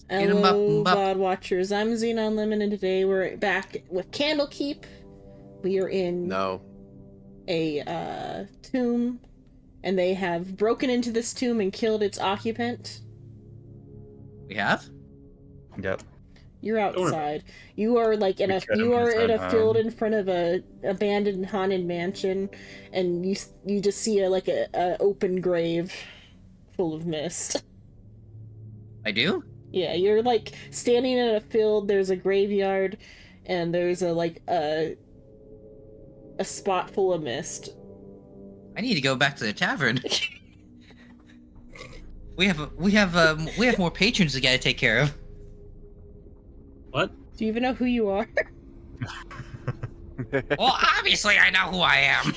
Hello, Bop. God Watchers. I'm Xena Unlimited. Today we're back with Candlekeep. We are in No. a tomb, and they have broken into this tomb and killed its occupant. We have? Yep. You're outside. You are like in We a killed you him in are his in own a field home. in front of a abandoned haunted mansion, and you just see a open grave full of mist. I do? Yeah, you're like standing in a field. There's a graveyard, and there's a spot full of mist. I need to go back to the tavern. we have more patrons we gotta take care of. What? Do you even know who you are? Well, obviously I know who I am.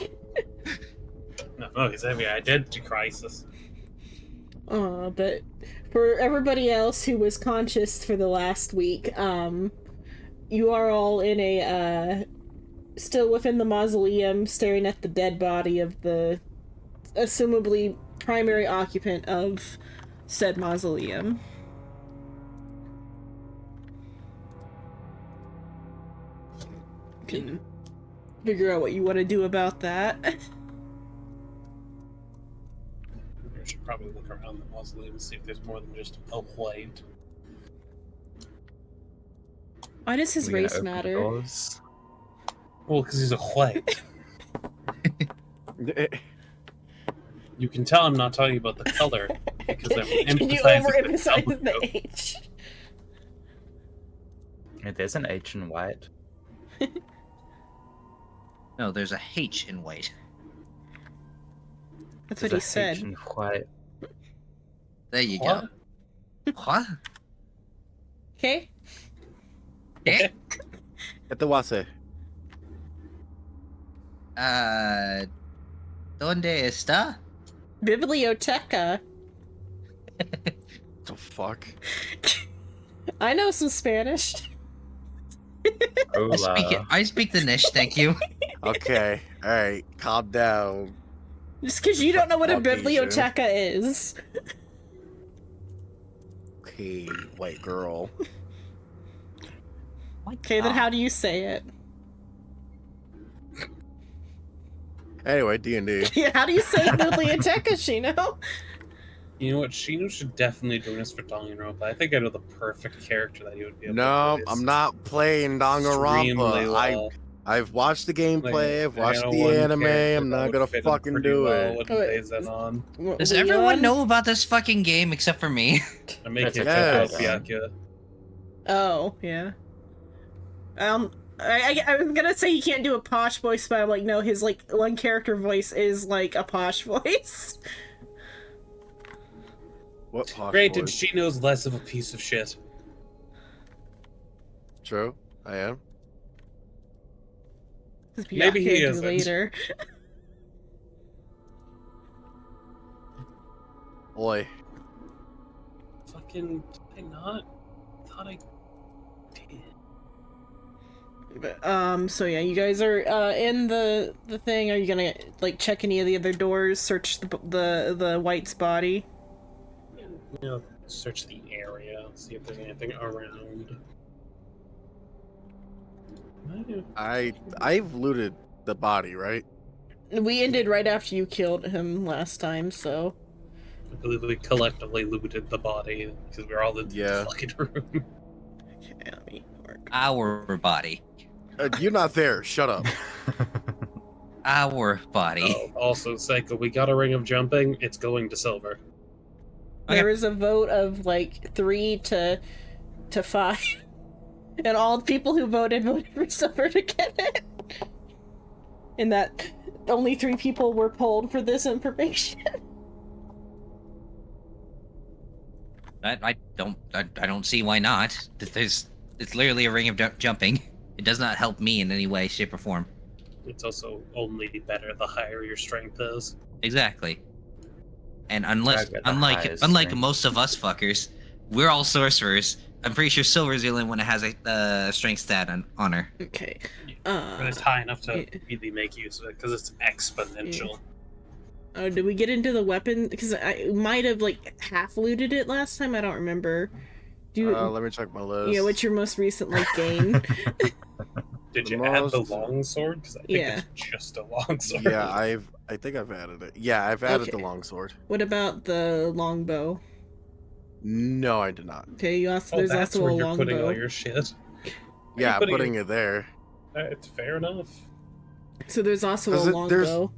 No, he's having an identity crisis. But for everybody else who was conscious for the last week, you are all in a still within the mausoleum, staring at the dead body of the assumably primary occupant of said mausoleum. Can figure out what you want to do about that. We should probably look around the mausoleum and see if there's more than just a white. Why does his We gonna race open the matter? doors? Well, because he's a white. You can tell I'm not talking about the color because I'm Can you emphasizing overemphasize the H? Yeah, there's an H in white. No, there's a H in white. That's There's what he a said. H in white. There you What? go. What? Okay. Eh? Este voy a hacer. ¿Dónde está? Biblioteca. The fuck? I know some Spanish. Hola. I speak the niche, thank you. Okay, alright, calm down. Just because you don't know what a Fuck Asian. biblioteca is. Okay, white girl. Okay, then how do you say it? Anyway, D&D. Yeah, how do you say biblioteca, Shino? You know what? Shino should definitely join us for Danganronpa. I think I know the perfect character that he would be able No, to voice. I'm not playing Extremely Danganronpa. well. I've watched the gameplay, I've Like, I watched know the one anime, character I'm that not would gonna fit him fucking pretty do well it. with Wait. Daizan on. Does Leon? everyone know about this fucking game except for me? I make That's it okay. check out Byakuya. Oh, yeah. I was gonna say he can't do a posh voice, but I'm like, no, his, like, one character voice is, like, a posh voice. What posh Granted, voice? Shino's less of a piece of shit. True, I am. Maybe he Byakuya isn't. later. Boy. Fucking, did I not? Thought I did. But, so yeah, you guys are in the thing. Are you gonna like check any of the other doors? Search the white's body. You know, search the area, see if there's anything around. I've looted the body, right? We ended right after you killed him last time, so I believe we collectively looted the body because we're all in Yeah. the fucking room. okay, let me work. Our body. You're not there, shut up. Our body. Oh, also, Seiko, we got a ring of jumping. It's going to silver. Okay. There was a vote of like 3 to 5, and all the people who voted for Silver to get it. And that only 3 people were polled for this information. I don't see why not. It's literally a ring of jumping. It does not help me in any way, shape, or form. It's also only better the higher your strength is. Exactly. And I unless, get the unlike highest unlike rank. most of us fuckers, we're all sorcerers. I'm pretty sure Silver's the only one that has a strength stat on her. Okay. But it's high enough to yeah. really make use of it because it's exponential. Oh, did we get into the weapon? Because I might have like half looted it last time. I don't remember. Do you, Let me check my list. yeah, what's your most recent like gain? Did The you add the most- longsword? Because I think Yeah. it's just a longsword. Yeah, I think I've added it. Yeah, I've added the Okay. longsword. What about the longbow? No, I did not. Okay, you also Oh, there's that's also where a you're putting all longbow. your shit. Yeah, putting putting it there. It's fair enough. So there's also a 'Cause there's, longbow.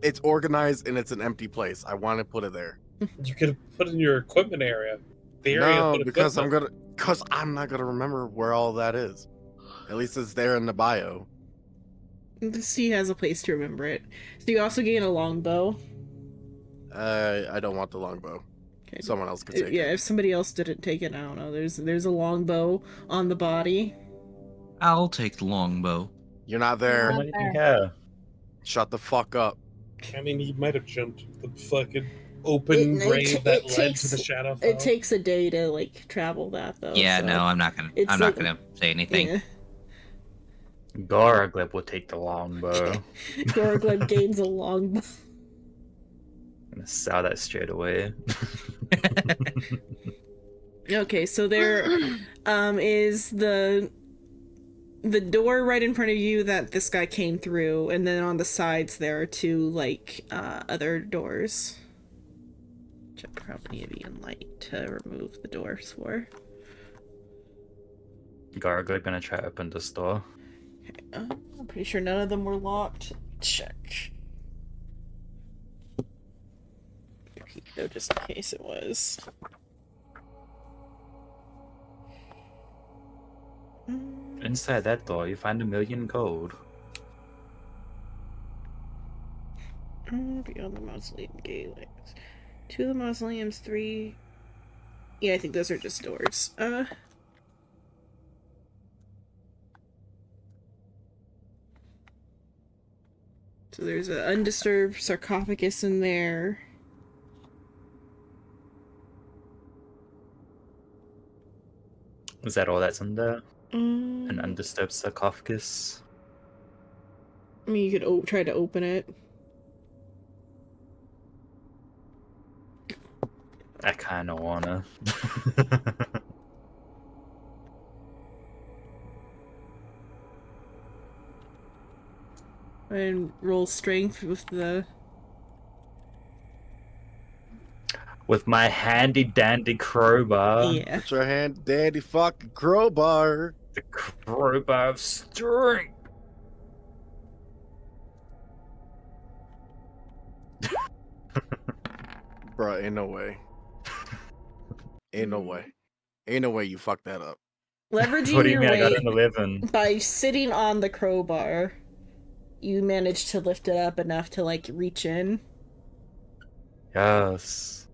it's organized and it's an empty place. I want to put it there. You could have put in your equipment area. The area to No, put because equipment. I'm not gonna remember where all that is. At least it's there in the bio. He has a place to remember it. So you also gain a longbow. I don't want the longbow. Okay. Someone else could take Yeah, it. if somebody else didn't take it, I don't know. There's a longbow on the body. I'll take the longbow. You're not What there. do you have? Shut the fuck up. I mean, he might have jumped the fucking open grave that led to the Shadowfell. It takes a day to like travel that though. Yeah, so no, I'm not gonna. it's I'm like- not gonna say anything. Yeah. Garagleb will take the longbow. Gorgleb gains a longbow. I'm gonna sell that straight away. Okay, so there is the door right in front of you that this guy came through, and then on the sides there are two like other doors. Which I probably need to be in light to remove the doors for. Garagleb gonna try to open this door. I'm pretty sure none of them were locked. Check. Though, just in case it was. Inside that door, you find 1,000,000 gold. Beyond the mausoleum gateways. 2 of the mausoleums, 3. Yeah, I think those are just doors. So there's an undisturbed sarcophagus in there. Is that all that's in there? An I undisturbed sarcophagus? mean, you could try to open it. I kinda wanna. And roll strength with the... With my handy dandy crowbar. Yeah. Put your hand, daddy fucking crowbar. The crowbar of strength. Bruh, ain't no way. Ain't no way. Ain't no way you fucked that up. Leveraging What do you your mean I got weight an 11? by sitting on the crowbar, you managed to lift it up enough to like reach in. Yes.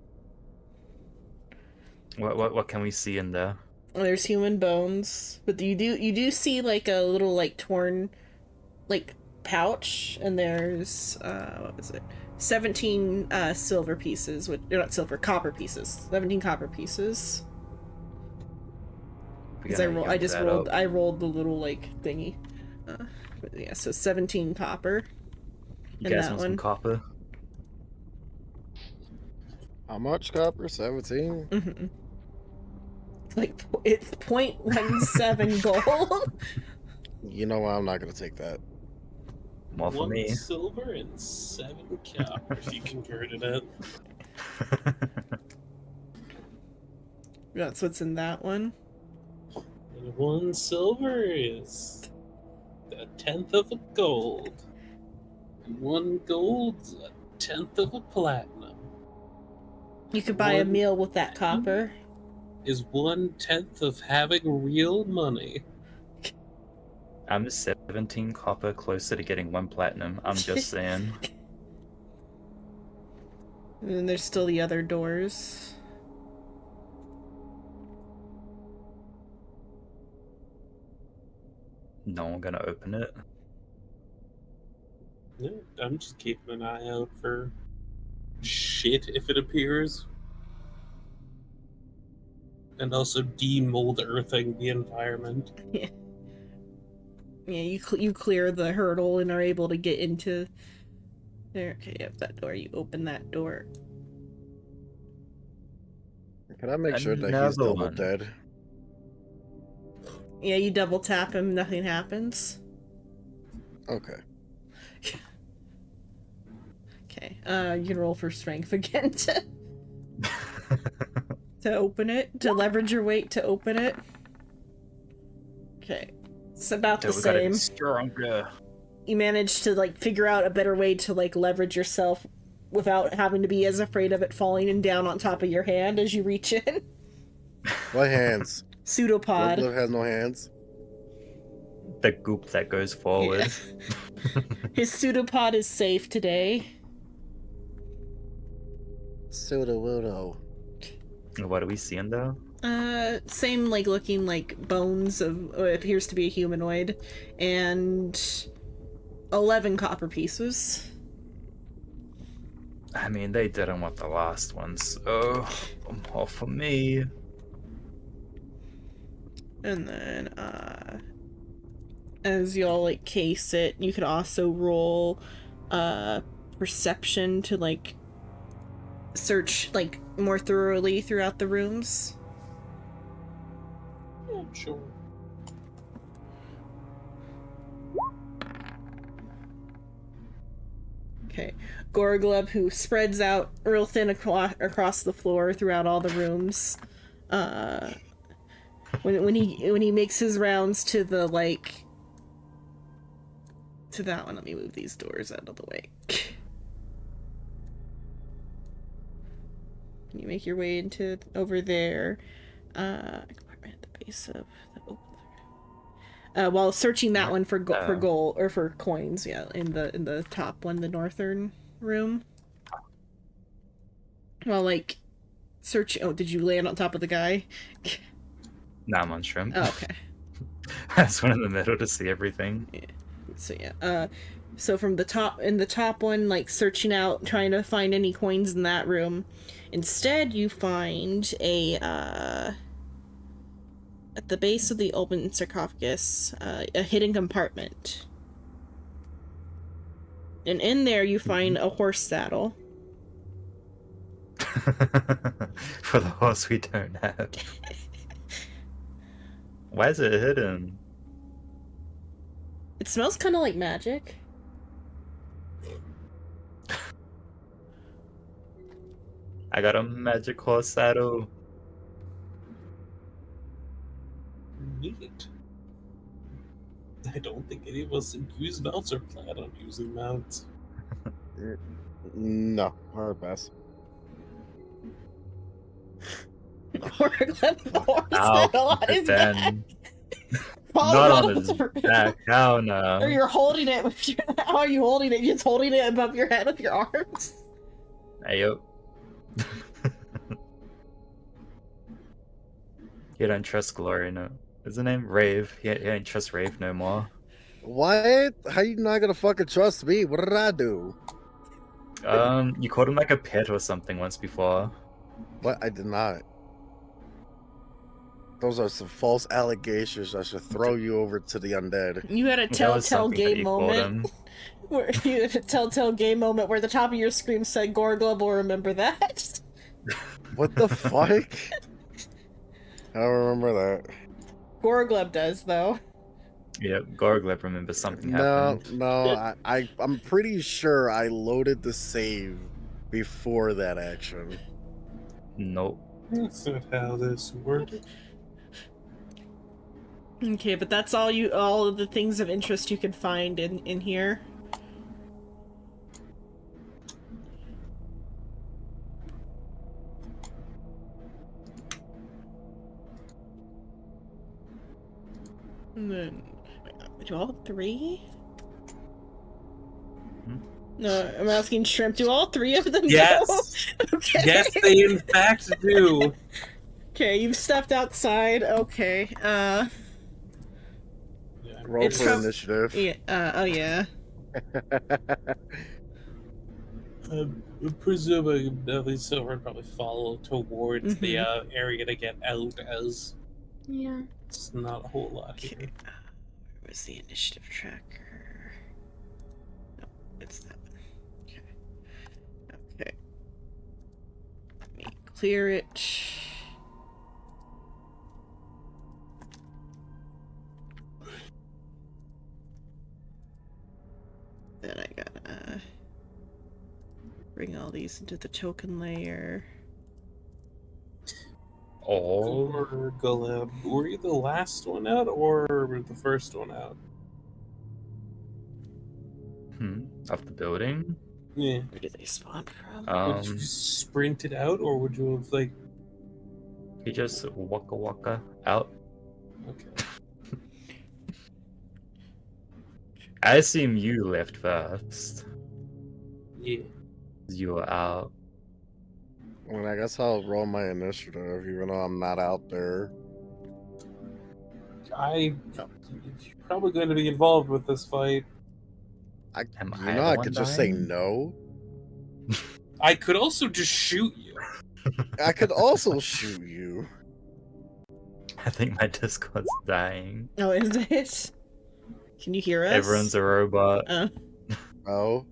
What can we see in there? There's human bones, but you do see like a little like torn like pouch, and there's what was it? 17 silver pieces, which they're not silver, copper pieces. 17 copper pieces. Because I rolled the little like thingy. But yeah, so 17 copper. You in guys that want one. some copper? How much copper? 17? Mm-hmm. Like it's 0.17 gold. You know what? I'm not gonna take that. More for 1 me. silver and 7 copper if you converted it. That's what's in that one. And 1 silver is a tenth of a gold. And 1 gold's a tenth of a platinum. You could buy a One- meal with that copper. Is 1/10 of having real money. I'm 17 copper closer to getting 1 platinum. I'm just saying. And then there's still the other doors. No one gonna open it. Yeah, I'm just keeping an eye out for shit if it appears. And also demold earthing the environment. Yeah, you clear the hurdle and are able to get into there. Okay, yep, that door. You open that door. Can I make sure that he's Another double one. dead? Yeah, you double tap him, nothing happens. Okay. Okay, you can roll for strength again to open it, to leverage your weight to open it. Okay, it's about the We gotta be same. stronger. You managed to like figure out a better way to like leverage yourself without having to be as afraid of it falling in down on top of your hand as you reach in. What hands? Pseudopod. Glove has no hands. The goop that goes forward. Yeah. His pseudopod is safe today. Pseudo-wudo. What are we seeing though? Same like looking like bones of what appears to be a humanoid, and 11 copper pieces. I mean, they didn't want the last ones, so all for me. And then, as y'all like case it, you could also roll, perception to like search like more thoroughly throughout the rooms. Yeah, sure. Okay. Gorglub, who spreads out real thin across the floor throughout all the rooms. When he makes his rounds to the like to that one, let me move these doors out of the way. Can you make your way into over there? Compartment at the base of the while searching that one for gold or for coins, yeah, in the top one, the northern room. Well, like search. Oh, did you land on top of the guy? Nah, I'm on shrimp. Oh, okay. I just went in the middle to see everything. Yeah. So yeah. So from the top, in the top one, like searching out, trying to find any coins in that room. Instead, you find a at the base of the open sarcophagus, a hidden compartment. And in there you find a horse saddle. For the horse we don't have. Why is it hidden? It smells kind of like magic. I got a magic horse saddle. Neat. I don't think any of us use mounts or plan on using mounts. No, hard pass. The horse Ow, saddle on his then. back. Not on his back. How no? Or you're holding it with your... How are you holding it? You're just holding it above your head with your arms? Hey, yo. You don't trust Glory, no. What's the name? Rave. He don't trust Rave no more. What? How you not gonna fucking trust me? What did I do? You called him like a pet or something once before. What? I did not. Those are some false allegations. I should throw you over to the undead. You had a That was telltale something that game you called moment. him. Where you had a telltale game moment where the top of your screen said Gorglub will remember that. What the fuck? I don't remember that. Gorglub does, though. Yep, Gorgleb remembers something No, happened. no, I'm pretty sure I loaded the save before that action. Nope. That's not how this works. Okay, but that's all of the things of interest you can find in here. And then, do all three? Hmm? No, I'm asking Shrimp, do all three of them Yes. go? Okay. Yes, they in fact do. Okay, you've stepped outside. Okay. Yeah, Roll It's for prob- initiative. Yeah. Oh yeah. I'm presuming at least Silver would probably follow towards the Mhm. area to get out, as Yeah. it's not a whole lot here. Okay. Where's the initiative tracker? No, it's that one. Okay. Okay. Let me clear it. bring all these into the token layer. Oh, Or Golem, were you the last one out or the first one out? of the building. Yeah. Where do they spawn from? Would you sprint it out, or would you have like? He just waka out. Okay. I assume you left first. Yeah. You were out. Well, I guess I'll roll my initiative, even though I'm not out there. You're probably going to be involved with this fight. Am You I know, the I one could just say dying? no. I could also just shoot you. I could also shoot you. I think my Discord's dying. Oh, is it? Can you hear us? Everyone's a robot. Oh.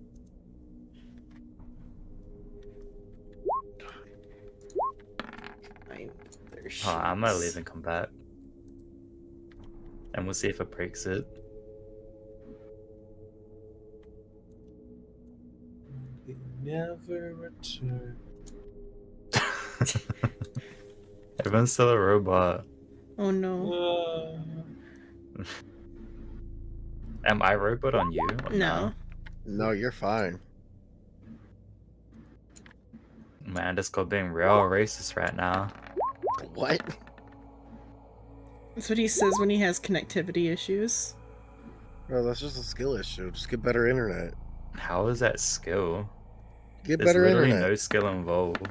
Oh, I'm gonna leave and come back. And we'll see if it breaks it. They never return. Everyone's still a robot. Oh no. Am I robot on you? Or No. No, you're fine. Man, Discord being real racist right now. What? That's what he says when he has connectivity issues. Bro, that's just a skill issue. Just get better internet. How is that skill? Get There's better literally internet. no skill involved.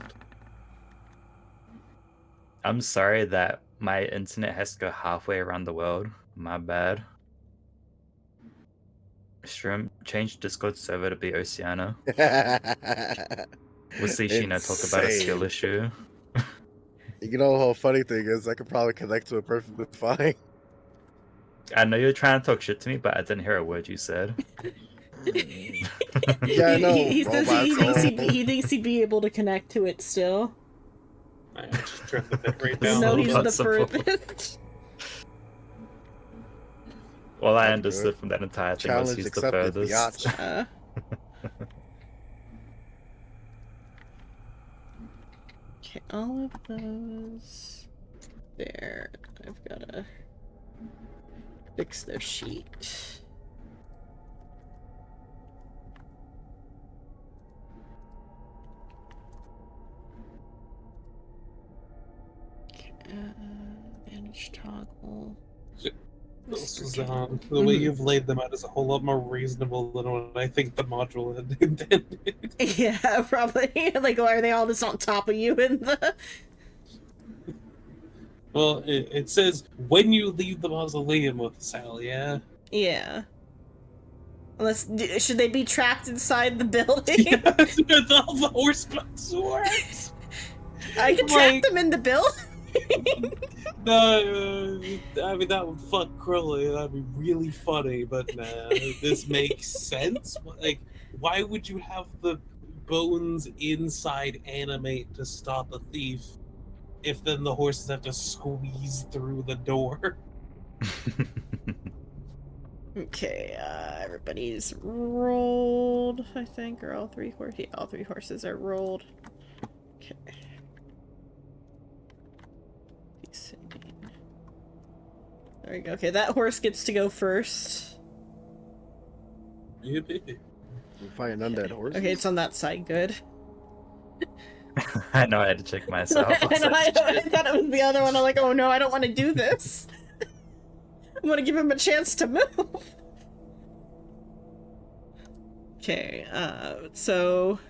I'm sorry that my internet has to go halfway around the world. My bad. Shrimp, change Discord server to be Oceania. We'll see Sheena talk about a skill issue. You know, the whole funny thing is, I could probably connect to it perfectly fine. I know you're trying to talk shit to me, but I didn't hear a word you said. Yeah, I know. He says he robots thinks he'd be able to connect to it still. I just turned the bit rate Even down. though a he's little the bit. furthest. All I That's understood good. from that entire thing was Challenge he's the accepted, furthest. biatch. Okay, all of those there. I've gotta fix their sheet. Manage toggle. This is, the way you've laid them out is a whole lot more reasonable than what I think the module had intended. Yeah, probably. Like, are they all just on top of you in the... Well, it says, when you leave the mausoleum with Sal, yeah? Yeah. Unless, should they be trapped inside the building? Yeah, with all the horse swords. I can trap them in the building. No, I mean, that would fuck Crowley. That'd be really funny, but nah, this makes sense. Like, why would you have the bones inside animate to stop a thief if then the horses have to squeeze through the door? Okay, everybody's rolled, I think, or all three horses. Yeah, all three horses are rolled. Okay. Descending. There we go. Okay, that horse gets to go first. Yippee. You find undead horses? Okay, it's on that side. Good. I know I had to check myself. I thought it was the other one. I'm like, oh no, I don't want to do this. I want to give him a chance to move. Okay, so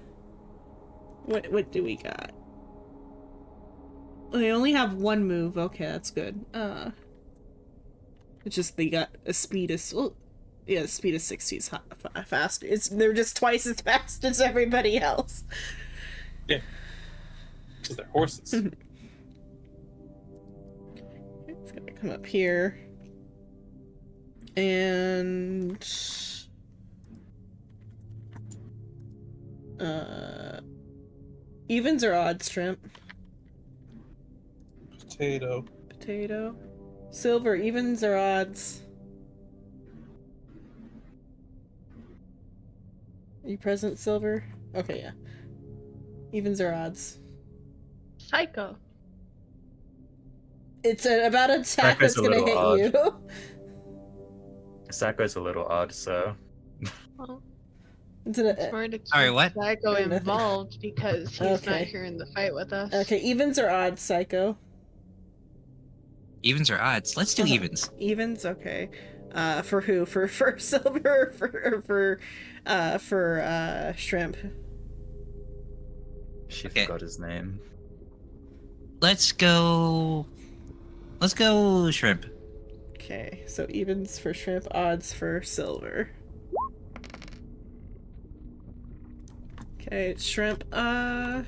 what do we got? They only have one move. Okay, that's good. It's just they got a speed of the speed of 60 is faster. They're just twice as fast as everybody else. Yeah, because they're horses. It's gonna come up here. And evens or odds, Shrimp? Potato. Silver, evens or odds? Are you present, Silver? Okay, yeah. Evens or odds? Psycho. It's about an attack Psycho's that's a gonna little hit odd. you. Psycho's a little odd, so Well, It's it's more to keep Sorry, what? Psycho Nothing. involved because he's not Okay. here in the fight with us. Okay, evens or odds, Psycho? Evens or odds? Let's do Uh-huh. evens. Evens, okay. For who? For Silver or for Shrimp? she Okay. forgot his name. Let's go shrimp. Okay, so evens for Shrimp, odds for Silver. Okay, Shrimp, okay.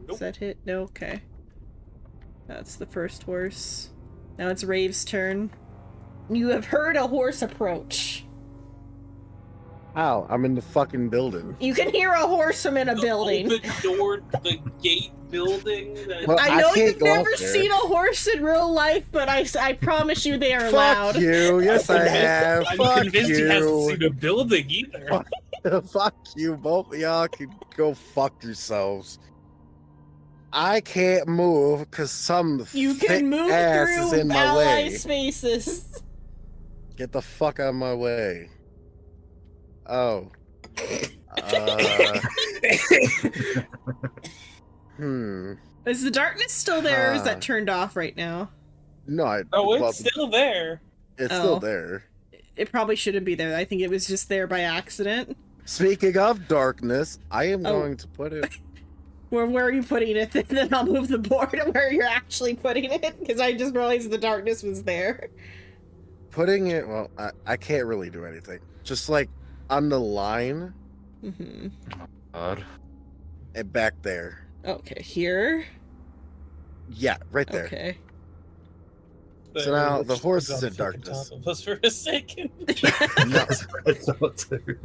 Does that hit? No, okay. That's the first horse. Now it's Rave's turn. You have heard a horse approach. How? I'm in the fucking building. You can hear a horse from in a building. The open door, the gate building. Well, I know can't you've go up never there. seen a horse in real life, but I promise you they are Fuck loud. you. Yes, I have. I'm Fuck convinced he hasn't you. seen a building either. Fuck you. Both of y'all can go fuck yourselves. I can't move because some You thick can move ass is through in my ally way. spaces. Get the fuck out of my way. Oh. Is the darkness still there, or is Huh. that turned off right now? No, No, it's well, still there. it's Oh. still there. It probably shouldn't be there. I think it was just there by accident. Speaking of darkness, I am Oh. going to put it. Where are you putting it? Then I'll move the board to where you're actually putting it, because I just realized the darkness was there. Putting it. Well, I can't really do anything. Just like on the line Mm-hmm. God. and back there. Okay, here. Yeah, right there. Okay. So now the Just horse on is in fucking darkness. top of us for a second. No, I thought too.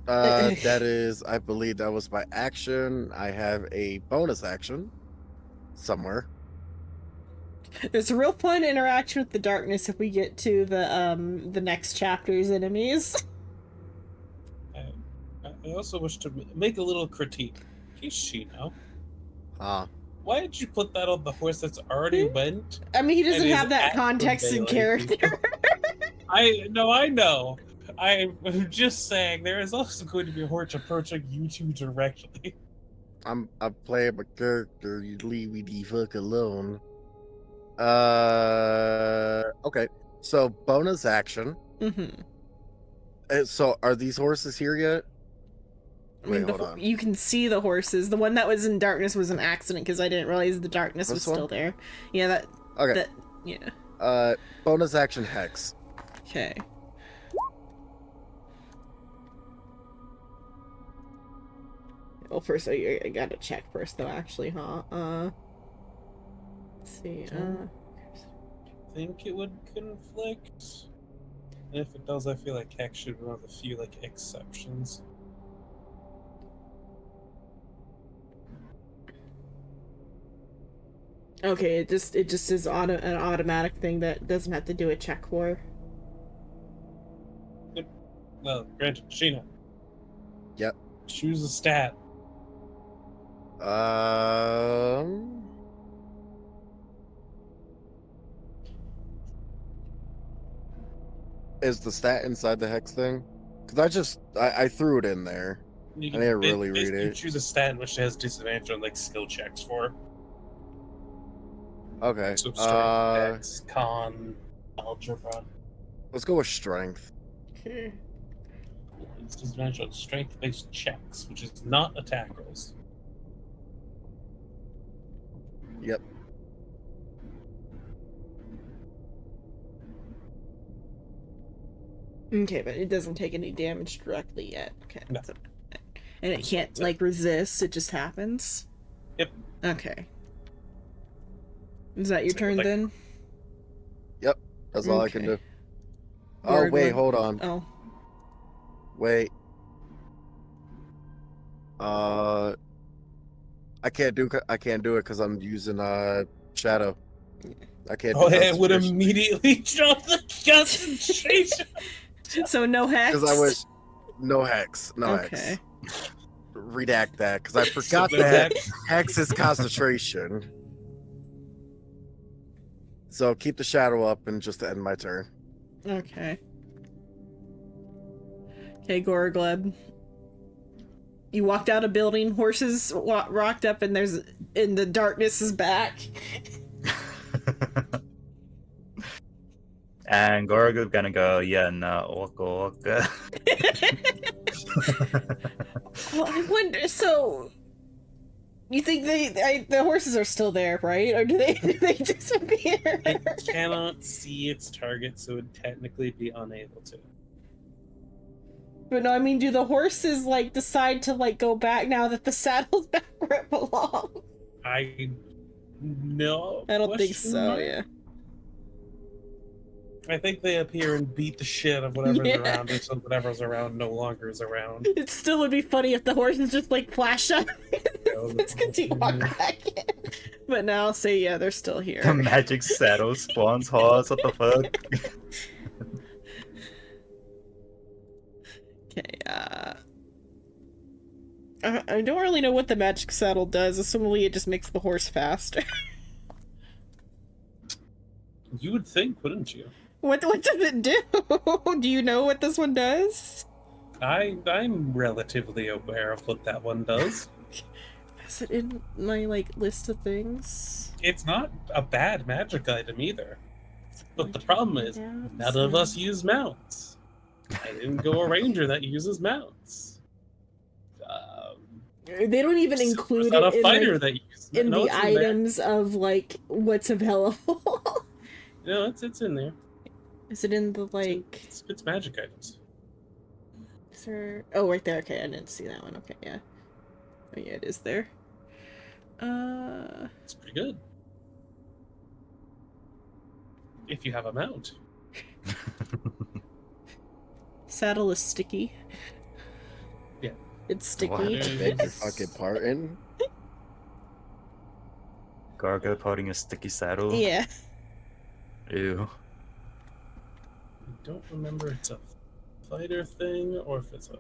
that is. I believe that was my action. I have a bonus action somewhere. There's a real fun interaction with the darkness if we get to the next chapter's enemies. I also wish to make a little critique. Hey, Shino, why did you put that on the horse that's already went? I mean, he doesn't And is have that at context in melee character. I know. I'm just saying there is also going to be a horse approaching you two directly. I'm playing my character. You leave me the fuck alone. Okay. So bonus action. Mm-hmm. So are these horses here yet? I mean, Wait, hold on. you can see the horses. The one that was in darkness was an accident because I didn't realize the darkness was This one? still there. Yeah, that. Okay. That. Yeah. Bonus action hex. Okay. Well, first I gotta check first though. Actually, huh? Let's see. Think it would conflict. And if it does, I feel like Hex should be one of the few exceptions. Okay, it just is an automatic thing that doesn't have to do a check for. Well, granted, Sheena. Yep. Choose a stat. Is the stat inside the hex thing? Because I threw it in there. You I didn't really read basically it. choose a stat which has disadvantage on skill checks for. Okay. So strength, dex, con, algebra. Let's go with strength. Okay. It's disadvantage on strength-based checks, which is not attack rolls. Yep. Okay, but it doesn't take any damage directly yet. Okay. No. And it can't resist. It just happens. Yep. Okay. Is that your So, turn then? That's all I can Okay. do. Oh Word wait, one. hold on. Oh. Wait. I can't do it because I'm using shadow. I can't. Oh, do yeah, it would concentration. immediately jump the Concentration. So no hex. Because I wish no hex. No Okay. hex. Redact that because I forgot So that hex is concentration. So keep the shadow up and just end my turn. Okay. Okay, Goragleb. You walked out a building, horses rocked up, and the darkness is back. And Gorgo's gonna go, yeah, no, orca. Well, I wonder. So, you think the horses are still there, right? Or do they disappear? It cannot see its target, so it would technically be unable to. But no, I mean, do the horses like decide to like go back now that the saddle's back where it belongs? I no. I don't think question so. mark. Yeah. I think they appear and beat the shit out of whatever's Yeah. around until whatever's around no longer is around. It still would be funny if the horses just like flash up. It's because you walk back in. But now I'll say, yeah, they're still here. The magic saddle spawns horse, what the fuck? Okay, I don't really know what the magic saddle does. Assumably it just makes the horse faster. You would think, wouldn't you? What does it do? Do you know what this one does? I'm relatively aware of what that one does. Is it in my like list of things? It's not a bad magic item either. But the problem is, none of us use mounts. I didn't go a ranger that uses mounts. They don't even include it's not it a in, fighter like, that uses in no, the it's in there. items of like what's available. No, it's in there. Is it in the like? It's magic items. Is there... Oh, right there. Okay, I didn't see that one. Okay, yeah. Oh yeah, it is there. It's pretty good. If you have a mount. Saddle is sticky. Yeah. It's sticky. What? Beg your fucking pardon. Gorgo potting a sticky saddle. Yeah. Ew. I don't remember if it's a fighter thing or if it's a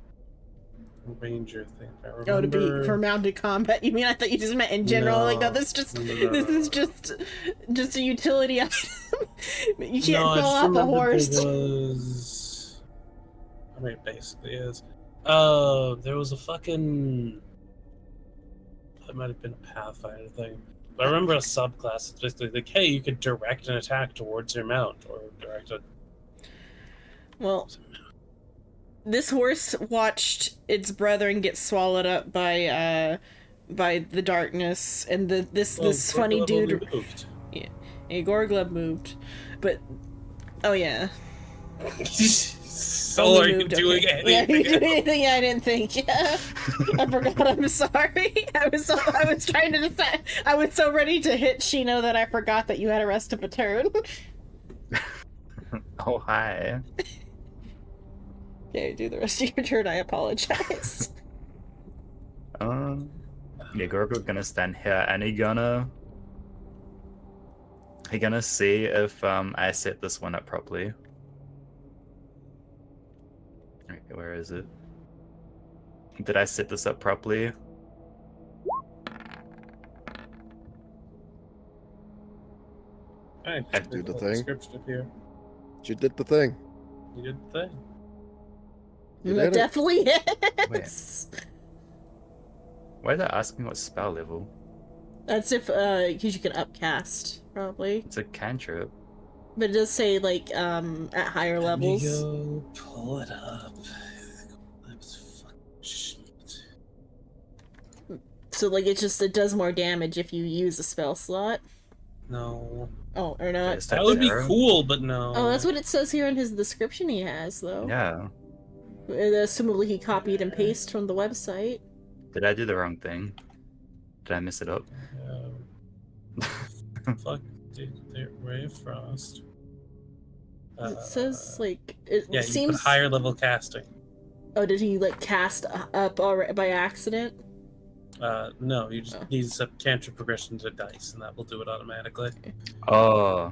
ranger thing. I remember... Oh, to be for mounted combat. You mean I thought you just meant in general? Like, no, this is just a utility item. You can't I fall just off a remembered horse. There was... I mean, it basically is. There was a fucking... That might have been a Pathfinder thing. But I remember a subclass. It's basically like, hey, you could direct an attack towards your mount, or direct a... Well, this horse watched its brethren get swallowed up by the darkness, and this funny dude. Moved. Yeah, Gorgleb moved, but oh yeah. So Only are you moved, doing okay. anything? Yeah, you do anything I didn't think. Yeah, I forgot. I'm sorry. I was trying to decide. I was so ready to hit Shino that I forgot that you had a rest of a turn. Oh, hi. Okay, do the rest of your turn. I apologize. Yeah, Gorgo's gonna stand here and he gonna see if I set this one up properly. Okay, where is it? Did I set this up properly? I I do the thing. Description up here. You did the thing. You did the thing. You That did it. definitely is. Why is that asking what spell level? That's if because you can upcast probably, It's a cantrip. but it does say like at higher levels. Let me go pull it up. That was fucking shit. So like it does more damage if you use a spell slot. No. Oh, or not. Is That would be arrow? cool, but no. Oh, that's what it says here in his description he has though. Yeah. Assumably he copied and pasted from the website. Did I do the wrong thing? Did I mess it up? Fuck, dude, Ray of Frost. It says like it Yeah, you seems. put higher level casting. Oh, did he like cast up already by accident? No, you just need to set cantrip progression to dice, and that will do it automatically. Oh.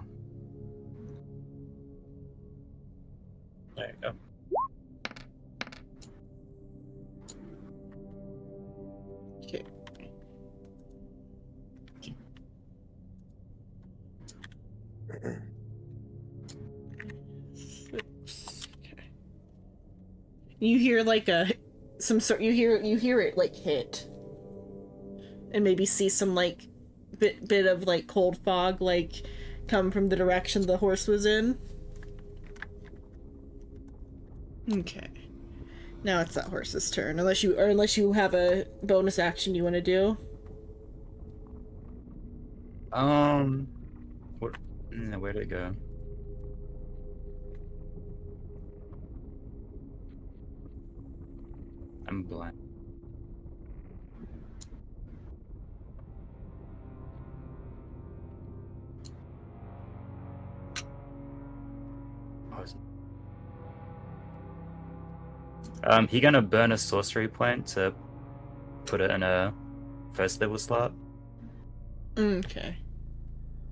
There you go. Okay. Okay. You hear like you hear it like hit. And maybe see some like bit of like cold fog like come from the direction the horse was in. Okay. Now it's that horse's turn. Unless you have a bonus action you want to do. What? Where'd it go? I'm blind. He gonna burn a sorcery point to put it in a first level slot. Okay.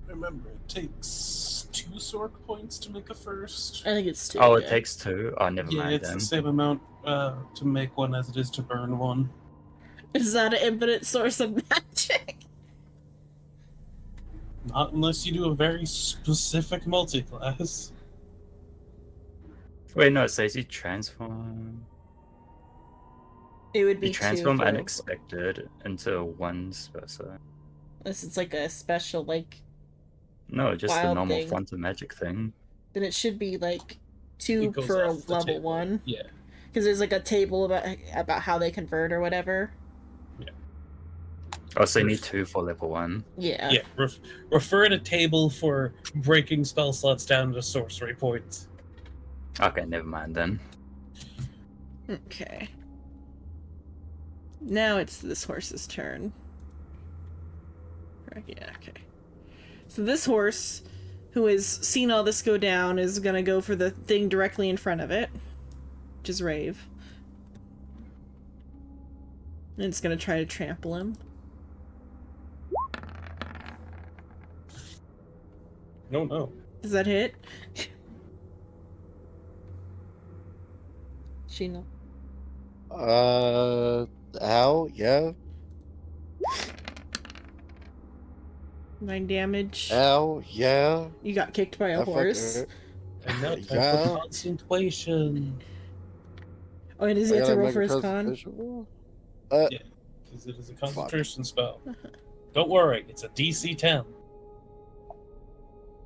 Remember, it takes 2 sword points to make a first. I think it's two. Oh, it yeah. takes 2. Oh, never Yeah, mind it's then. the same amount to make one as it is to burn one. Is that an infinite source of magic? Not unless you do a very specific multi-class. Wait, no, it says you transform. It would be You transform two for unexpected into one spell. unless it's like a special like. No, just the Wild normal thing. quantum magic thing. Then it should be like It two goes for a off the level table. 1. Yeah. Because there's like a table about how they convert or whatever. Oh, so you need 2 for level 1. Yeah. Yeah, refer to table for breaking spell slots down to sorcery points. Okay, never mind then. Okay. Now it's this horse's turn. Right, yeah, okay. So this horse, who has seen all this go down, is gonna go for the thing directly in front of it, which is Rave. And it's gonna try to trample him. No. Does that hit? Sheena. Ow, yeah. 9 damage. Ow, yeah. You got kicked by a That fucking horse. hurt. And now time Yeah. for concentration. Oh, and does he I have to gotta roll make for a his con? concentration roll? Yeah. Because it is a concentration spell. Don't worry, it's a DC 10.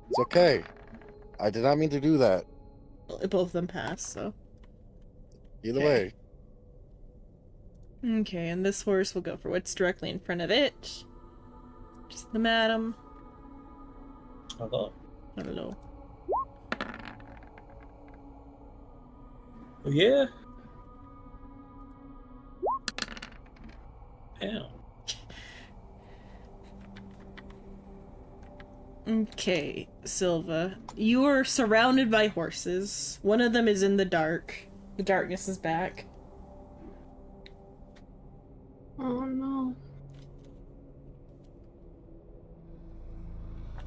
It's okay. I did not mean to do that. Both of them pass, so. Either Okay. way. Okay, and this horse will go for what's directly in front of it. Just the madam. Hello. Hello. Oh, yeah. Ow. Okay, Silva. You are surrounded by horses. One of them is in the dark. The darkness is back. Oh no.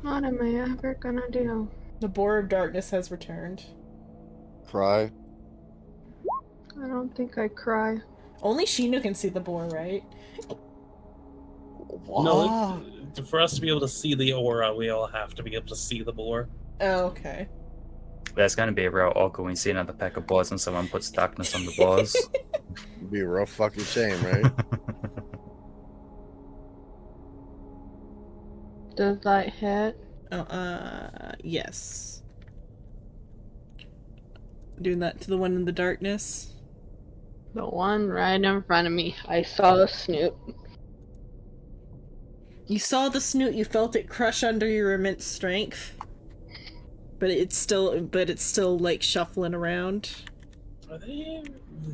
What am I ever gonna do? The boar of darkness has returned. Cry. I don't think I cry. Only Sheena can see the boar, right? What? No, for us to be able to see the aura, we all have to be able to see the boar. Oh, okay. That's gonna be real awkward when you see another pack of boars and someone puts darkness on the boars. It'd be a real fucking shame, right? Does that hit? Yes. Doing that to the one in the darkness. The one right in front of me. I saw a snoot. You saw the snoot, you felt it crush under your immense strength. But it's still like shuffling around. Are they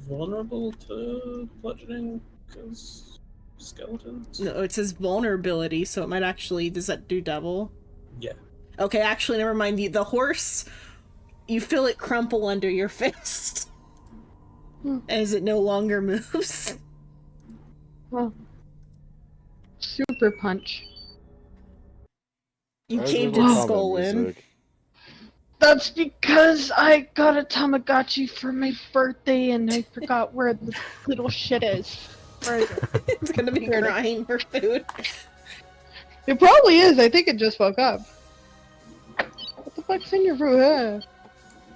vulnerable to bludgeoning? Because skeletons? No, it says vulnerability, so it might actually, does that do double? Yeah. Okay, actually, never mind. The horse, you feel it crumple under your fist. As it no longer moves. Well, super punch. You Why is caved there no its combat skull in. music? That's because I got a Tamagotchi for my birthday and I forgot where the little shit is. Where is it? It's gonna be There it is. crying for food. It probably is. I think it just woke up. What the fuck's in your room?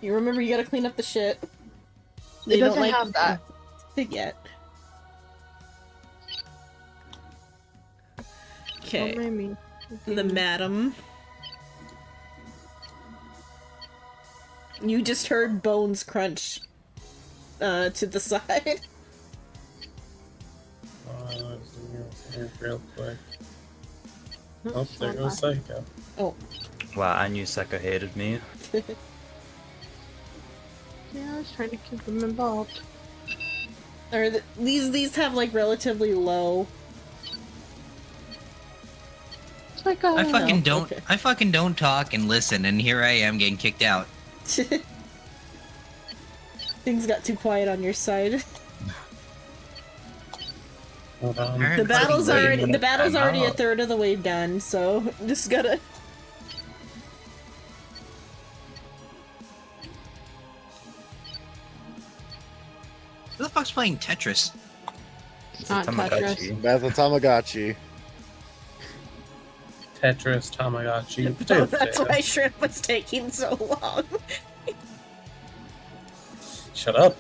You remember you gotta clean up the shit. It They don't doesn't like have that. it yet. Okay, Don't mind me. the madam. You just heard bones crunch to the side. Real quick. Oh, there goes Psycho. Oh, Wow, I knew Seka hated me. Yeah, I was trying to keep him involved. or these have like relatively low. It's like, oh, I fucking no, don't. okay. I fucking don't talk and listen, and here I am getting kicked out. Things got too quiet on your side. Hold on. Alright. The battle's Wait a already minute, a I'm third of the way done, so just gotta. Who the fuck's playing Tetris? it's not Tetris. That's a Tamagotchi. Tetris, Tamagotchi, potato, That's potato. why shrimp was taking so long. Shut up.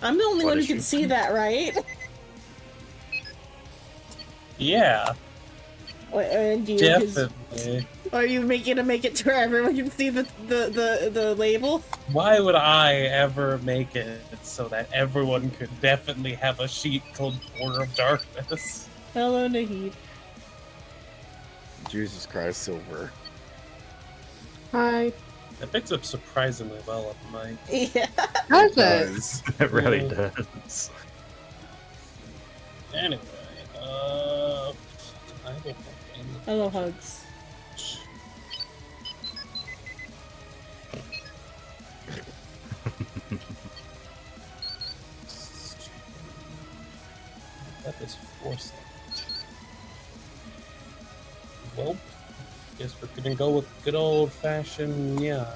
I'm the only What one who is can she- see that, right? Yeah, And you, 'cause- definitely. are you making to make it to where everyone can see the label? Why would I ever make it so that everyone could definitely have a sheet called Border of Darkness? Hello, Nahid. Jesus Christ, Silver. Hi. It picks up surprisingly well at the mic. Yeah. How's it? Guys, It really Yeah. does. Anyway, I don't know. Hello, Hugs. That is forcing. Well, guess we're gonna go with good old fashioned, yeah.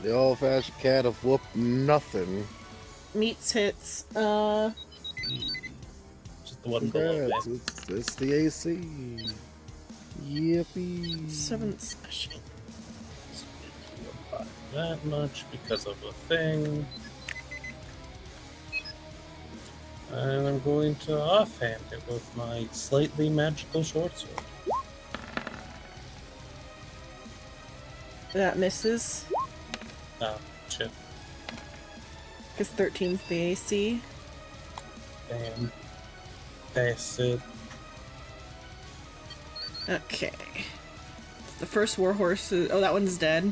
the old-fashioned cat of whoop nothing. Meets hits. Just the one below Congrats, it. it's the AC. Yippee. 7th special. That much because of a thing. And I'm going to offhand it with my slightly magical short sword. That misses. Oh, shit. Because 13's the AC. Damn. That's it. Okay. The first warhorse is... Oh, that one's dead.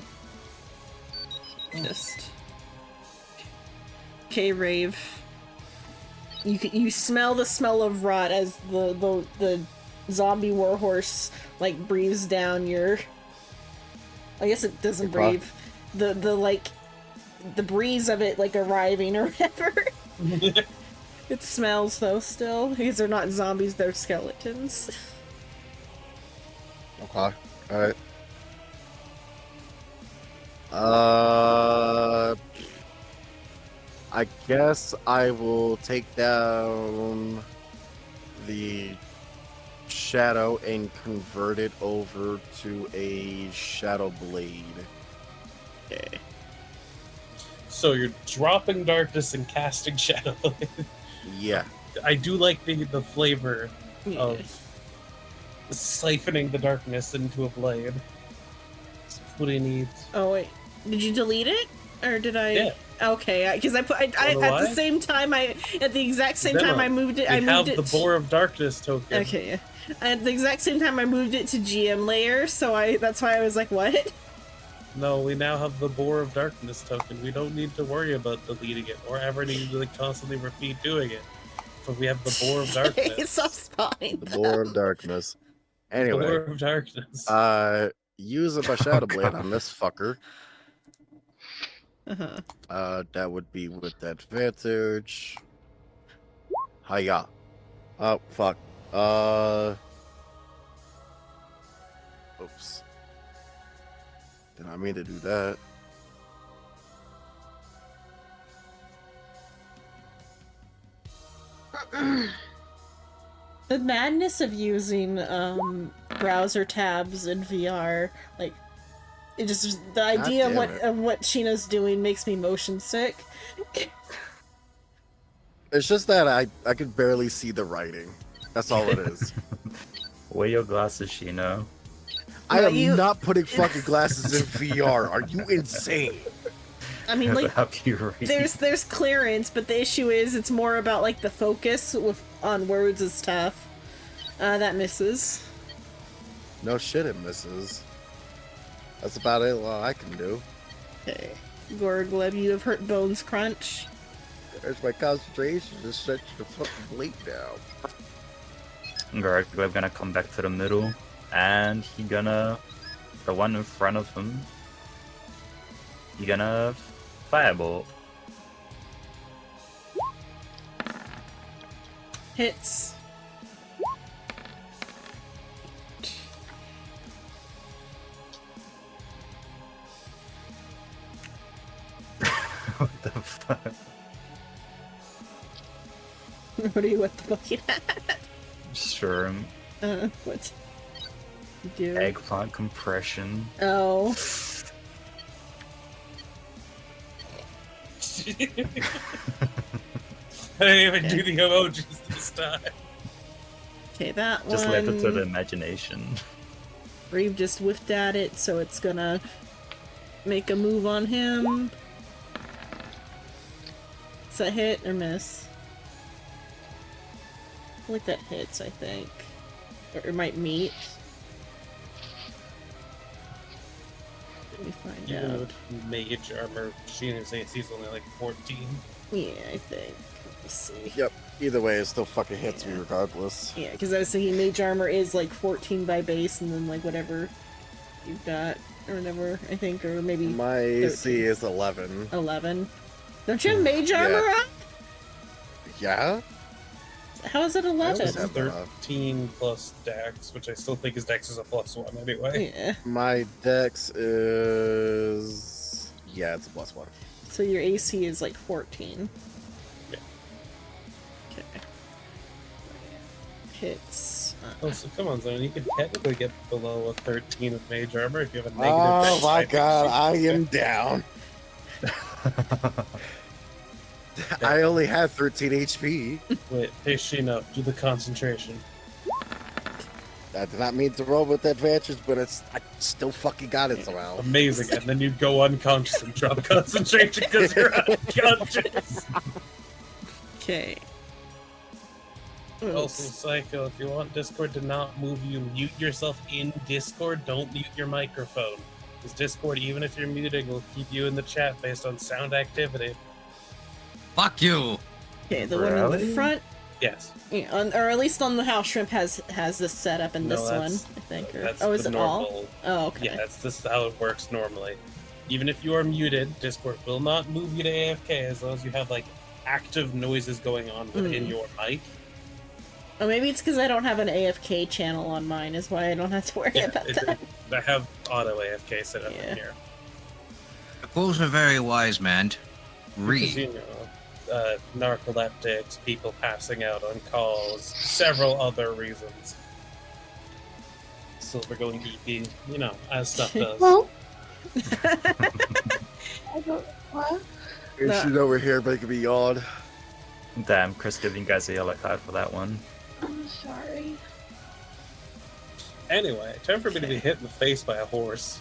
Just... Okay, Rave. You smell the smell of rot as the zombie warhorse like breathes down your... I guess it doesn't Your breathe. The like... The breeze of it like arriving or whatever. It smells though still. Because they're not zombies, they're skeletons. Okay. Alright. I guess I will take down the shadow and convert it over to a shadow blade. Okay. So you're dropping darkness and casting shadow. Yeah. I do like the flavor Yeah. of siphoning the darkness into a blade. It's pretty neat. Oh wait, did you delete it or did I? Yeah. Okay, because I put I Wanna at lie? the same time at the exact same No, time I moved it. We I moved have it. the Boar of Darkness token. Okay, yeah. At the exact same time I moved it to GM layer, so that's why I was like, what? No, we now have the Boar of Darkness token. We don't need to worry about deleting it or ever need to constantly repeat doing it. So we have the Boar of Darkness. Stop spawning. The Boar of Darkness. Boar Anyway, of Darkness. use my shadow blade on this fucker. Uh-huh. That would be with advantage. Hiya. Oh, fuck. Oops. Did I mean to do that? The madness of using browser tabs in VR, like it just the idea damn it. of what Sheena's doing makes me motion sick. It's just that I could barely see the writing. That's all it is. Wear your glasses, Sheena. I No, am not putting fucking glasses in VR. Are you insane? I mean, like, help you read. there's clearance, but the issue is it's more about like the focus on words and stuff. That misses. No shit, it misses. That's about it. All I can do. Okay, Gorgleb, you have hurt Bones Crunch. There's my concentration. Just set the fucking blade down. We're gonna come back to the middle, and he gonna the one in front of him. He gonna firebolt. Hits. What the fuck? What the fuck you at? Sure. What? You do? Eggplant compression. Oh. I didn't even do the emojis this time. Okay, that Just one. left it to the imagination. Reeve just whiffed at it, so it's gonna make a move on him. Is that hit or miss? I feel like that hits, I think. Or it might meet. Let me find Even out. with mage armor, Sheena's AC is only like 14. Yeah, I think. Let me see. Yep. Either way, it still fucking hits me Yeah. regardless. Yeah, because I was thinking mage armor is like 14 by base, and then like whatever you've got, or whatever, I think, or maybe My AC 13. is 11. 11. Don't you have mage armor up? Yeah? How is it I 11? always have- 13 plus dex, which I still think his dex is a +1 anyway. Yeah. My dex is... Yeah, it's a +1. So your AC is like 14. Yeah. Okay. Hits. Oh, so come on, Zone. You could technically get below a 13 with mage armor if you have a negative Oh dex. my think god, you I should- am down. I only have 13 HP. Wait, hey Sheena, do the concentration. I did not mean to roll with advantage, but I still fucking got it somehow. Amazing, and then you go unconscious and drop concentration because you're unconscious. Okay. Also, Psycho, if you want Discord to not move you, mute yourself in Discord. Don't mute your microphone. Because Discord, even if you're muting, will keep you in the chat based on sound activity. Fuck you! Okay, the one in the Really? front, Yes. yeah, or at least on the house shrimp has this set up in No, this one, that's- I think. Or, That's oh, is the it all? normal. Oh, okay. Yeah, that's just how it works normally. Even if you are muted, Discord will not move you to AFK as long as you have like active noises going on within your mic. Oh, maybe it's because I don't have an AFK channel on mine, is why I don't have to worry about that. I have auto AFK set up Yeah. in here. The fools are very wise, man. Because, Read. you know, narcoleptics, people passing out on calls, several other reasons. Silver going EP, you know, as stuff does. Well, I don't. What? You should over here making me yawn. Damn, Chris giving you guys a yellow card for that one. I'm sorry. Anyway, time for me to be hit in the face by a horse.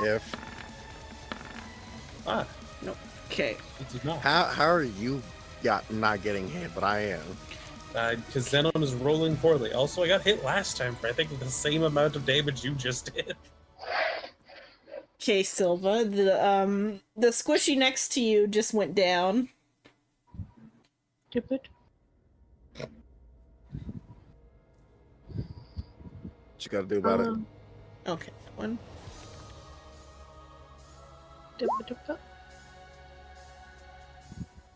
If Ah, Okay. it did not. how are you not getting hit, but I am. Because Zenon is rolling poorly. Also, I got hit last time for I think the same amount of damage you just did. Okay, Silva, the squishy next to you just went down. Stupid. What you gotta do about it? Okay, that one. Dippa-dippa.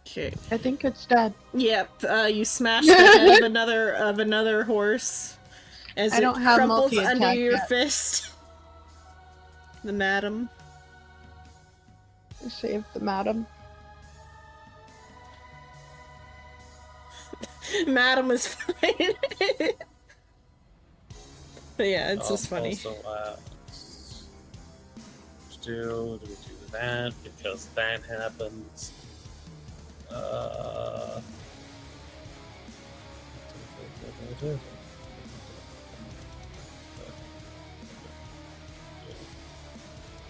Okay. I think it's dead. Yep, you smashed the head of another horse. As I it don't have crumples multi-attack under your yet. fist. The madam. Save the madam. Madam is fine. But yeah, it's just funny. Also, do we do that because that happens?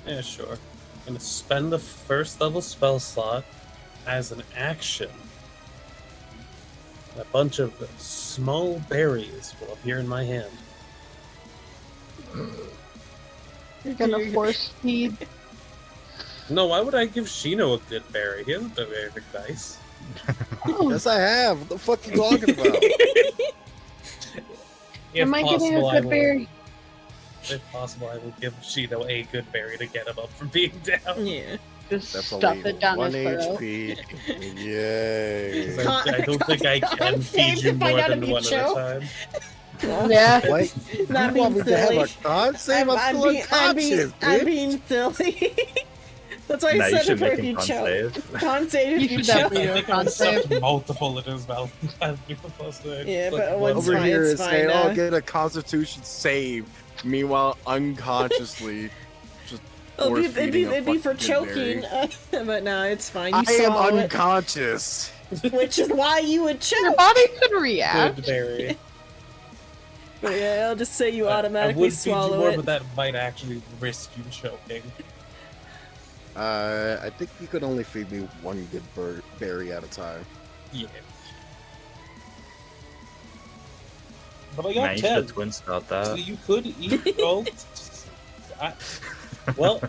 Yeah, sure. I'm gonna spend the first level spell slot as an action. A bunch of small berries will appear in my hand. You're gonna force feed. No, why would I give Shino a good berry? He hasn't done anything nice. Oh, Yes, I have. What the fuck you talking about? If am I getting a possible, good berry? If possible, I will give Shino a good berry to get him up from being down. Yeah. Just That's stuff only it down 1 his throat. HP. Yay. 'Cause I don't think I can feed you Find more out than if you one at a choke. time. Yeah. Wait, Not you want being me to have silly. a con save? I'm still unconscious, I'm bitch. being silly. That's why Nah, I you said should if make you him con choke. save. Con save if You you should choke. definitely I do a think I con stuffed save. multiple in his mouth. Supposed to Yeah, but flick one's one. Over fine, here it's is fine, saying, uh, "Oh, get a Constitution save." Meanwhile, unconsciously, just It'd be force-feeding a it'd be for fucking choking, berry. but no, it's fine. You I am swallow it, unconscious. which is why you would Your choke. body could react. Good berry. But yeah, I'll just say you I automatically would feed you swallow more, it. but that might actually risk you choking. I think you could only feed me one good berry at a time. Yeah. But I Nah, got you should 10. have twin spelled So that. you could eat both. Well,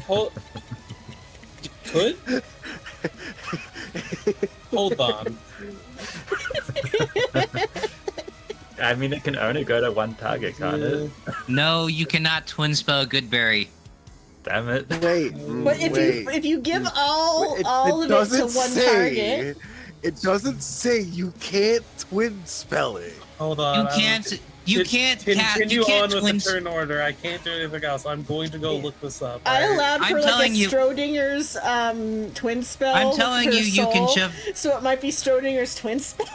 hold. You could? Hold on. I mean, it can only go to one target, can't it? No, you cannot twin spell Goodberry. Damn it. Wait, But wait. if you give all It of it to doesn't one say- target, It doesn't say you can't twin spell it. Hold on. You can't. You can't. Continue You can't on twin. with the turn order. I can't do anything else. I'm going to go look this up. I alright? allowed I'm for like a telling you- Schrodinger's twin spell. I'm with telling her you, you can soul, shove. So it might be Schrodinger's twin spell.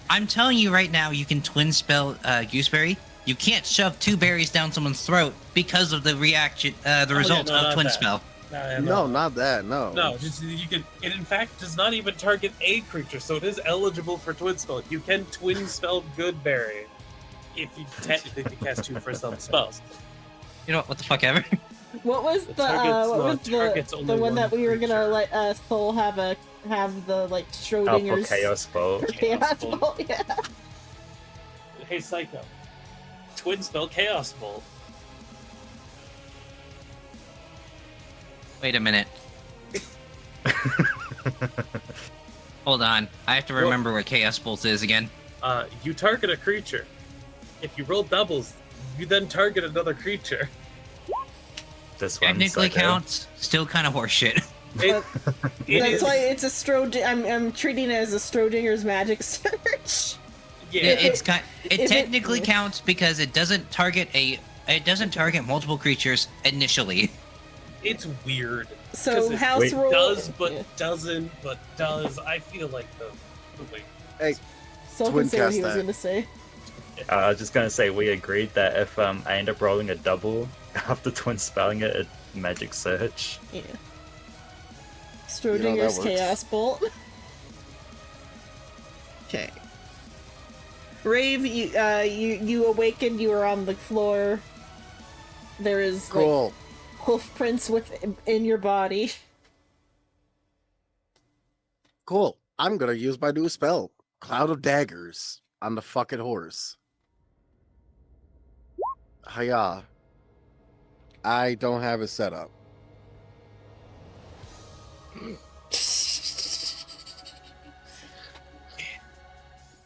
I'm telling you right now, you can twin spell Gooseberry. You can't shove two berries down someone's throat because of the reaction, the result no, of not twin that. spell. No, not that. No. No, just you can. It in fact does not even target a creature, so it is eligible for twin spell. You can twin spell Goodberry if you technically can cast two first level spells. You know what the fuck ever. What was The the target's what was not- target's only the one that one we were gonna creature. let Soul have the like Oh, for Schrodinger's Chaos Bolt. Chaos Chaos Bolt. Bolt, yeah. Hey, Psycho. Twin spell Chaos Bolt. Wait a minute. Hold on. I have to remember what Chaos Bolt is again. You target a creature. If you roll doubles, you then target another creature. This one. Technically counts. Still kind of horseshit. It, it That's is- why it's a I'm treating it as a Schrodinger's magic search. yeah. It's kind. It if it- technically counts because it doesn't target multiple creatures initially. It's weird. So 'Cause it house Wait, rule Does but yeah. doesn't but does. I feel like the wait. Soul Twin can say what he cast was that. gonna say. I was just gonna say we agreed that if I end up rolling a double after twin spelling it, magic search. Yeah. that Schrodinger's works. Chaos Bolt. Okay. Rave, you awakened. You were on the floor. There is like Cool. hoof prints in your body. Cool. I'm gonna use my new spell, Cloud of Daggers, on the fucking horse. Hiya. I don't have it set up.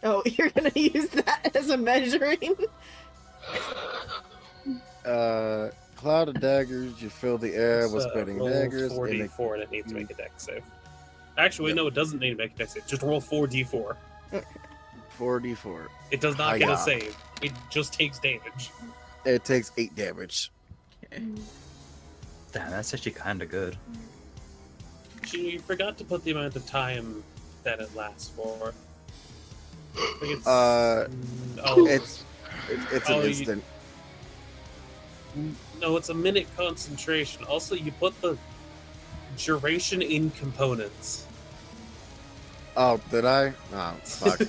Oh, you're gonna use that as a measuring? Cloud of Daggers, you fill the air with It's, spinning roll daggers. and it- 4d4 and it needs to make a dex save. Actually, wait, no, it doesn't need to make a dex save. Just roll 4d4. 4d4. It does not get Hiya. a save. It just takes damage. It takes 8 damage. Damn, that's actually kind of good. You forgot to put the amount of time that it lasts for. I think it's, It's an instant. No, it's a minute concentration. Also, you put the duration in components. Oh, did I? Oh, fuck.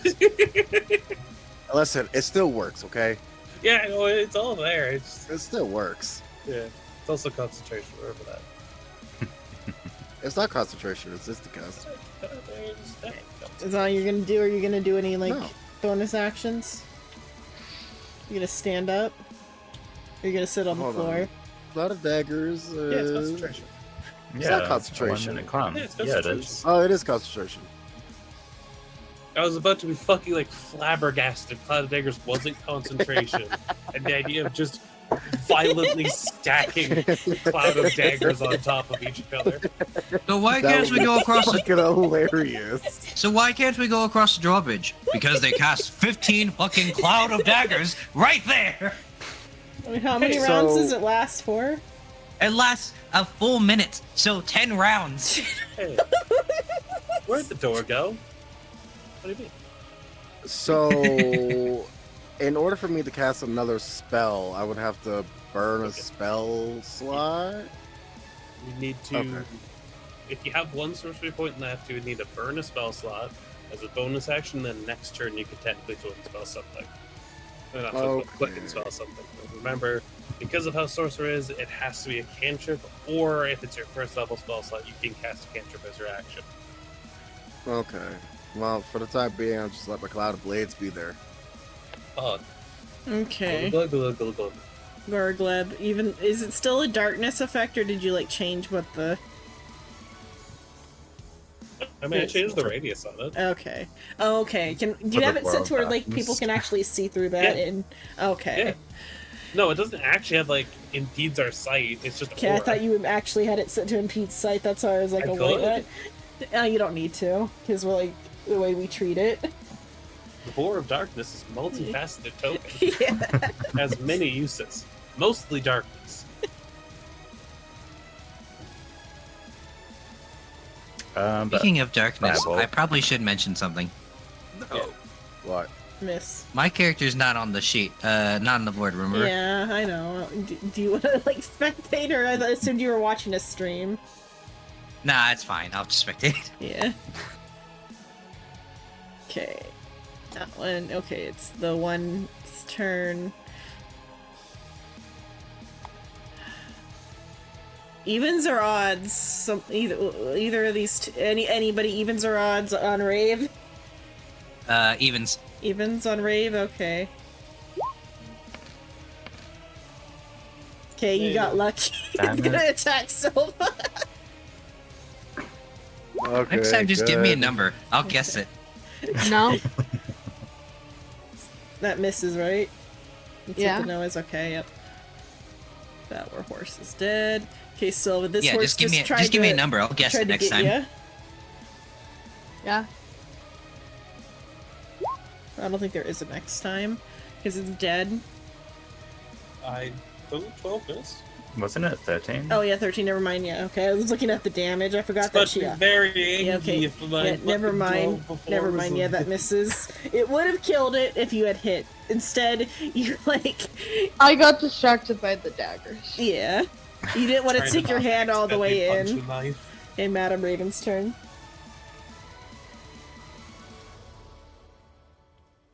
Listen, it still works, okay? Yeah, no, it's all there. It still works. Yeah, it's also concentration. Remember that. It's not concentration, it's just the cast. Is that all you're gonna do? Or are you gonna do any, like, No. bonus actions? You gonna stand up? Or you gonna sit on the Hold on. floor? A lot of daggers. Yeah, it's concentration. It's not concentration. 1 minute climb. Yeah, it's Yeah, it concentration. is. Oh, it is concentration. I was about to be fucking like flabbergasted if Cloud of Daggers wasn't concentration, and the idea of just violently stacking Cloud of Daggers on top of each other. So why That can't we go across the fucking hilarious. So why can't we go across the drawbridge? Because they cast 15 fucking cloud of daggers right there. I mean, how many So- rounds does it last for? It lasts a full minute, so 10 rounds. Hey, where'd the door go? What do you mean? So, in order for me to cast another spell, I would have to burn a spell slot. You need to. Okay. If you have one sorcery point left, you would need to burn a spell slot as a bonus action. Then next turn, you could technically twin spell something. Not click and spell something. But remember, because of how sorcerer is, it has to be a cantrip, or if it's your first level spell slot, you can cast a cantrip as your action. Okay. Well, for the time being, I'll just let my Cloud of Blades be there. Oh, Okay. glug, glug, glug, glug. Gargleb. Even is it still a darkness effect, or did you like change what the? I mean, I changed the radius on it. Okay. Okay. Do you For the have it set to where like world people can actually see through that? Yeah. And okay. Yeah. No, it doesn't actually have like impedes our sight. It's just Okay. I aura. thought you actually had it set to impede sight. That's why I was like, I oh wait, could. what? You don't need to, because we're like the way we treat it. The Boar of Darkness is a multifaceted token. Yeah. Has many uses, mostly darkness. But Speaking of darkness, Fireball. I probably should mention something. What? Miss. My character's not on the sheet, not on the board, remember? Yeah, I know. Do you want to like spectate, or I assumed you were watching a stream? Nah, it's fine. I'll just spectate. Yeah. Okay. That one. Okay, it's the one's turn. Evens or odds? Either of these. Anybody evens or odds on rave? Evens. Evens on rave. Okay. Okay, you got lucky. Damn It's gonna it. attack Silva. Okay. Next time, just give me a good. number. I'll guess it. No. That misses, right? That's Yeah. what the no is. Okay, yep. That war horse is dead. Okay, Silva, this Yeah, horse just give me tried a to- number. I'll guess tried it to next get time. ya. Yeah. I don't think there is a next time because it's dead. I don't 12 miss. wasn't it 13? Oh yeah, 13. Never mind. Yeah, okay. I was looking at the damage. I forgot It's that about she. to be very angry Yeah, okay. if my Yeah, never fucking mind. 12 Never performance mind. Yeah, of- that misses. It would have killed it if you had hit. Instead, you like, I got distracted by the daggers. yeah. You didn't want to Trying stick your not hand all the way accidentally in. punch a knife. Okay, Madam Raven's turn.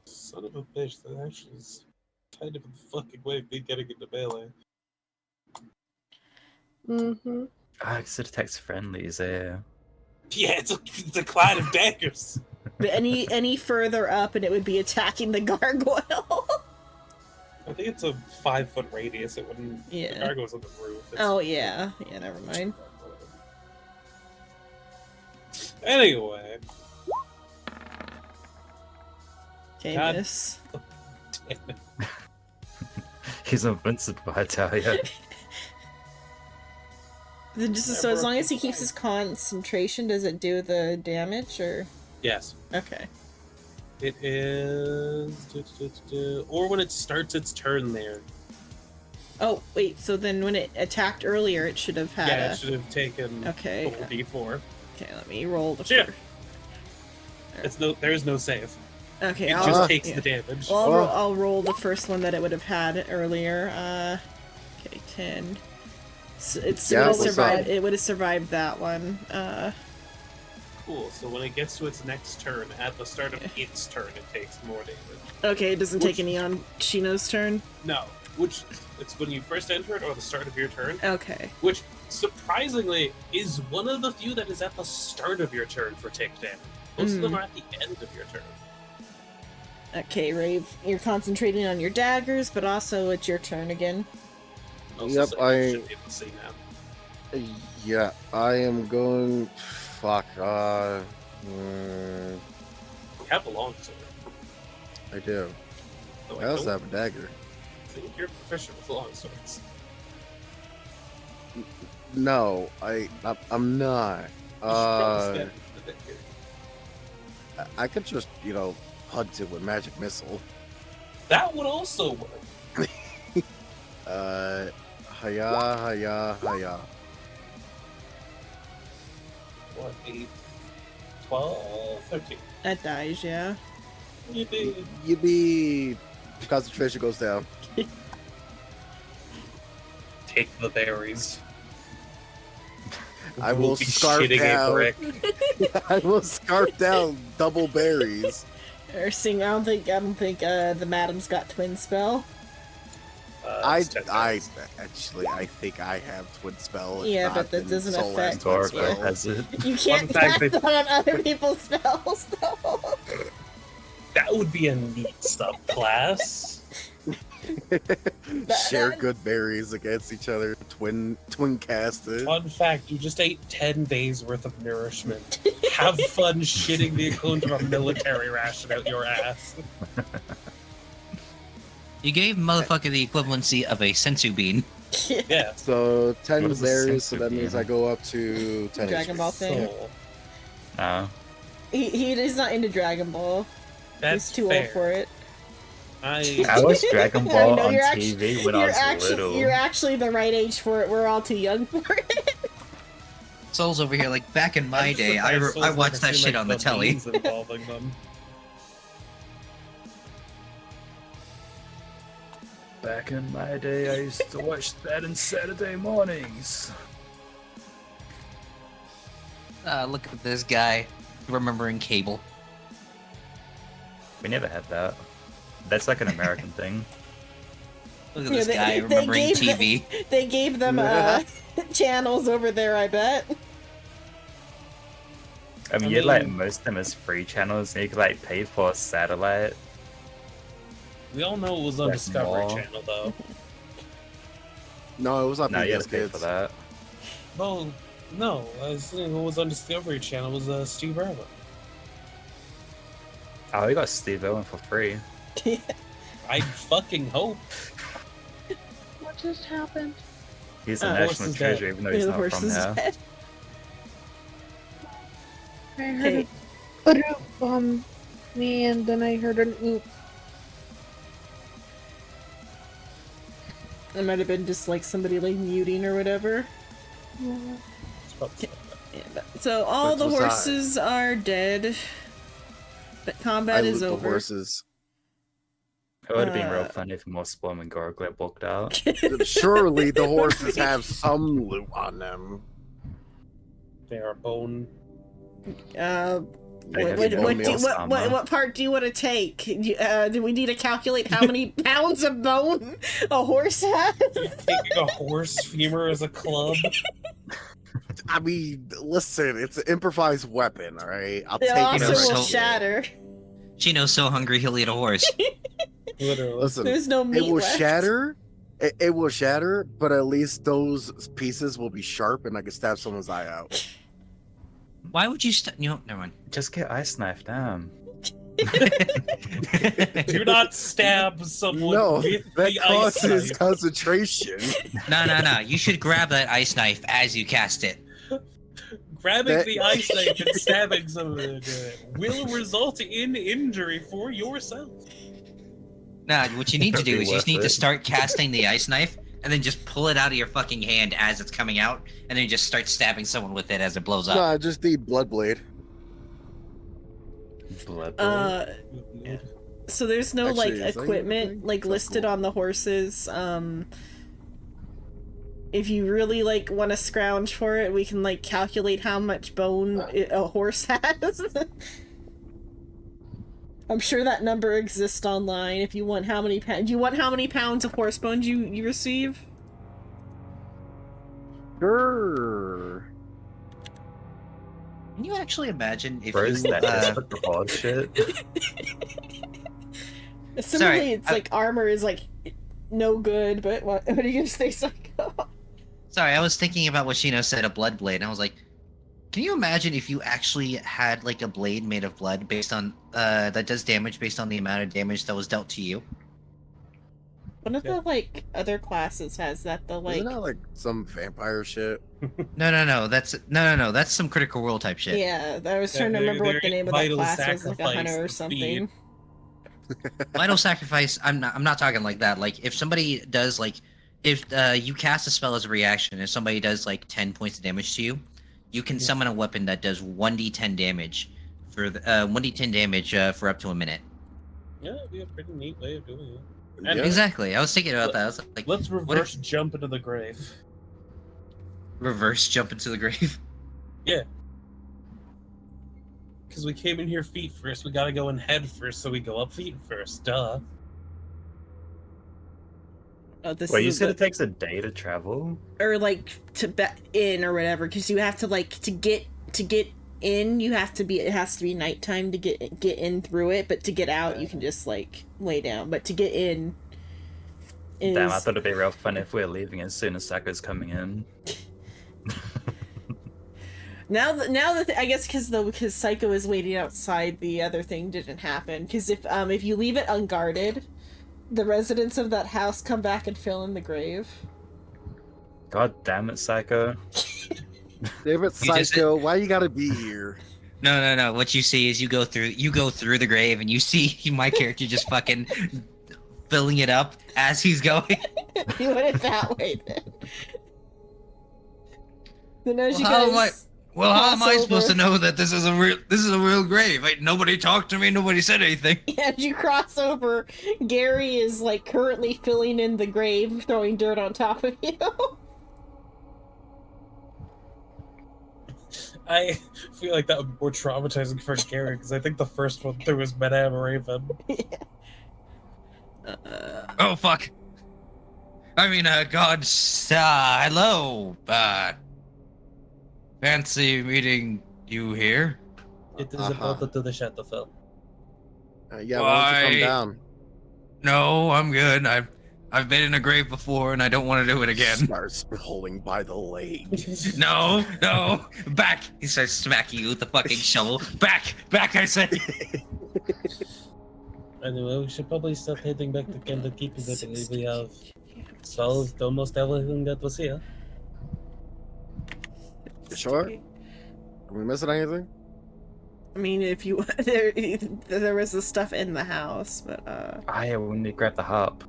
Son of a bitch, that actually is kind of a fucking way of me getting into melee. Mm-hmm. Ah, because it attacks friendlies, yeah. Yeah, it's a cloud of daggers. But any further up, and it would be attacking the gargoyle. I think it's a 5-foot radius. It wouldn't. Yeah. The gargoyle's on the roof. It's- Oh yeah. Yeah. Never mind. Anyway, Okay, God. miss. He's invincible, I tell ya. Then just so as long as he keeps his concentration, does it do the damage or? yes. Okay. It is... Or when it starts its turn there. Oh, wait, so then when it attacked earlier, it should have had Yeah, it should have taken Okay. 4d4. Okay, let me roll the Shit. first. There is no save. Okay, It I'll just takes yeah. the damage. Well, I'll roll the first one that it would have had earlier. Okay, 10. So it would have what's survived. up? It would have survived that one. Cool. So when it gets to its next turn, at the start of its turn, it takes more damage. Okay, it doesn't take any on Shino's turn. No, which it's when you first enter it or the start of your turn. Okay. Which surprisingly is one of the few that is at the start of your turn for tick damage. Most of them are at the end of your turn. Okay, Rave, you're concentrating on your daggers, but also it's your turn again. Also, so you should be able to see now. Yeah, I am going. Fuck. You have a long sword. I do. Though I also have a dagger. think you're proficient with long swords. No, I'm not. You should probably stand with the dagger. I could just, hunt it with magic missile. That would also work. Hiya. What, 8, 12, 13? That dies, yeah. Yippee! Concentration goes down. Take the berries. I will be scarf shitting a down. brick. I will scarf down double berries. Or sing. I don't think the madam's got twin spell. I 10 berries. I think I have twin spell. Yeah, not, but that then doesn't Soul has affect- twin Dark spell. has it. You can't fact, cast that on other people's spells, though. That would be a neat subclass. Share good berries against each other. Twin casted. Fun fact, you just ate 10 days worth of nourishment. Have fun shitting the equivalent of a military ration out your ass. You gave motherfucker the equivalency of a sensu bean. Yeah. So 10 What is a berries, so sensu that means bean? I go up to 10 Dragon HP. Ball thing. So, He is not into Dragon Ball. that's He's too fair. old for it. I watched Dragon I Ball know, on you're TV when I was little. You're actually the right age for it. We're all too young for it. Soul's over here, like, back in my I'm day, surprised Souls I watched never that seen, shit like, on the telly. beans involving them. Back in my day, I used to watch that on Saturday mornings. Look at this guy, remembering cable. We never had that. That's like an American thing. Look at Yeah, this guy, remembering gave TV. They gave them channels over there, I bet. I mean, I you had like mean- most of them as free channels, and you could like pay for a satellite. We all know it was on That's Discovery more. Channel, though. No, it was not No, you had PBS to pay Kids. for that. Well, no. I was saying what was on Discovery Channel was Steve Irwin. Oh, we got Steve Irwin for free. I fucking hope. What just happened? He's a Horse national is treasure, dead. even though Yeah, he's the not horse from is here. dead. I heard Hey. a oop on me, and then I heard an oop. It might have been just like somebody like muting or whatever. Yeah, so all Which the was horses are dead. But I combat loot is the over. horses. It would have been real Uh, funny if more Spawn and Gorglet booked out. Surely the horses have some loot on them. They are bone. They have no meals armor. What part do you want to take? Do we need to calculate how many pounds of bone a horse has? Taking a horse femur as a club. I mean, listen, it's an improvised weapon, all right? I'll It take also it. know, will so- shatter. Chino's so hungry he'll eat a horse. Literally. Listen, There's no meat it will left. shatter. It will shatter, but at least those pieces will be sharp, and I can stab someone's eye out. Why would you never mind. Just get Ice Knife, damn. Do not stab someone No, with that the ice causes knife. concentration. No. You should grab that ice knife as you cast it. Grabbing That- the ice knife and stabbing someone will result in injury for yourself. Nah, what you need to It'd do be is you just worth need to it. start casting the ice knife and then just pull it out of your fucking hand as it's coming out, and then you just start stabbing someone with it as it blows up. No, I just need blood blade. Blood. So there's no Actually, like is that even a equipment thing? like Sounds listed cool. on the horses. If you really like want to scrounge for it, we can like calculate how much bone a horse has. I'm sure that number exists online. If you want how many pounds, do you want how many pounds of horse bones you receive? Sure. Can you actually imagine if Bro, you is that just for the hard shit? Similarly, it's I- like armor is like no good, but what are you gonna say, Psycho? Sorry, I was thinking about what Shino said, a blood blade, and I was like, can you imagine if you actually had like a blade made of blood based on that does damage based on the amount of damage that was dealt to you? One of the like other classes has that. The like Isn't that like some vampire shit? No, that's some Critical Role type shit. yeah, I was trying to Yeah, remember what the their name of that vital class was, like a sacrifice, hunter or the something. Vital sacrifice. I'm not talking like that. Like if somebody does like, if you cast a spell as a reaction, if somebody does like 10 points of damage to you, you can summon a weapon that does 1d10 damage for the 1d10 damage for up to a minute. Yeah, it'd be a pretty neat way of doing it. Yeah. Exactly. I was thinking about that. I was like, Let's what reverse if jump into the grave. reverse jump into the grave? Because we came in here feet first, we gotta go in head first, so we go up feet first. Duh. Oh, this Wait, you is said the- it takes a day to travel? or like to bet in or whatever, because you have to like to get in. You have to be. It has to be nighttime to get in through it. But to get out, you can just like lay down. But to get in, is Damn, I thought it'd be real fun if we're leaving as soon as Saka's coming in. now that I guess because Psycho is waiting outside, the other thing didn't happen. Because if you leave it unguarded, the residents of that house come back and fill in the grave. God damn it, Psycho. Damn it, You just- Psycho! Why you gotta be here? No. What you see is you go through the grave and you see my character just fucking filling it up as he's going. You went it that way then. Then as you Well, guys how am cross I supposed to over- know that this is a real grave? Like, nobody talked to me, nobody said anything. As you cross over, Gary is like currently filling in the grave, throwing dirt on top of you. I feel like that would be more traumatizing for Gary, because I think the first one through was Madame Raven. Oh fuck. I mean, God, hello. Fancy meeting you here. It is Uh-huh. about to the Shadowfell. Yeah, why don't you Why? come down? No, I'm good. I've been in a grave before, and I don't want to do it again. Starts holding by the leg. No, back! He starts smacking you with the fucking shovel. Back, I said. Anyway, we should probably start heading back to Candlekeep, because I believe we have solved almost everything that was here. You sure? Are we missing anything? I mean, if you there was the stuff in the house, but Yeah, we need to grab the harp.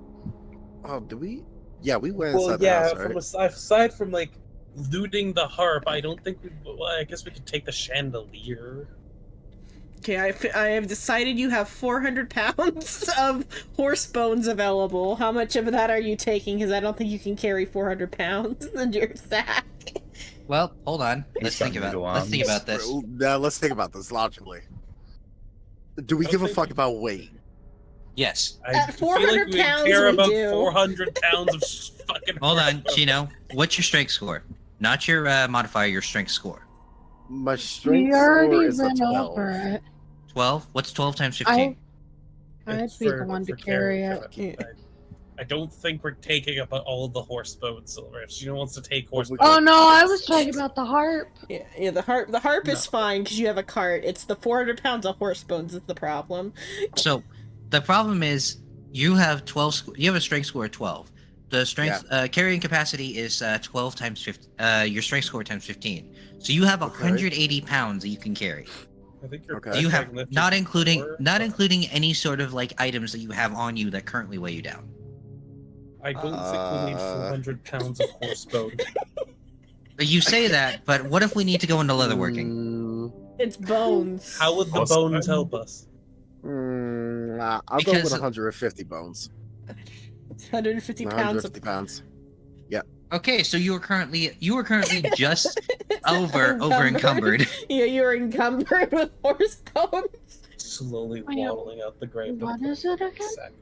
Oh, did we? Yeah, we went Well, inside the yeah, house, right? aside from like looting the harp, I don't think we. Well, I guess we could take the chandelier. okay, I have decided you have 400 pounds of horse bones available. How much of that are you taking? Because I don't think you can carry 400 pounds in your sack. Well, hold on. Let's think about this. Bro, now let's think about this logically. Do we I give a think- fuck about weight? Yes. I At feel 400 like we pounds, care we about do. 400 pounds of fucking. Hold on, horse Chino. What's your strength score? Not your modifier. Your strength score. My strength We score already is a went 12. over it. 12. What's 12 times 15? I'd It's be the one to carry it. I don't think we're taking up all of the horse bones, Silver. If she wants to take horse we- bones, Oh no, I was talking about the harp. Yeah, the harp is No. fine because you have a cart. It's the 400 pounds of horse bones is the problem. So, the problem is you have 12. You have a strength score of 12. The strength carrying capacity is 12 times 50. Your strength score times 15. So you have 180 pounds that you can carry. I think you're. Okay. Do you have lifting not including more, not but including any sort of like items that you have on you that currently weigh you down? I don't think we need 400 pounds of horse bone. You say that, but what if we need to go into leatherworking? It's bones. How would the Horse bones bone? help us? I'll go with Because- 150 bones. 150 pounds of 150 pounds. Okay, so you are currently just over encumbered. Yeah, you're encumbered with horse bones. Slowly I know. waddling out the grave. What is it again? Sack.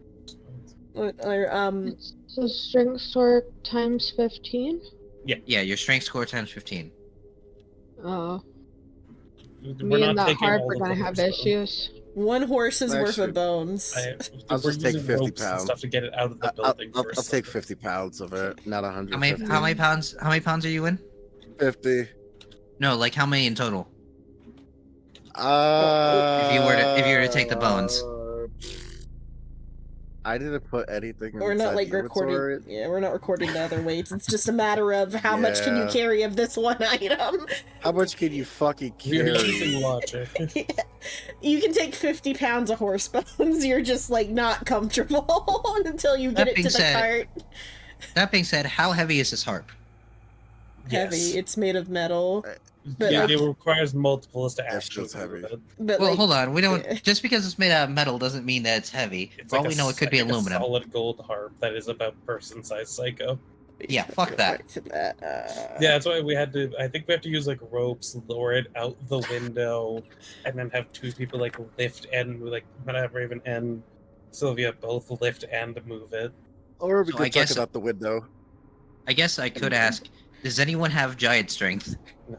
It's the strength score times 15. Yeah, your strength score times 15. Oh, We're me not and that taking harp all are of gonna the have horse bone. issues. One horse's worth Actually, of bones. I'll We're just take using 50 ropes and pounds. stuff to get it out of the I'll, building I'll, first. I'll take 50 pounds of it, not How 150. many pounds? How many pounds are you in? 50. No, like how many in total? If you were to take the bones. I didn't put anything. We're inside not like the inventory. recording. Yeah, we're not recording the other weights. It's just a matter of how much can you Yeah. carry of this one item. How much can you fucking We're carry? using logic. You can take 50 pounds of horse bones. You're just like not comfortable until you get That it to being the said, cart. That being said, how heavy is this harp? Heavy. Yes. It's made of metal. But Yeah, like- it requires multiples to That actually shit's heavy. move it. But Well, like, hold on. We don't yeah. just because it's made out of metal doesn't mean that it's heavy. It's For all like we know, it could be like aluminum. A solid gold harp that is about person-sized psycho. Yeah, fuck that. Back to that. Yeah, that's why we had to. I think we have to use like ropes, lower it out the window, and then have two people like lift and like Raven and Sylvia both lift and move it. Or we So could I chuck guess- it out the window. I guess I could ask, does anyone have giant strength? No.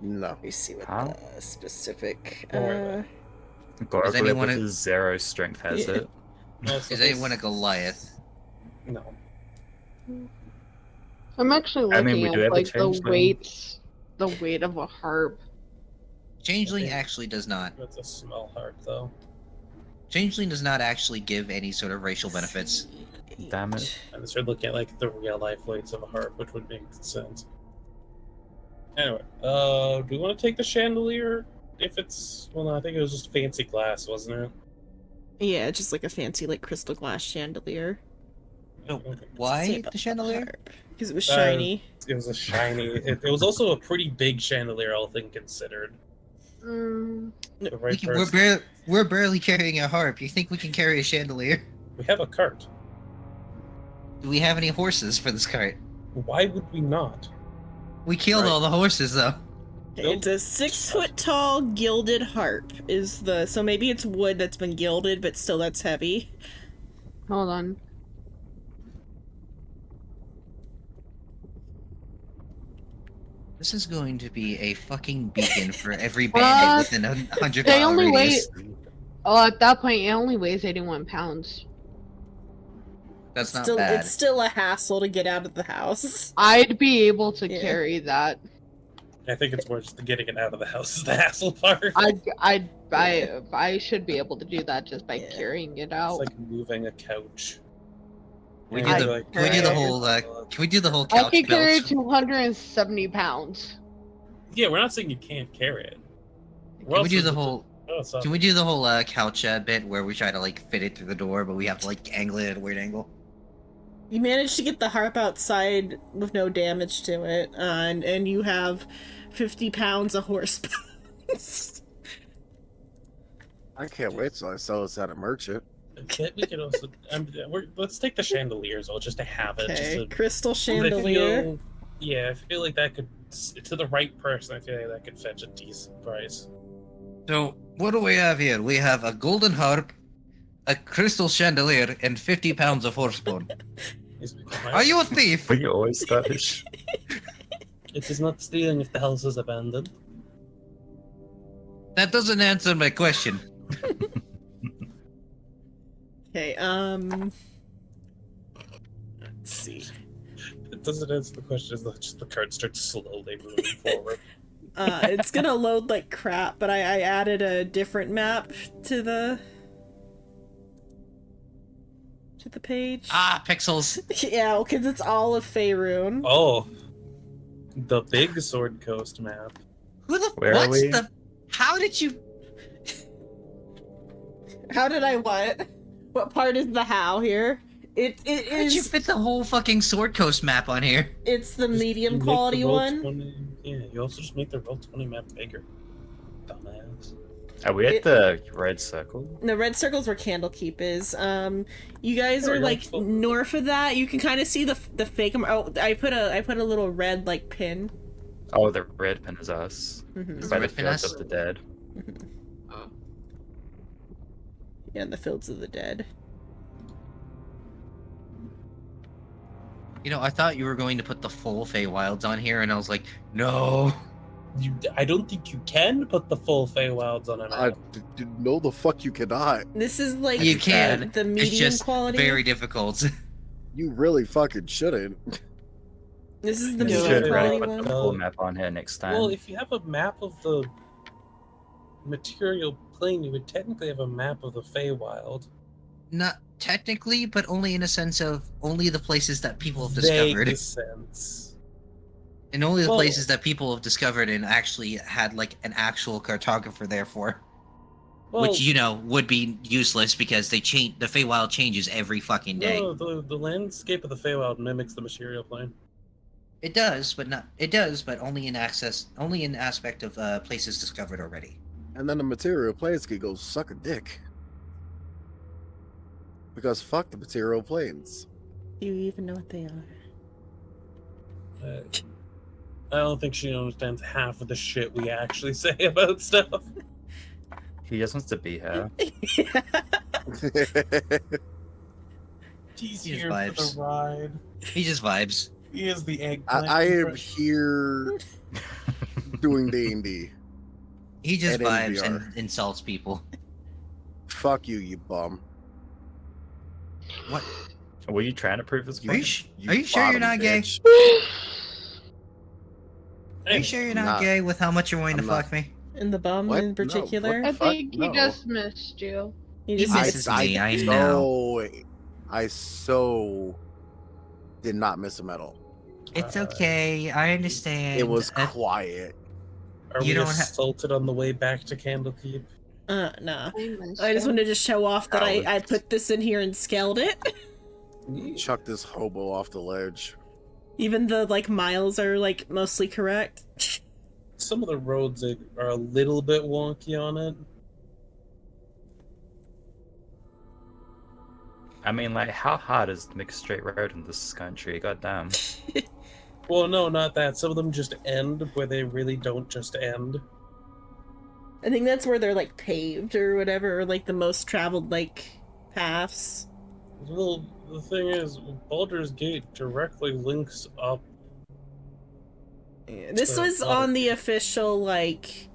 Let me see what Huh? the specific. Don't worry about Gargoyle anyone with a- his 0 strength has Yeah. it. Also, Is anyone a Goliath? No. I'm actually I looking mean, we do at have a like the changeling. weights, the weight of a harp. Changeling Okay. actually does not. That's a small harp, though. Changeling does not actually give any sort of racial benefits. Damn it. And started looking at like the real life weights of a harp, which would make sense. Anyway, do we want to take the chandelier? If it's well, no, I think it was just fancy glass, wasn't it? Yeah, just like a fancy like crystal glass chandelier. No, Okay. why the chandelier? Because it was shiny. It was a shiny. It was also a pretty big chandelier, all things considered. Mm, The right We're, person. we're barely carrying a harp. You think we can carry a chandelier? We have a cart. Do we have any horses for this cart? Why would we not? We killed Right. all the horses, though. It's a 6-foot tall gilded harp. Is the so maybe it's wood that's been gilded, but still that's heavy. hold on. This is going to be a fucking beacon for every bandit within a 100 They mile only radius. Oh, at that point, it only weighs 81 pounds. That's not Still, bad. it's still a hassle to get out of the house. I'd be able to Yeah. carry that. I think it's more just the getting it out of the house is the hassle part. I should be able to do that just by Yeah. carrying it It's out. like moving a couch. We And did you're the- like, Can we do the Right. whole? Can we do the whole I couch can carry build? 270 pounds. Yeah, we're not saying you can't carry it. We're Can we do also the just- whole? Oh, it's not- Can we do the whole couch bit where we try to like fit it through the door, but we have to like angle it at a weird angle? You managed to get the harp outside with no damage to it, and you have 50 pounds of horse bones. I can't wait till I sell this at a merchant. We could also. Let's take the chandeliers, all just to have it. Okay, Just crystal I chandelier. feel, yeah, I feel like that could, to the right person, I feel like that could fetch a decent price. So what do we have here? We have a golden harp, a crystal chandelier, and 50 pounds of horse bone. Are you a thief? Are you always Scottish? It is not stealing if the house is abandoned. That doesn't answer my question. Okay, let's see. It doesn't answer the question. Is just the cart starts slowly moving forward. It's gonna load like crap, but I added a different map to the. to the page. Ah, pixels. Yeah, because it's all of Faerun. Oh, the big Sword Coast map. Who the? Where are What's we? the? How did you? How did I what? What part is the how here? It How did you is. fit the whole fucking Sword Coast map on here? It's the Just medium make the quality Roll one. 20 Yeah, you also just make the Roll20 map bigger. Dumbass. Are we at the red circle? The red circle's where Candlekeep is. You guys There are we go. like north of that. You can kind of see the fake. Oh, I put a little red like pin. Oh, the red pin is us. Mm-hmm. By the red pin fields us? of the dead. Yeah, in the fields of the dead. You know, I thought you were going to put the full Feywilds on here, and I was like, no. I don't think you can put the full Feywilds on a map. No, the fuck you cannot. This is like You can. the It's medium just quality. very difficult. You really fucking shouldn't. This is the You You should medium should really quality put one. the full map on here next time. Well, if you have a map of the material plane, you would technically have a map of the Feywild. Not technically, but only in a sense of only the places that people have discovered. Vague sense. And only the Well- places that people have discovered and actually had like an actual cartographer there for. Well, Which, you know, would be useless because they change the Feywild changes every fucking day. no, the landscape of the Feywild mimics the material plane. It does, but only in aspect of places discovered already. And then the material planes can go suck a dick. Because fuck the material planes. Do you even know what they are? I don't think she understands half of the shit we actually say about stuff. He just wants to be here. He's He just here for vibes. the ride. He just vibes. He is the eggplant. I am impression. here doing D&D. He just And vibes NPR. and insults people. Fuck you, you bum. What? Were you trying to prove this Are you, point? sh- are you sure you're bottom not gay? bitch. Are you sure you're I'm not not. gay with how much you're willing to I'm not. fuck me? And the bum What? in No, particular. what? I Fuck think he no. just missed you. You He just misses me, I know. I so did not miss a medal. It's okay, I understand. It was quiet. Are You we don't assaulted on the way back to Candlekeep? Nah. I missed I just you. wanted to show off that I Cowards. put this in here and scaled it. Chuck this hobo off the ledge. Even the like miles are like mostly correct. Some of the roads are a little bit wonky on it. I mean, like, how hard is to make a straight road in this country? Goddamn. Well, no, not that. Some of them just end where they really don't just end. I think that's where they're like paved or whatever, or like the most traveled like paths. Well, the thing is, Baldur's Gate directly links up. Yeah, this So, was a lot of- on the official like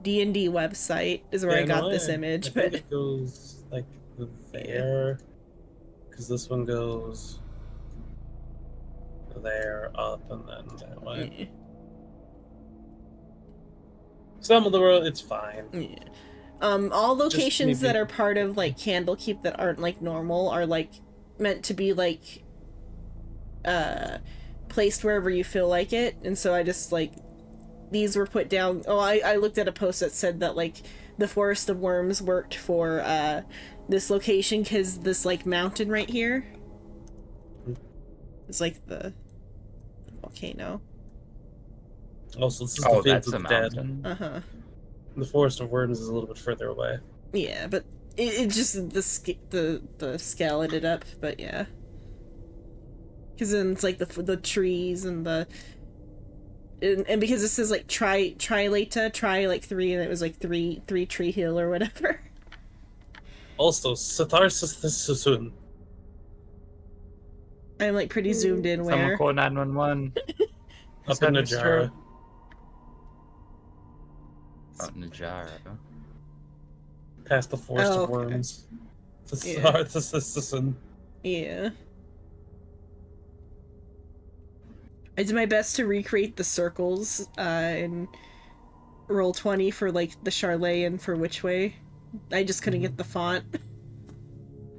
D&D website is where I got this image, I think but it goes like there, because this one goes there, up, and then that way. yeah. Some of the road, it's fine. Yeah. All locations that maybe- are part of like Candlekeep that aren't like normal are like meant to be like placed wherever you feel like it, and so I just like these were put down. Oh, I looked at a post that said that like the Forest of Worms worked for this location because this like mountain right here is like the volcano. Also, this is Oh, the Fields that's a of the Dead. mountain. Uh-huh. The Forest of Worms is a little bit further away. Yeah, but it just the scale ended up, but yeah. Because then it's like the trees and the and because this is like try like 3, and it was like three Tree Hill or whatever. Also, Satharsasun. I'm like pretty zoomed in Someone where. call 911. Up in Najara. Oh, Najara. Past the Forest Oh, of okay. Worms. Yeah. Satharsasun. Yeah. I did my best to recreate the circles in Roll20 for like the Charlet and for Which Way. I just couldn't get the font.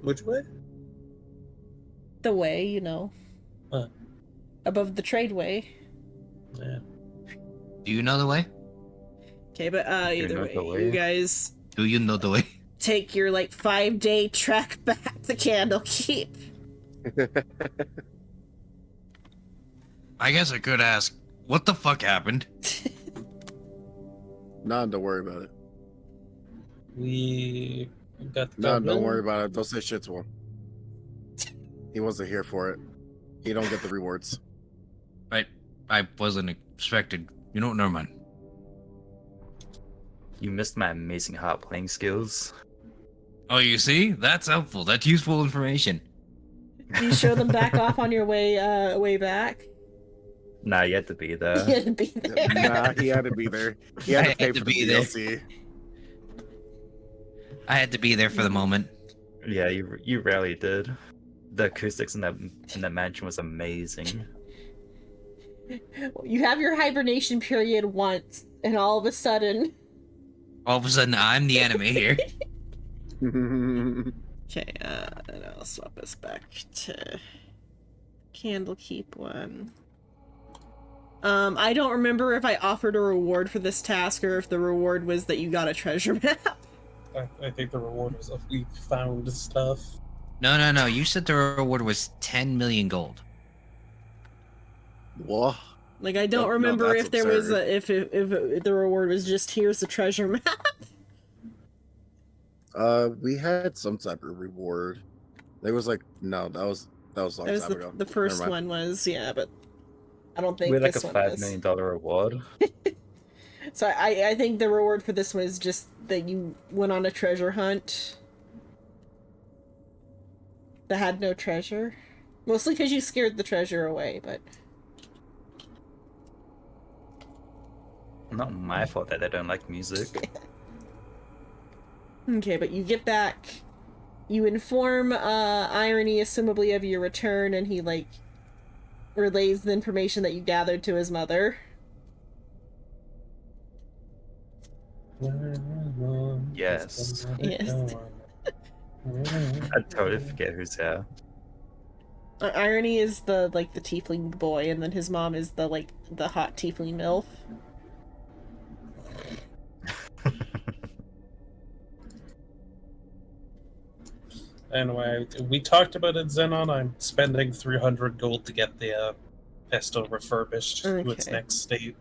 Which way? the way, you know. Huh. Above the tradeway. Yeah. Do you know the way? Okay, but you either know way, the way? you guys Do you know the way? take your like 5-day trek back to Candlekeep. I guess I could ask, what the fuck happened? Nah, don't worry about it. We got the Nah, governor. don't worry about it. Don't say shit to him. He wasn't here for it. He don't get the rewards. Right, I wasn't expected. You know, never mind. You missed my amazing harp playing skills. Oh, you see? That's helpful. That's useful information. You show them back off on your way back. Nah, you had to be You there. had to be there. Nah, he had to be there. He had I to pay had to for the be there. DLC. I had to be there for the moment. Yeah, you rarely did. The acoustics in that mansion was amazing. You have your hibernation period once, and all of a sudden. All of a sudden, I'm the enemy here. Okay, and I'll swap us back to Candlekeep one. I don't remember if I offered a reward for this task or if the reward was that you got a treasure map. I think the reward was if we found stuff. No. You said the reward was 10 million gold. What? Like, I don't No, remember that's if there was absurd. if the reward was just here's the treasure map. We had some type of reward. There was like no, that was a long That was time ago. the first Never mind. one was, yeah, but I don't think We had like this a one $5 was. million reward. So I think the reward for this one is just that you went on a treasure hunt that had no treasure. Mostly because you scared the treasure away, but Not my fault that I don't like music. okay, but you get back, you inform Irony assumably of your return, and he like relays the information that you gathered to his mother. Yes. Yes. I totally forget who's there. Irony is the tiefling boy, and then his mom is the hot tiefling milf. Anyway, we talked about it, Xenon. I'm spending 300 gold to get the pistol refurbished to its Okay. next state,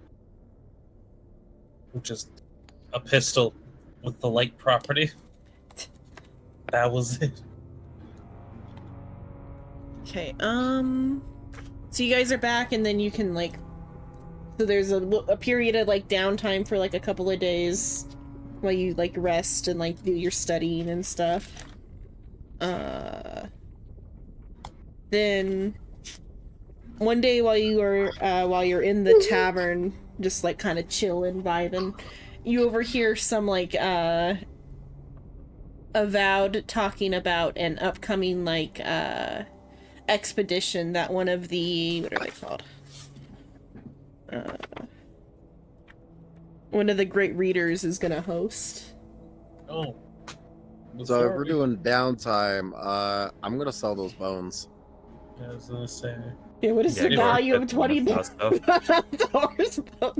which is a pistol with the light property. That was it. Okay, so you guys are back, and then you can, so there's a period of, downtime for, a couple of days while you, rest and, do your studying and stuff. Then one day while you're in the tavern, just, kind of chilling, vibing, you overhear some, Avowed talking about an upcoming, expedition that one of the what are they called? One of the great readers is gonna host. Oh. So if Before we're we- doing downtime, I'm gonna sell those bones. I was gonna say. Yeah, what is Yeah, the you are value of good to wanna 20 sell stuff. dollars now?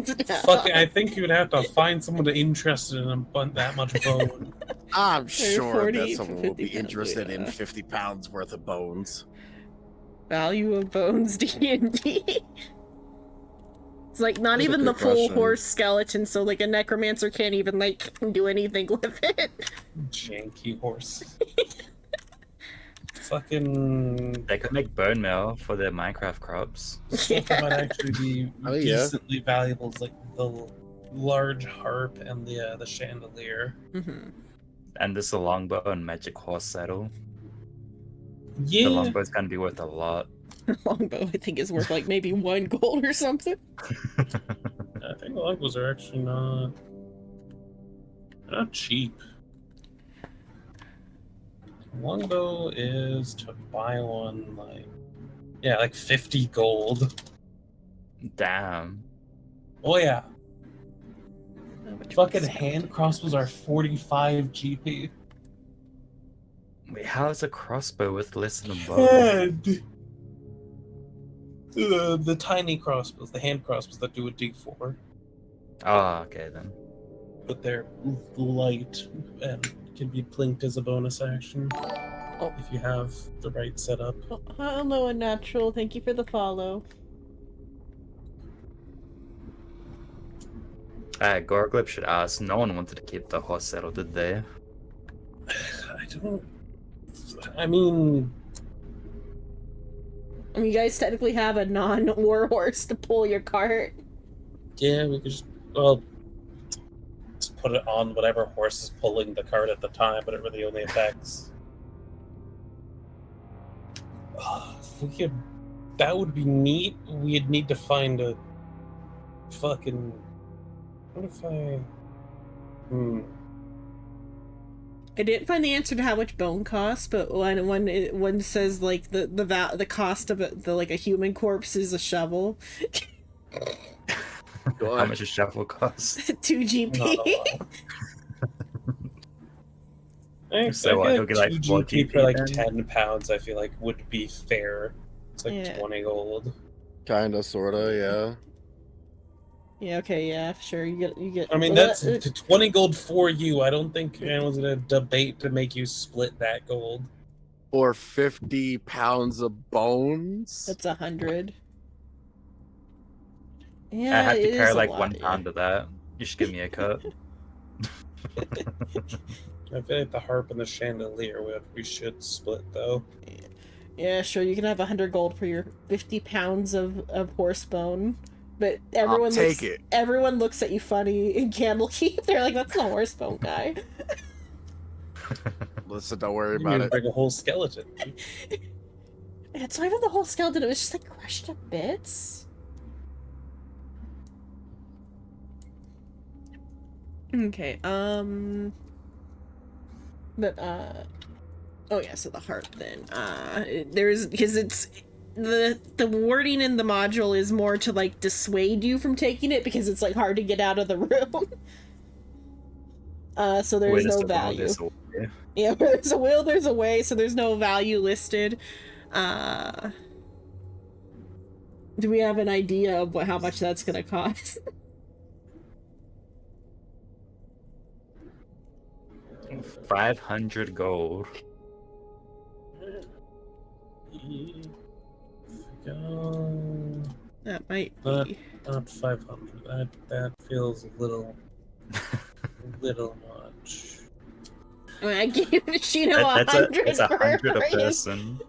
Fuck, I think you would have to find someone interested in that much bone. I'm sure 40 that for someone will be 50 pounds, interested in yeah. 50 pounds worth of bones. Value of bones D&D. It's not That's a even the good full question. horse skeleton, so a necromancer can't even do anything with it. Janky horse. Fucking They could make bone meal for their Minecraft crops. stuff that might actually be Oh, yeah. decently valuable is the large harp and the chandelier. Mm-hmm. And this is a longbow and magic horse saddle. The Yeah, longbow's gonna be worth a lot. Longbow, I think, is worth maybe 1 gold or something. I think longbows are actually not cheap. Longbow is to buy one 50 gold. Damn. Oh yeah, Which fucking one's hand crossbows are 45 GP. Wait, how is a crossbow with less than a bow? Head. The tiny crossbows, the hand crossbows that do a D4, Oh, okay then. but they're light and can be blinked as a bonus action Oh. if you have the right setup. Oh, hello, Unnatural. Thank you for the follow. Gorglip should ask. No one wanted to keep the horse saddle, did they? I mean, You guys technically have a non-war horse to pull your cart. yeah, we could just put it on whatever horse is pulling the cart at the time, but it really only affects. If we could, that would be neat. We'd need to find a fucking. What if I? I didn't find the answer to how much bone costs, but one says like the cost of a human corpse is a shovel. How much a shovel cost? 2 GP. Not a lot. So what, I he'll feel get, like like, 2 4 GP for GP like then? 10 pounds. I feel like would be fair. It's like Yeah. 20 gold. Kinda, sorta, yeah. Yeah. Okay. Yeah. Sure. You get. I mean, well, that's 20 gold for you. I don't think anyone's gonna debate to make you split that gold. Or 50 pounds of bones. That's 100. I Yeah, have to it is carry a like lot, 1 yeah. pound of that. You should give me a cut. I feel like the harp and the chandelier we should split though. Yeah, sure. You can have 100 gold for your 50 pounds of horse bone, but everyone take it. Everyone looks at you funny in Candlekeep. They're like, "That's the horse bone guy." Listen, don't worry You about need to it. bring a whole skeleton. It's not even the whole skeleton. It was just like crushed to bits. Okay. But oh yeah. So the harp then. There's because it's the wording in the module is more to like dissuade you from taking it because it's like hard to get out of the room. So there's Wait, no it's the value. longest way. Yeah, where there's a will, there's a way, so there's no value listed. Do we have an idea of how much that's gonna cost? 500 gold. That might But- be. Not 500. That feels a little much. I mean, I gave Shino That's 100 a 100 a for person.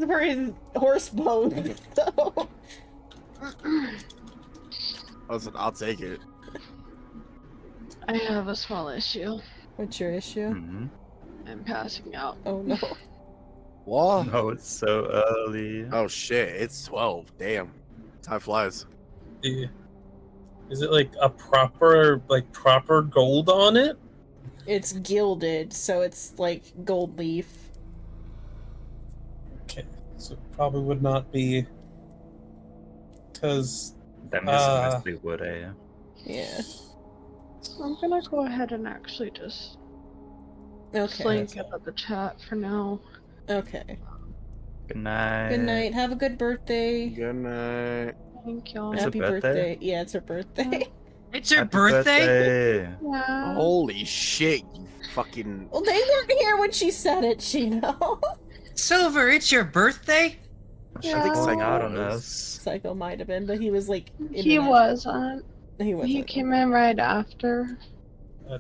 for his horse bone. So. Listen, I'll take it. I have a small issue. What's your issue? Mhm. I'm passing out. Oh no. What? No, it's so early. Oh shit, it's 12. Damn. Time flies. Yeah. Is it like a proper gold on it? It's gilded, so it's like gold leaf. Okay, so it probably would not be because That mostly would, eh? Yeah. I'm gonna go ahead and actually just Okay. link it at the chat for now. Okay. Good night. Good night. Have a good birthday. Good night. Thank y'all. It's her Happy birthday? Yeah, it's her birthday. It's her Happy birthday? Yeah. Holy shit, you fucking. Well, they weren't here when she said it, Shino. Silver, it's your birthday? I think Yeah. Psycho out on Oh. us. Psycho might have been, but he was like. in He and out. wasn't. He wasn't. He came in right after.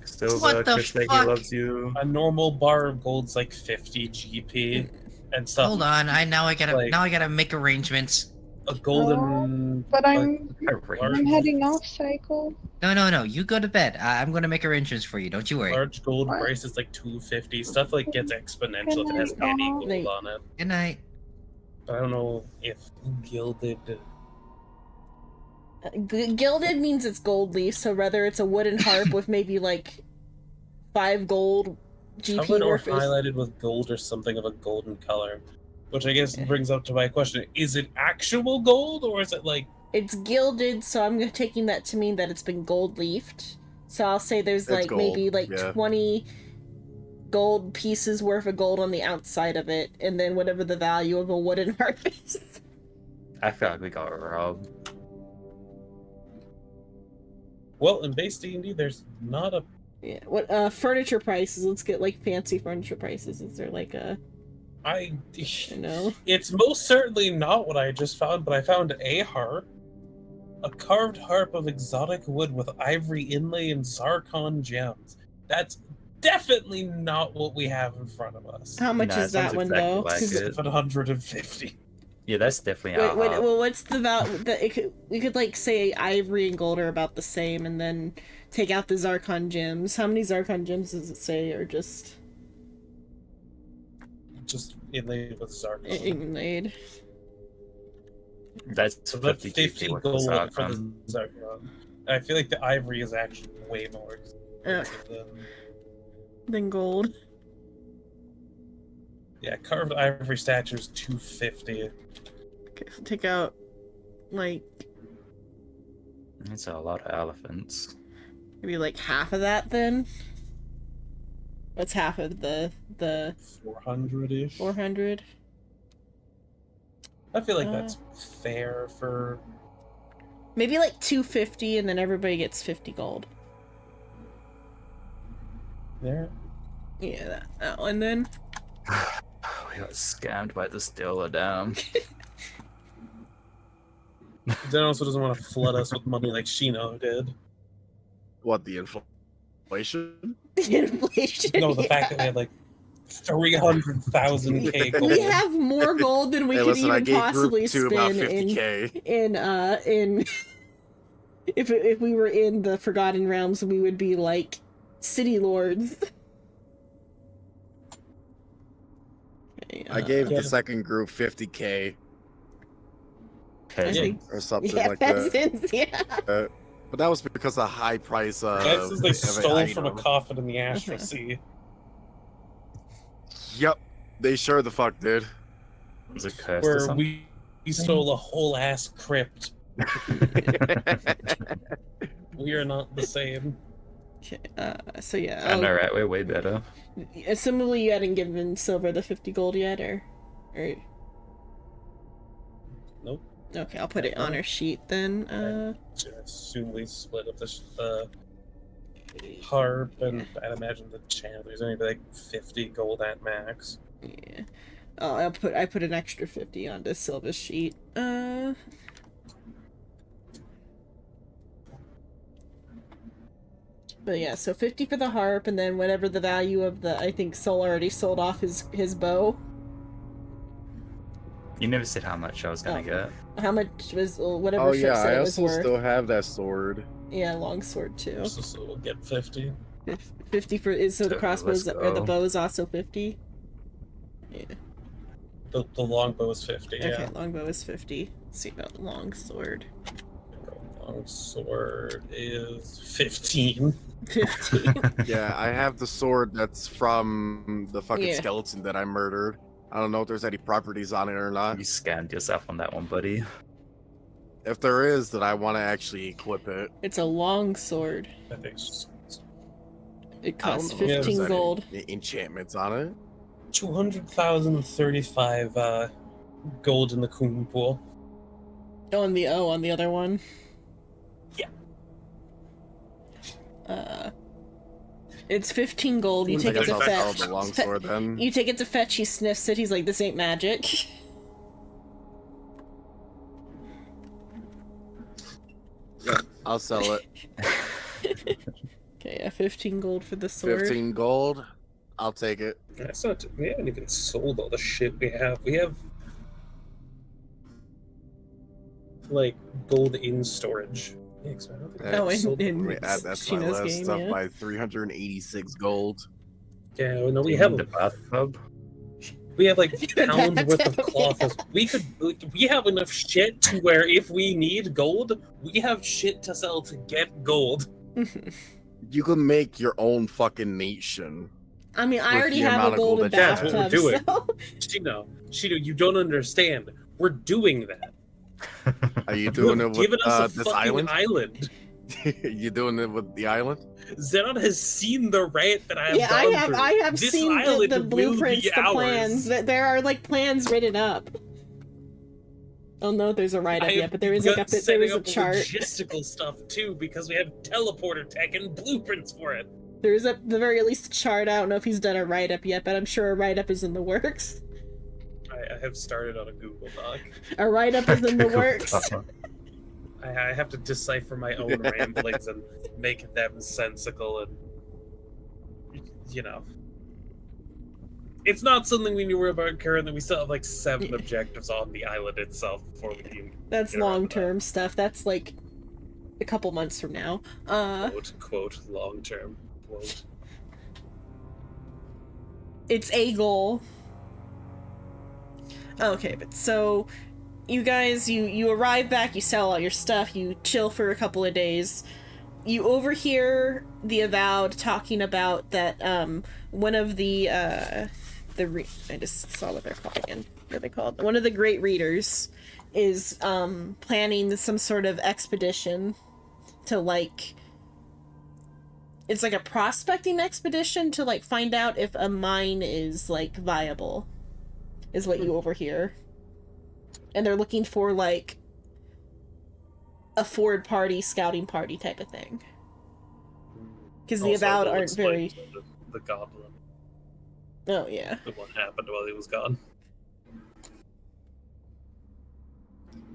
Silver, What the Chris Leggy fuck? loves you. a normal bar of gold's like 50 GP and stuff. Hold on, I gotta Like- make arrangements. A golden. But I'm large- heading off, Cycle. No, you go to bed. I'm gonna make arrangements for you. Don't you worry. Large gold What? brace is like 250. Stuff like gets exponential if it has any gold Like- on it. Good night. But I don't know if gilded. Gilded means it's gold leaf, so whether it's a wooden harp with maybe like 5 gold GP Covered or worth. highlighted with gold or something of a golden color. Which I guess brings up to my question: is it actual gold or is it like? It's gilded, so I'm taking that to mean that it's been gold leafed. So I'll say there's It's like gold, maybe like yeah. 20 gold pieces worth of gold on the outside of it, and then whatever the value of a wooden harp is. I feel like we got robbed. Well, in base D&D, there's not a. Yeah. What furniture prices? Let's get like fancy furniture prices. Is there like a I know? It's most certainly not what I just found, but I found a harp. A carved harp of exotic wood with ivory inlay and Zarkon gems. That's definitely not what we have in front of us. How much Nah, is it that sounds one exactly though? like 'Cause- it. 750. Yeah, that's definitely Wait, our wait, harp. well, what's the value? We could like say ivory and gold are about the same, and then take out the Zarkon gems. How many Zarkon gems does it say, or just Just inlaid with Zarkon. inlaid? That's So that's 50 50 GP gold with for the Zarkon. Zarkon. I feel like the ivory is actually way more expensive than. Then gold. Yeah, carved ivory statues 250. Okay, so take out like It's a lot of elephants. maybe like half of that. Then what's half of the 400-ish. 400? I feel like that's fair for. Maybe like 250, and then everybody gets 50 gold. There. Yeah, that one then. We got scammed by the Steeler Dam. Zen also doesn't want to flood us with money like Shino did. What, the inflation? Inflation. No, the fact that we had like 300,000 K gold. We have more gold than we Hey, could listen, I even gave possibly group 2 about spend 50k. in if we were in the Forgotten Realms, we would be like city lords. Okay, I gave Yeah. the second group 50k Peasant. or something yeah, like that. peasants, yeah. But that was because of high price. That's just they of an stole from a item. coffin in the Astral Sea. Yep, they sure the fuck did. Was it cursed or Where something? we stole a whole ass crypt. We are not the same. Okay, so yeah. I know, right? We're way better. Assumably you hadn't given Silver the 50 gold yet, or... Nope. Okay, I'll put it on her sheet then. I assume we split up the harp, and I'd imagine the chandeliers only be like 50 gold at max. Yeah. Oh, I put an extra 50 onto Silva's sheet. But yeah, so 50 for the harp, and then whatever the value of the, I think Sol already sold off his bow. You never said how much I was gonna get. How much was, whatever Oh Ship yeah, said I it was also worth. still have that sword. Yeah, longsword too. So we'll get 50. 50 for, so the So, crossbows, let's or the go. bow is also 50? Yeah. The longbow is 50, Okay, yeah. longbow is 50. Let's see about longsword. Longsword is 15. 15. Yeah, I have the sword that's from the fucking Yeah. skeleton that I murdered. I don't know if there's any properties on it or not. You scammed yourself on that one, buddy. If there is, then I want to actually equip it. It's a longsword. I think it's just It I don't costs know if there's 15 any gold. enchantments on it. 200,035 gold in the Kun pool. On the other one. Yeah. It's 15 gold. You I take I it guess to I'll sell fetch. the longsword then. You take it to fetch. He sniffs it. He's like, "This ain't magic." I'll sell it. Okay, yeah, 15 gold for the sword. 15 gold. I'll take it. That's not. We haven't even sold all the shit we have. We have like gold in storage. Yeah, 'cause I don't think Oh, we in- sold in- them. Let me add that to my Shino's list game, of yeah. my 386 gold. Yeah, no, Do we you have mean the bathtub? like pounds worth of cloth. We have enough shit to where if we need gold, we have shit to sell to get gold. You can make your own fucking nation. I mean, I With already the have amount a of gold golden that you have. That's what we're bathtub, doing. so... Shino, you don't understand. We're doing that. Are you You doing have it with given us a this fucking island? island. You doing it with the island? Zenon has seen the rant that I have Yeah, gone through. I have This seen island the will blueprints, be the ours. plans. There are like plans written up. Oh no, there's a write up I yet, have but there is like begun there setting is a up chart. logistical stuff too because we have teleporter tech and blueprints for it. There is at the very least a chart. I don't know if he's done a write up yet, but I'm sure a write up is in the works. I have started on a Google Doc. A write up is in the Google works. Doc. I have to decipher my own ramblings and make them sensical and, you know. It's not something we knew about currently. We still have like 7 objectives on the island itself before we can. That's get around to long term stuff. That's like a couple months from now. that. Quote, long term, quote. It's a goal. Okay, but so you guys, you arrive back, you sell all your stuff, you chill for a couple of days. You overhear the Avowed talking about that one of I just saw what they're called again. What are they called? One of the great readers is planning some sort of expedition to like, it's like a prospecting expedition to like find out if a mine is like viable, is what you overhear. And they're looking for like a forward party, scouting party type of thing. Because the Also, Avowed they'll aren't explain very... the goblin. Oh, yeah. What happened while he was gone.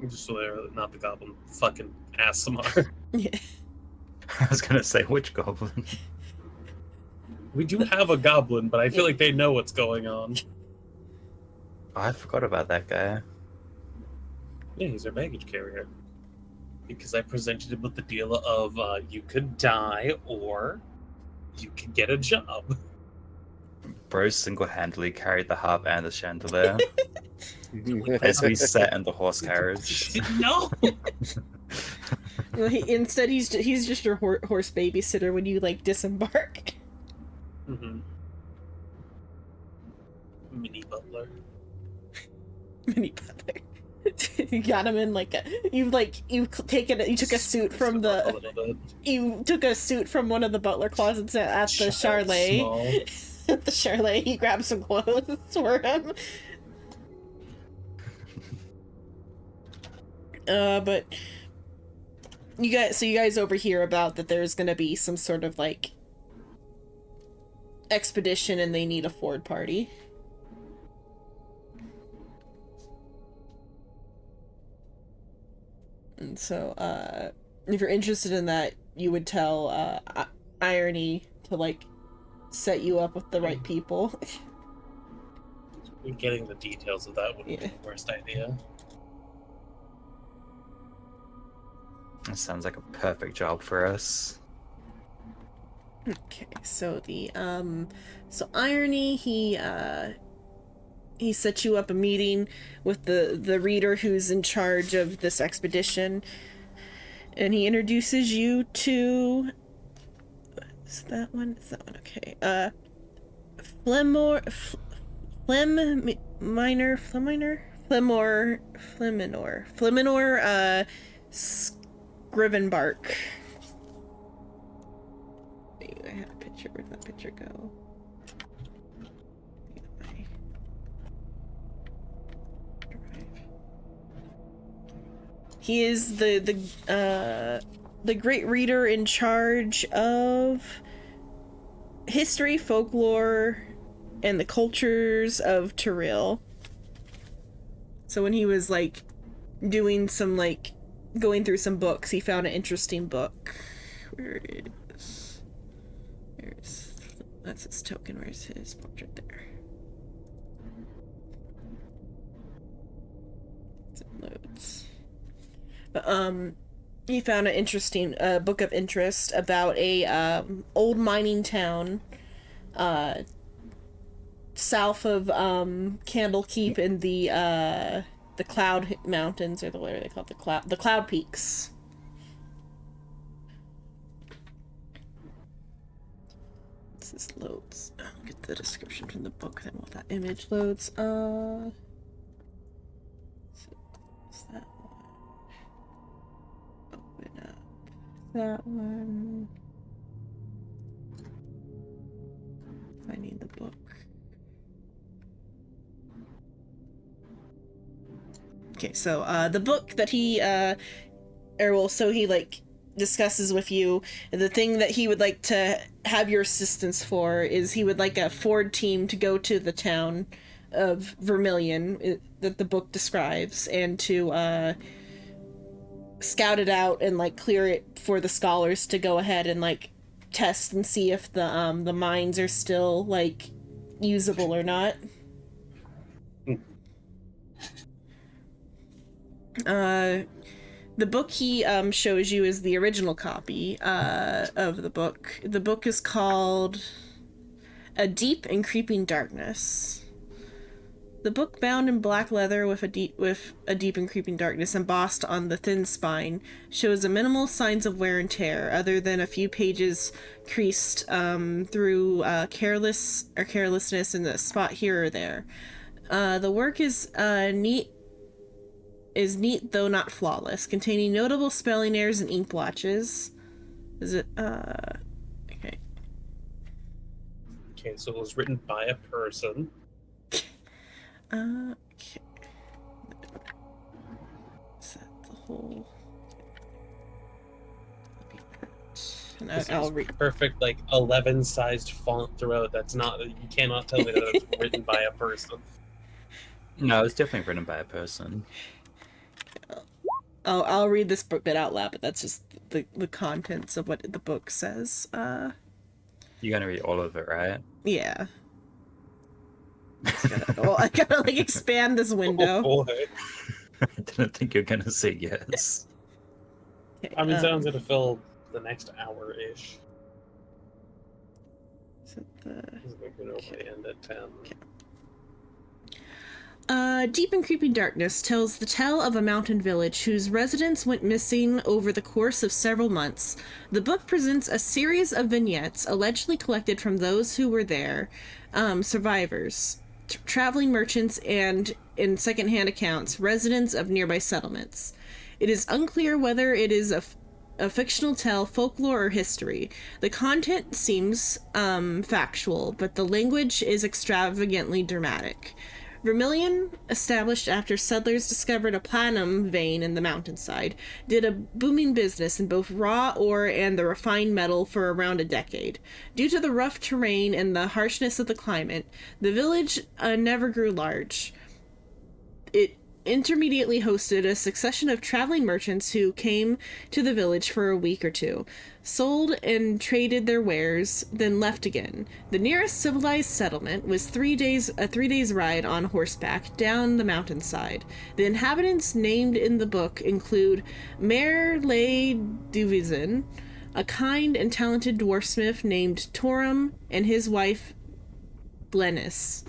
Just so they're not the goblin. Fucking Asimar. Yeah. I was gonna say, which goblin? We do have a goblin, but I feel like they know what's going on. Oh, I forgot about that guy. Yeah, he's our baggage carrier. Because I presented him with the deal of you could die or you could get a job. Bro single-handedly carried the harp and the chandelier as we sat in the horse carriage. No! Well, instead, he's just your horse babysitter when you, like, disembark. Mm-hmm. Mini butler. Mini butler. You got him in like you took a suit from you took a suit from one of the butler closets at the Charlet. At the Charlet, you grabbed some clothes for him. But you guys overhear about that there's gonna be some sort of like expedition and they need a forward party. And so, if you're interested in that, you would tell Irony to like set you up with the right people. Getting the details of that wouldn't be the worst idea. That sounds like a perfect job for us. Okay, so the so Irony, he set you up a meeting with the reader who's in charge of this expedition, and he introduces you to... Is that one? Okay. Fleminor, Scrivenbark. I had a picture. Where'd that picture go? He is the great reader in charge of history, folklore, and the cultures of Tyrell. So when he was like doing some like going through some books, he found an interesting book. Where is? That's his token. Where's his portrait there? It loads. But he found an interesting book of interest about a old mining town south of Candlekeep in the Cloud Mountains, or what are they called? The Cloud Peaks. This loads. I'll get the description from the book then while that image loads. So what's that one? Open up that one. Finding the book. Okay, so the book that he he discusses with you, the thing that he would like to have your assistance for is he would like a Ford team to go to the town of Vermilion that the book describes, and to scout it out and like clear it for the scholars to go ahead and like test and see if the mines are still like usable or not. The book he shows you is the original copy of the book. The book is called A Deep and Creeping Darkness. The book, bound in black leather with a deep and creeping darkness embossed on the thin spine, shows a minimal signs of wear and tear, other than a few pages creased through carelessness in a spot here or there. The work is neat though not flawless, containing notable spelling errors and ink blotches. Is it okay? Okay, so it was written by a person. Okay. Set the whole. And I'll read. Perfect, like 11-sized font throughout. That's not. You cannot tell me that it's written by a person. No, it's definitely written by a person. I'll read this bit out loud, but that's just the contents of what the book says. You're gonna read all of it, right? Yeah. I gotta like expand this window. Oh, boy. I didn't think you're gonna say yes. Okay, I mean, sounds gonna fill the next hour-ish. so the... We're gonna end at 10. Okay. Deep and Creeping Darkness tells the tale of a mountain village whose residents went missing over the course of several months. The book presents a series of vignettes allegedly collected from those who were there, survivors, traveling merchants, and, in secondhand accounts, residents of nearby settlements. It is unclear whether it is a fictional tale, folklore, or history. The content seems factual, but the language is extravagantly dramatic. Vermilion, established after settlers discovered a platinum vein in the mountainside, did a booming business in both raw ore and the refined metal for around a decade. Due to the rough terrain and the harshness of the climate, the village never grew large. It intermediately hosted a succession of traveling merchants who came to the village for a week or two, sold and traded their wares, then left again. The nearest civilized settlement was a 3 days ride on horseback down the mountainside. The inhabitants named in the book include Mayor Le Duvizin, a kind and talented dwarfsmith named Torum, and his wife Glennis.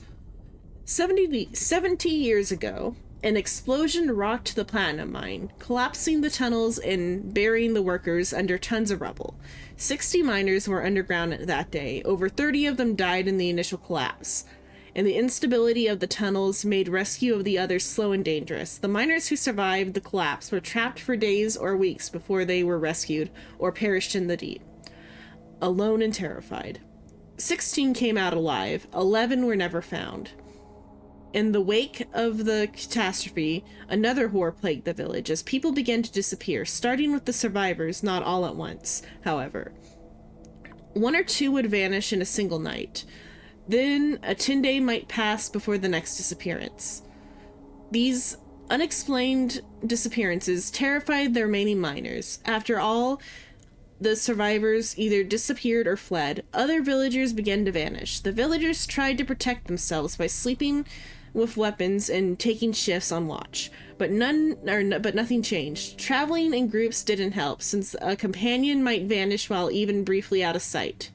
70 years ago, an explosion rocked the platinum mine, collapsing the tunnels and burying the workers under tons of rubble. 60 miners were underground that day. Over 30 of them died in the initial collapse, and the instability of the tunnels made rescue of the others slow and dangerous. The miners who survived the collapse were trapped for days or weeks before they were rescued or perished in the deep, alone and terrified. 16 came out alive. 11 were never found. In the wake of the catastrophe, another horror plagued the village as people began to disappear, starting with the survivors, not all at once, however. 1 or 2 would vanish in a single night. Then a 10-day might pass before the next disappearance. These unexplained disappearances terrified the remaining miners. After all, the survivors either disappeared or fled. Other villagers began to vanish. The villagers tried to protect themselves by sleeping with weapons and taking shifts on watch, but nothing changed. Traveling in groups didn't help, since a companion might vanish while even briefly out of sight.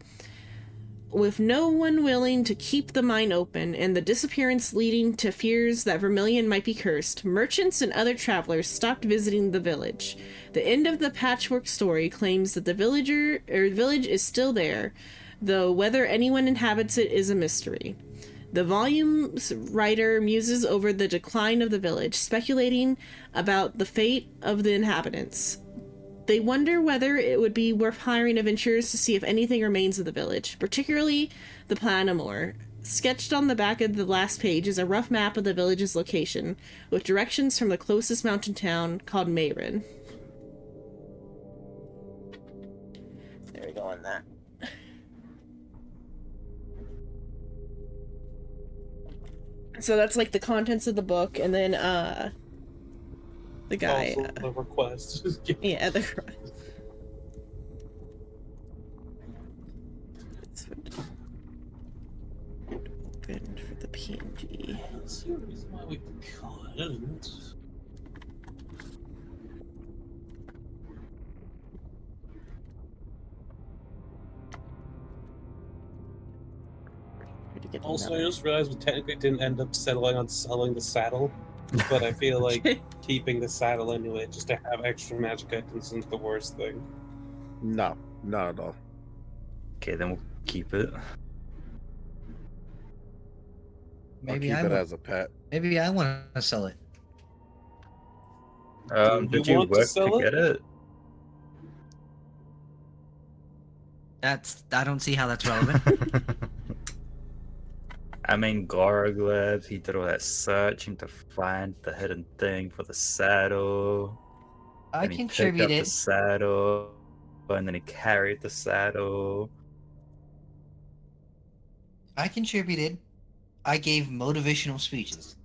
With no one willing to keep the mine open, and the disappearance leading to fears that Vermilion might be cursed, merchants and other travelers stopped visiting the village. The end of the patchwork story claims that the village is still there, though whether anyone inhabits it is a mystery. The volume's writer muses over the decline of the village, speculating about the fate of the inhabitants. They wonder whether it would be worth hiring adventurers to see if anything remains of the village, particularly the platinum ore. Sketched on the back of the last page is a rough map of the village's location, with directions from the closest mountain town called Mayrin. There we go on that. So that's like the contents of the book, and then the guy. Also, the request. Yeah, the. Open for the PNG. That's the reason why we couldn't. Also, I just realized we technically didn't end up settling on selling the saddle, but I feel like keeping the saddle anyway, just to have extra magic items isn't the worst thing. No, not at all. Okay, then we'll keep it. Maybe I'll I keep it want. as a pet. Maybe I want to sell it. Did you want to work to sell it? get it? I don't see how that's relevant. I mean, Gorgleb, he did all that searching to find the hidden thing for the saddle. I and he picked up contributed. the saddle, and then he carried the saddle. I contributed. I gave motivational speeches.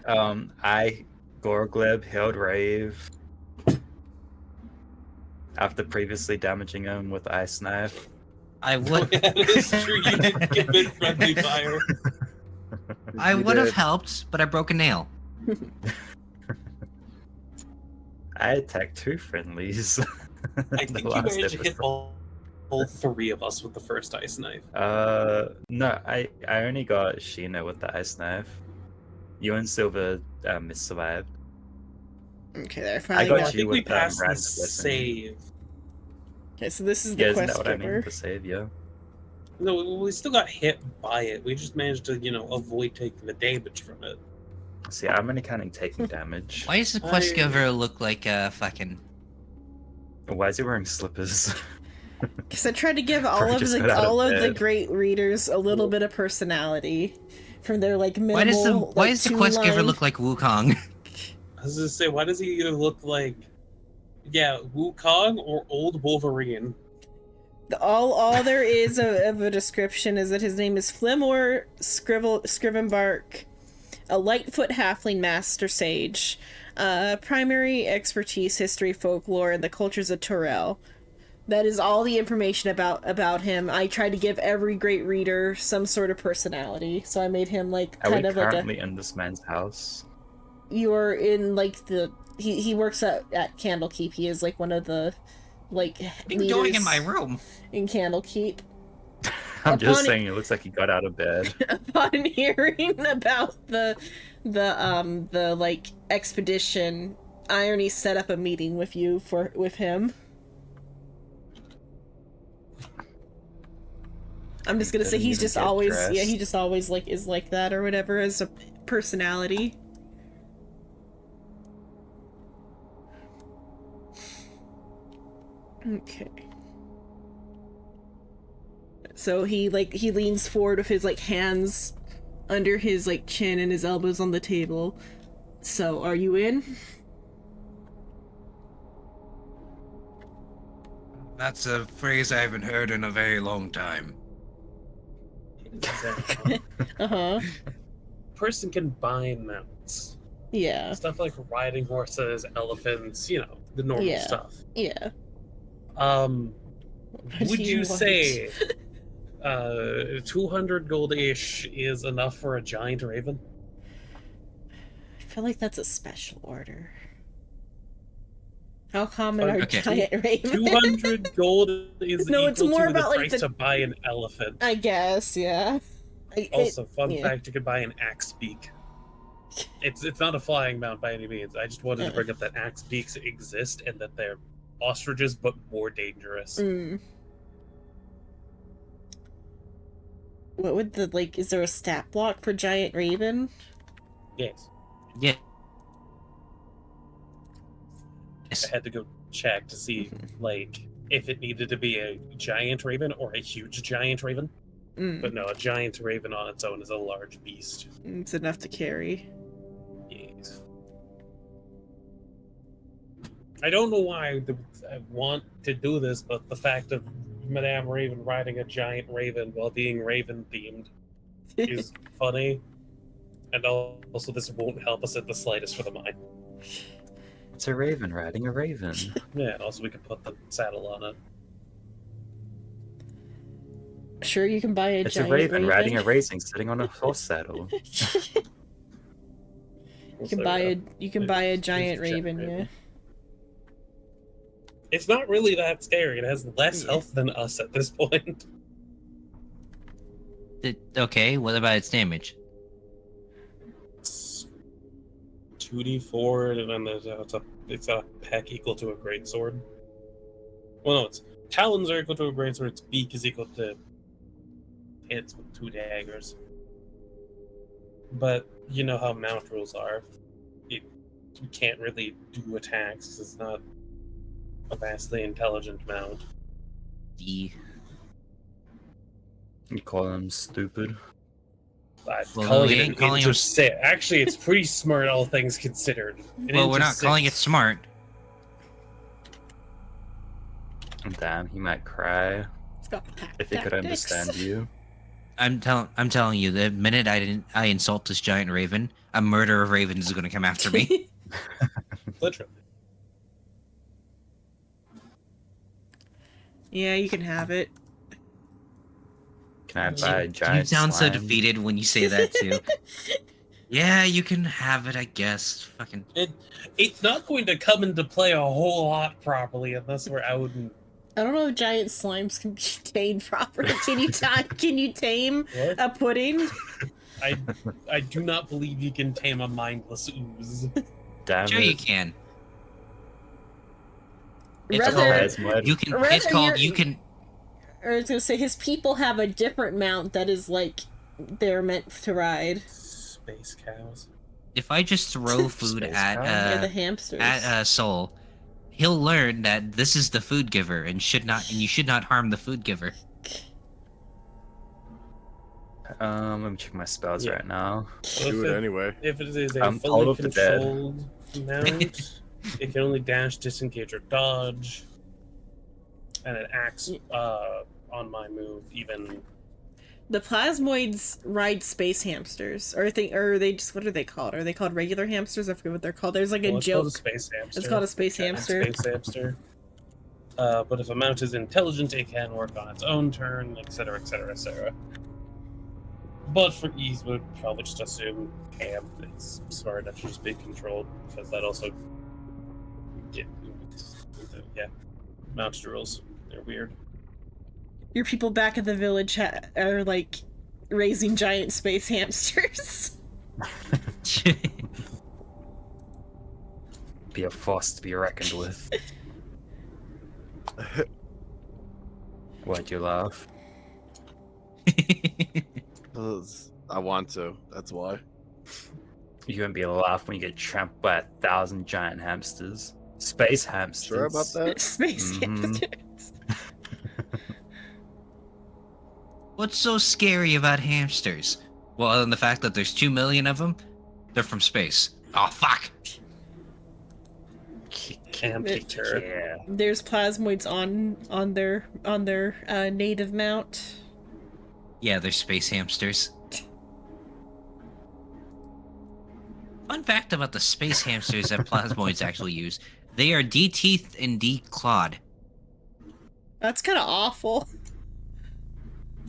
Gorgleb held Rave after previously damaging him with the ice knife. I would. Yeah, that's true. You didn't commit friendly fire. I You would have did. helped, but I broke a nail. I attacked 2 friendlies. I the think you last managed to hit episode. all 3 of us with the first ice knife. No, I only got Sheena with the ice knife. You and Silver survived. Okay, there. I I finally got I got. you think we with passed the Random Blessing. save. Okay, so this is the Yeah, isn't that quest what I giver. mean? The save, yeah. No, we still got hit by it. We just managed to, avoid taking the damage from it. See, I'm only counting taking damage. Why does the quest giver look like a fucking? Why is he wearing slippers? Because I tried to give all Probably of just the got out of the bed. great readers a little bit of personality, from their like minimal. Why does the quest giver two-line- look like Wukong? I was gonna say, why does he either look like, Wukong or old Wolverine? All there is of a description is that his name is Flimor Scrivenbark, a Lightfoot halfling master sage, primary expertise history, folklore, and the cultures of Torel. That is all the information about him. I tried to give every great reader some sort of personality, so I made him like Are we kind of like a. currently in this man's house? You're in like the he works at Candlekeep. He is like one of the like You're going in leaders my room. in Candlekeep. I'm just Upon- saying it looks like he got out of bed. Upon hearing about the like expedition, Irony set up a meeting with him. I'm just gonna say Didn't he's even just get always dressed. he just always like is like that or whatever as a personality. Okay. So he leans forward with his like hands under his like chin and his elbows on the table. So, are you in? That's a phrase I haven't heard in a very long time. Uh-huh. Person can buy mounts. Yeah. Stuff like riding horses, elephants, the normal Yeah. stuff. Yeah. Would do you you want? say 200 gold-ish is enough for a giant raven? I feel like that's a special order. How common are Okay. giant ravens? 200 gold is No, equal it's more to about, the like, price the- to buy an elephant. I guess, yeah. Also, fun yeah. fact, you could buy an axe beak. It's not a flying mount by any means. I just wanted to bring up that axe beaks exist and that they're ostriches but more dangerous. Mm. What would is there a stat block for giant raven? Yes. Yeah. I had to go check to see if it needed to be a giant raven or a huge giant raven. But no, a giant raven on its own is a large beast. It's enough to carry. Yes. I don't know why I want to do this, but the fact of Madame Raven riding a giant raven while being raven themed is funny. And also, this won't help us at the slightest for the mine. It's a raven riding a raven. Yeah, and also we could put the saddle on it. Sure, you can buy a It's a giant raven riding a racing, sitting on a horse saddle. You can buy a giant raven, yeah. It's not really that scary. It has less health than us at this point. Okay, what about its damage? It's 2d4, and then it's a peck equal to a greatsword. Well, no, its talons are equal to a greatsword. Its beak is equal to hits with 2 daggers. But you know how mount rules are. You can't really do attacks because it's not a vastly intelligent mount. D. You call them stupid. Calling we it ain't calling it. Actually, it's pretty smart, all things considered. Well, we're not calling it smart. Damn, he might cry if he could understand you. I'm telling you, the minute I insult this giant raven, a murder of ravens is going to come after me. Literally. Yeah, you can have it. Can I buy a You giant sound so slime? defeated when you say that too. Yeah, you can have it, I guess. Fucking. It's not going to come into play a whole lot properly unless we're out and. I don't know if giant slimes can be tamed properly. Can you tame What? a pudding? I do not believe you can tame a mindless ooze. Damn Sure, it. you can. It's Rather- called. As mud. You can. Rather It's called. you're- You can. Or I was gonna say his people have a different mount that is like they're meant to ride. Space cows. If I just throw food Space at cow? Yeah, the hamsters. Soul, he'll learn that this is the food giver and you should not harm the food giver. Let me check my spells Yeah. right now. Do it anyway. If it is a I'm fully told of the dead. controlled mount, it can only dash, disengage, or dodge. And it acts on my move, even. The plasmoids ride space hamsters, or they just what are they called? Are they called regular hamsters? I forget what they're called. There's like a Well, it's called joke. a space hamster. It's called a space Giant hamster. Space hamster. But if a mount is intelligent, it can work on its own turn, etc., etc., etc. But for ease, we'd probably just assume Ham it's smart enough to just be controlled, because that also. Yeah, mounted rules. They're weird. Your people back at the village are like raising giant space hamsters. Be a force to be reckoned with. Why'd you laugh? I want to. That's why. You're gonna be able to laugh when you get trampled by 1,000 giant hamsters. Space hamsters. Sure about that? Space Mhm. hamsters. What's so scary about hamsters? Well, other than the fact that there's 2 million of them, they're from space. Oh fuck! Can't be turret. Yeah. There's plasmoids on their native mount. Yeah, they're space hamsters. Fun fact about the space hamsters that plasmoids actually use: they are D-teethed and D-clawed. That's kind of awful.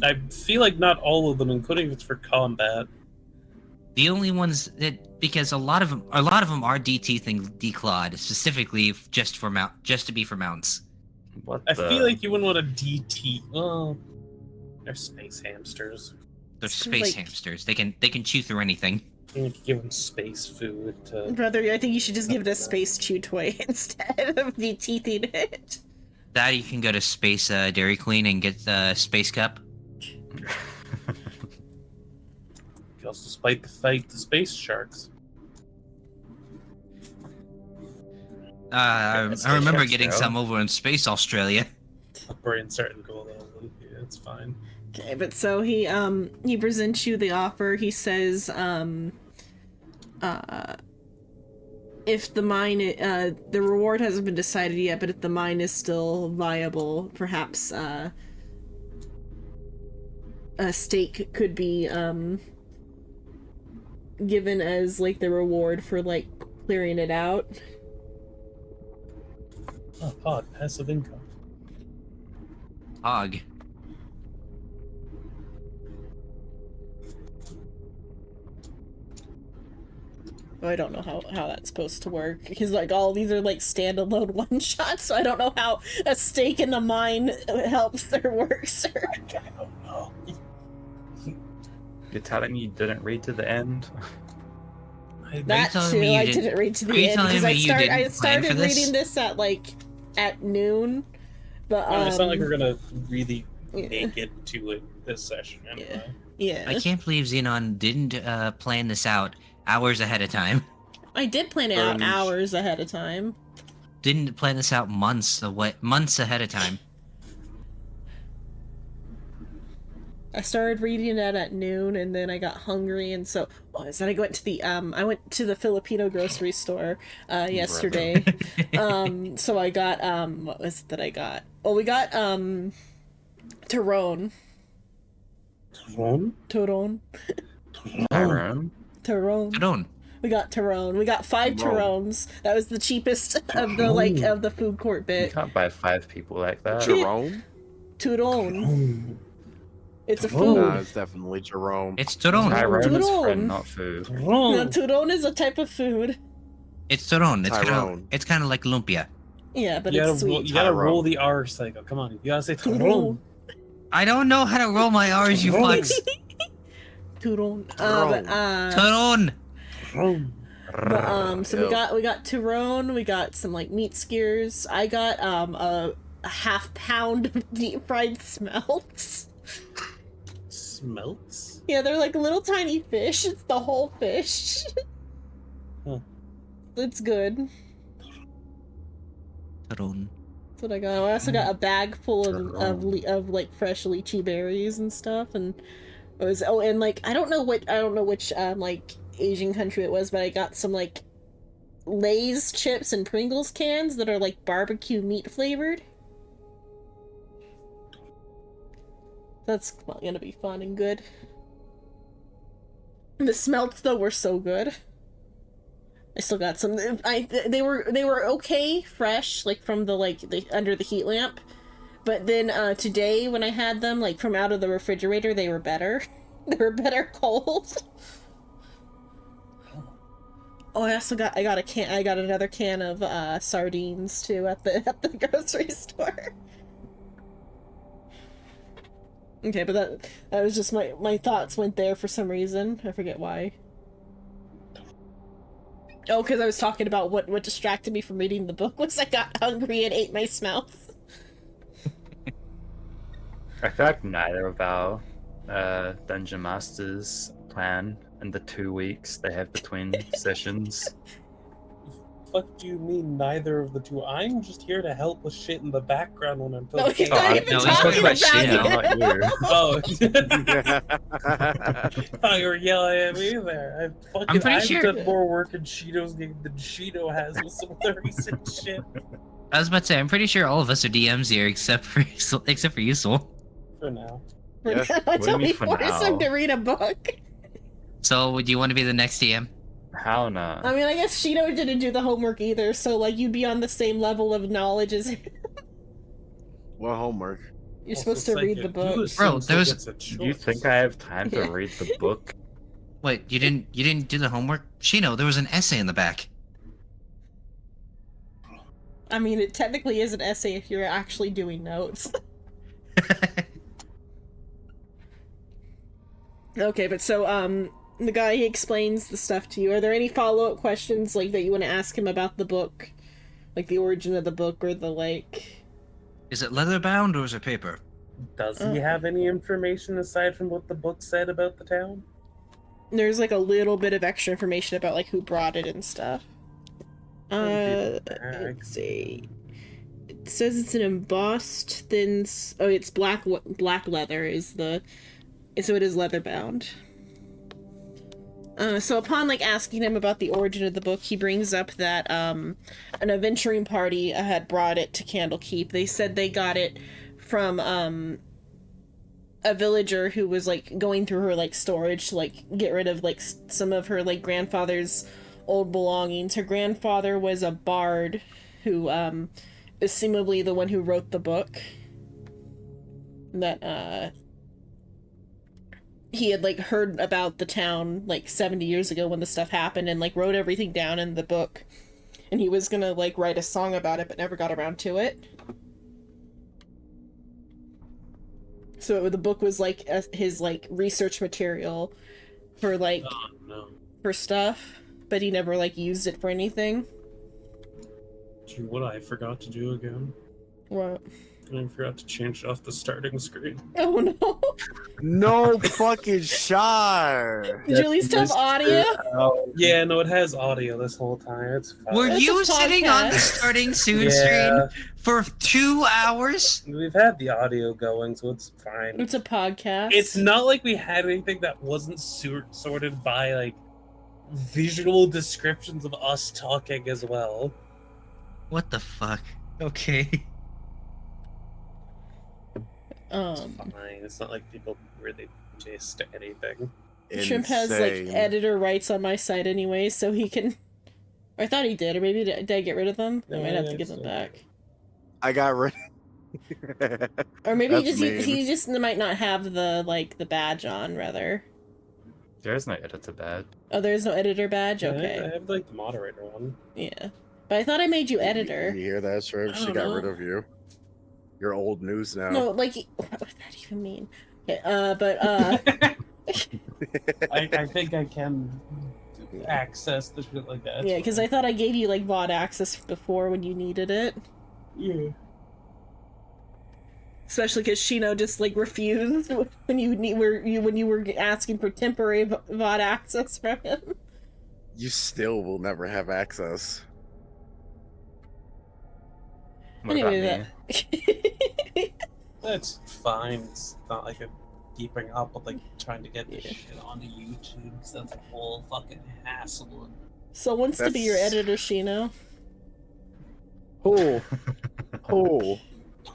I feel like not all of them, including if it's for combat. The only ones that, because a lot of them are D-teethed and D-clawed, specifically just to be for mounts. What I the? feel like you wouldn't want a DT. Well, they're space hamsters. They're Seems space like- hamsters. They can chew through anything. You could give them space food to. Brother, I think you should just give it a space chew toy instead of the teething it. That you can go to Space Dairy Queen and get the Space Cup. You can also fight the space sharks. I That's remember Space getting Sharks, some over in Space Australia. Upper insert and gold only. Yeah. It's fine. Okay, but so he presents you the offer. He says if the mine the reward hasn't been decided yet, but if the mine is still viable, perhaps a stake could be given as like the reward for like clearing it out. Oh, pod, passive income. Hog. I don't know how that's supposed to work. Because like all these are like standalone one shots, so I don't know how a stake in the mine helps or works. Or... I don't know. You're telling me you didn't read to the end? That telling too, me you I didn't- didn't read to are the you end telling because me I you didn't plan for started this? reading this at like at noon. But It's not like we're gonna really yeah. make it to it this session anyway. Yeah. I can't believe Xenon didn't plan this out hours ahead of time. I did plan it out Burns. hours ahead of time. Didn't plan this out months ahead of time. I started reading it at noon, and then I got hungry, and so then I went to the Filipino grocery store yesterday. So I got what was it that I got? Oh, we got Turon. Ron? Turon. Tyrone? Turon. Don't. We got Turon. We got 5 Turon. Turons. That was the cheapest of the food court You bit. can't buy 5 people like that. Jerome? Turon. It's a Turon. food. No, it's definitely Jerome. It's Toron. Tyrone is Tyrone. friend, not food. No, Turon is a type of food. It's Toron. Tyrone. It's kind of like lumpia. Yeah, but You it's gotta, sweet. you gotta Tyrone. roll the R cycle. Come on, you gotta say Turon. Turon. I don't know how to roll my R's, you Toron. fucks. Turon. Toron. So Ew. we got Turon, we got some like meat skewers. I got a half pound of deep fried smelts. Smelts? Yeah, they're like little tiny fish. It's the whole fish. Huh. It's good. Toron. That's what I got. I also got a bag full of like fresh lychee berries and stuff, and it was and like I don't know which like Asian country it was, but I got some like Lay's chips and Pringles cans that are like barbecue meat flavored. That's gonna be fun and good. And the smelts though were so good. I still got some. They were okay, fresh, like from the under the heat lamp. But then today when I had them like from out of the refrigerator, they were better. They were better cold. Oh, I got another can of sardines too at the grocery store. Okay, but that was just my thoughts went there for some reason. I forget why. Oh, because I was talking about what distracted me from reading the book was I got hungry and ate my smelts. I feel like neither of our Dungeon Masters plan in the 2 weeks they have between sessions. Fuck do you mean neither of the two? I'm just here to help with shit in the background when I'm No, he's talking. not I- even no, he's talking talking about about you. shit not you. Oh, I thought you were yelling at me there. I'm pretty I've sure- done more work in Shido's game than Shido has with some of the recent shit. I was about to say, I'm pretty sure all of us are DMs here except for you, Soul. For now. Yeah. Until mean we for force him now? to read a book. So, would you want to be the next DM? How not? I mean, I guess Shido didn't do the homework either, so like you'd be on the same level of knowledge as him. What homework? You're Also, supposed to read the Psychic, you book. assume Bro, there was- Psychic's a choice. You think I have time to Yeah. read the book? Wait, you didn't do the homework? Shino, there was an essay in the back. I mean, it technically is an essay if you're actually doing notes. Okay, but so, the guy, he explains the stuff to you. Are there any follow-up questions, like, that you want to ask him about the book? Like, the origin of the book, or the, like... Is it leather bound or is it paper? Does he have any information aside from what the book said about the town? There's, like, a little bit of extra information about, like, who brought it and stuff. Let's see. says it's an embossed thin. Oh, it's black leather is the. So it is leather bound. So upon like asking him about the origin of the book, he brings up that an adventuring party had brought it to Candlekeep. They said they got it from a villager who was like going through her like storage to like get rid of like some of her like grandfather's old belongings. Her grandfather was a bard who is seemingly the one who wrote the book. That he had like heard about the town like 70 years ago when the stuff happened and like wrote everything down in the book, and he was gonna like write a song about it but never got around to it. So the book was like his like research material for like for stuff, but he never like used it for anything. Do you know what I forgot to do again? What? I forgot to change off the starting screen. Oh no. No fucking shot. Did you at least have audio? Yeah, no, it has audio this whole time. It's fine. Were It's you a sitting on the podcast. starting soon Yeah. screen for 2 hours? We've had the audio going, so it's fine. It's a podcast. It's not like we had anything that wasn't sorted by like visual descriptions of us talking as well. What the fuck? Okay. It's fine. It's not like people really missed anything. Shrimp has like Insane. editor rights on my site anyway, so he can. I thought he did, or maybe did I get rid of them? I might have to give them back. I got rid. Or maybe That's mean. he just might not have the like the badge on, rather. There's no editor badge. Oh, there's no editor badge. Yeah, Okay, I have like the moderator one. yeah, but I thought I made you editor. You hear that, Shrimp? I She don't got know. rid of you. You're old news now. No, like what does that even mean? Okay, I think I can access the shit like that. yeah, because I thought I gave you like VOD access before when you needed it. Yeah. Especially because Shino just like refused when you were asking for temporary VOD access from him. You still will never have access. What about me? That... That's fine. It's not like I'm keeping up with like trying to get this shit onto YouTube. So that's a whole fucking hassle. So wants to be your That's- editor, Shino. Who? Who?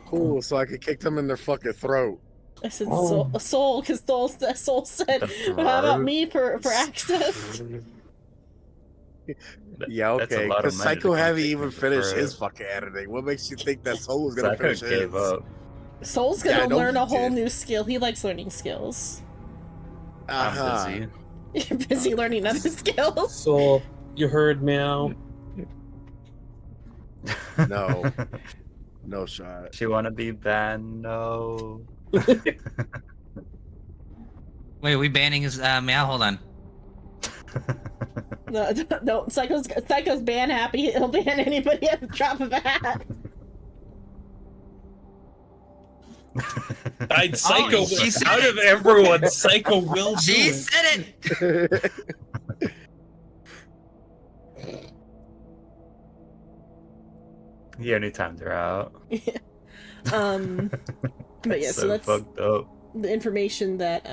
Who? So I could kick them in their fucking throat. I said Oh. soul, because soul said, The "How about throat? me for access?" Yeah, That's a okay. lot of Because money to Psycho come haven't kick even me for finished throat. his fucking editing. What makes you think that Soul was gonna Psycho finish gave his? up. Soul's Yeah, I gonna know learn he a whole did. new skill. He likes learning skills. Uh-huh. I'm busy. You're busy learning other skills. So you heard meow. No. No shot. She wanna be banned? No. Wait, are we banning his meow? Hold on. No, Psycho's ban happy. He'll ban anybody at the drop of a hat. I'd Psycho she said out it. of everyone. Psycho will do She it. said it! He only timed her out. But yeah, so that's fucked up. the information that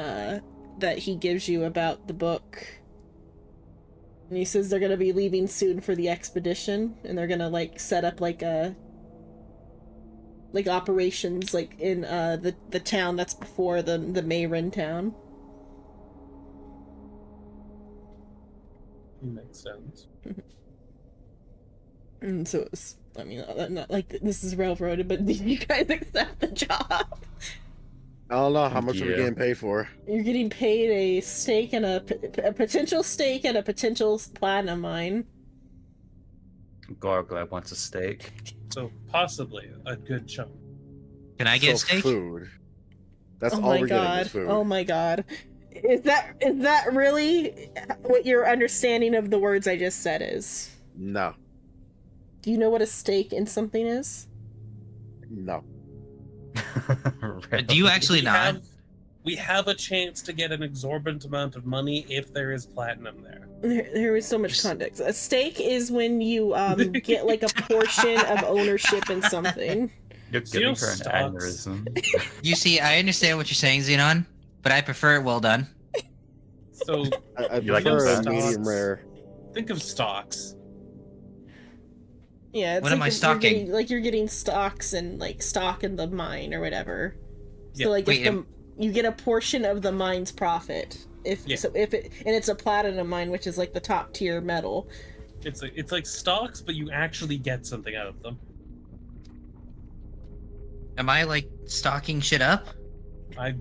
that he gives you about the book. And he says they're gonna be leaving soon for the expedition, and they're gonna like set up like operations like in the town that's before the Mayrin town. Makes sense. And so it's, I mean, not like this is railroaded, but did you guys accept the job? I don't know how much are we Yeah. getting paid for. You're getting paid a stake and a potential stake and a potential platinum mine. Gargleb wants a steak. So possibly a good chunk. Can I get So steak? food. That's Oh all my we're getting god! is food. Oh my god! Is that really what your understanding of the words I just said is? No. Do you know what a stake in something is? No. Do you actually We not? have- we have a chance to get an exorbitant amount of money if there is platinum there. There is so much context. A stake is when you get like a portion of ownership in something. You're So you giving know her an stocks? aneurysm. You see, I understand what you're saying, Xenon, but I prefer it well done. So I You like prefer them a fast? medium rare. think of stocks. Yeah, it's What like am I if you're stocking? getting like you're getting stocks and like stock in the mine or whatever. So Yeah, like wait, if you get a portion of the mine's profit. If Yeah. so if it and it's a platinum mine, which is like the top tier metal. It's like stocks, but you actually get something out of them. Am I like stocking shit up? I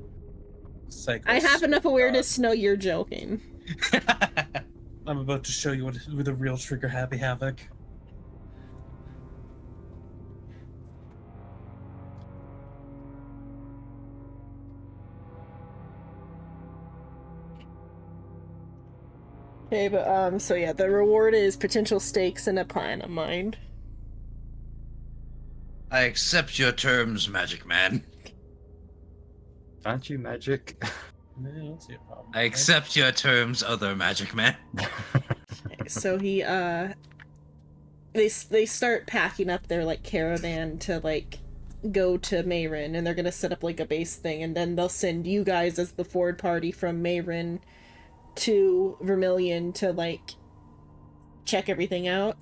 cycle. I have enough awareness to know you're joking. I'm about to show you who the real trigger happy havoc. Okay, but so yeah, the reward is potential stakes in a platinum mine. I accept your terms, Magic Man. Aren't you magic? Yeah, I don't see a problem. I accept your terms, other Magic Man. So he they start packing up their like caravan to like go to Mayrin, and they're gonna set up like a base thing, and then they'll send you guys as the forward party from Mayrin to Vermilion to like check everything out.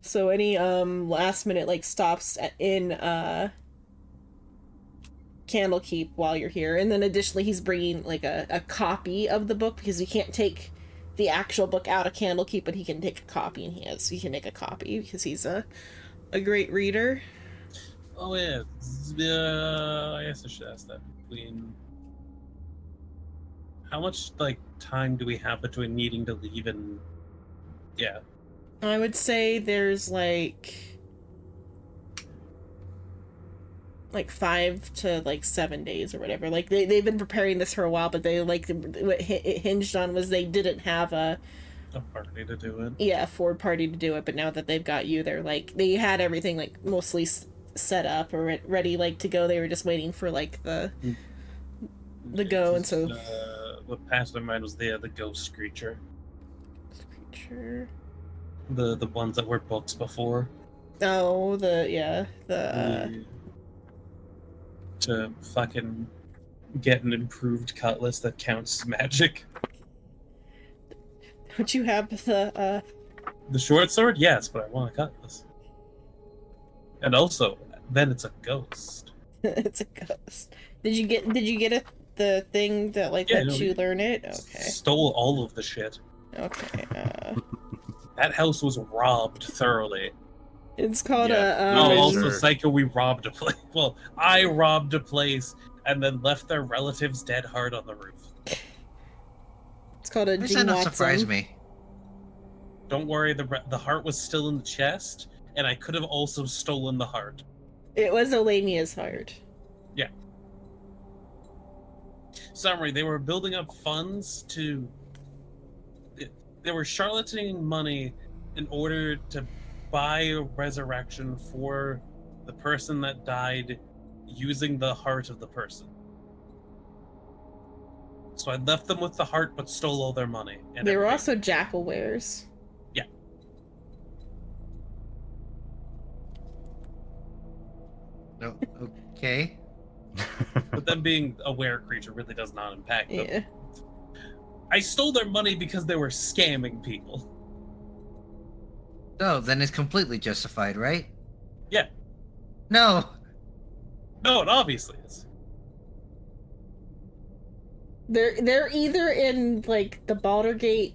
So any last minute like stops in Candlekeep while you're here, and then additionally he's bringing like a copy of the book because you can't take the actual book out of Candlekeep, but he can take a copy, and he can make a copy because he's a great reader. Oh yeah, I guess I should ask that. Between how much like time do we have between needing to leave and yeah? I would say there's like 5 to 7 days or whatever. Like they've been preparing this for a while, but they like what it hinged on was they didn't have a party to do it. Yeah, forward party to do it, but now that they've got you, they're like they had everything like mostly set up or ready like to go. They were just waiting for like the go, and so what passed my mind was the ghost creature, creature. the ones that were books before. Oh, To fucking get an improved cutlass that counts magic. Don't you have the short sword? Yes, but I want a cutlass. And also, then it's a ghost. It's a ghost. Did you get the thing that lets you learn it? Okay. Stole all of the shit. Okay. That house was robbed thoroughly. It's called Also, Psycho, we robbed a place. Well, I robbed a place and then left their relatives dead hard on the roof. It's called a Does that not surprise me? Don't worry, the heart was still in the chest, and I could have also stolen the heart. It was Olamia's heart. Yeah. Summary, they were building up funds to... They were charlataning money in order to buy a resurrection for the person that died using the heart of the person. So I left them with the heart but stole all their money. And they were everything. also jackal wares. Yeah. Oh, okay. But them being a were creature really does not impact them. Yeah. I stole their money because they were scamming people. Oh, then it's completely justified, right? Yeah. No. No, it obviously is. They're either in the Baldurgate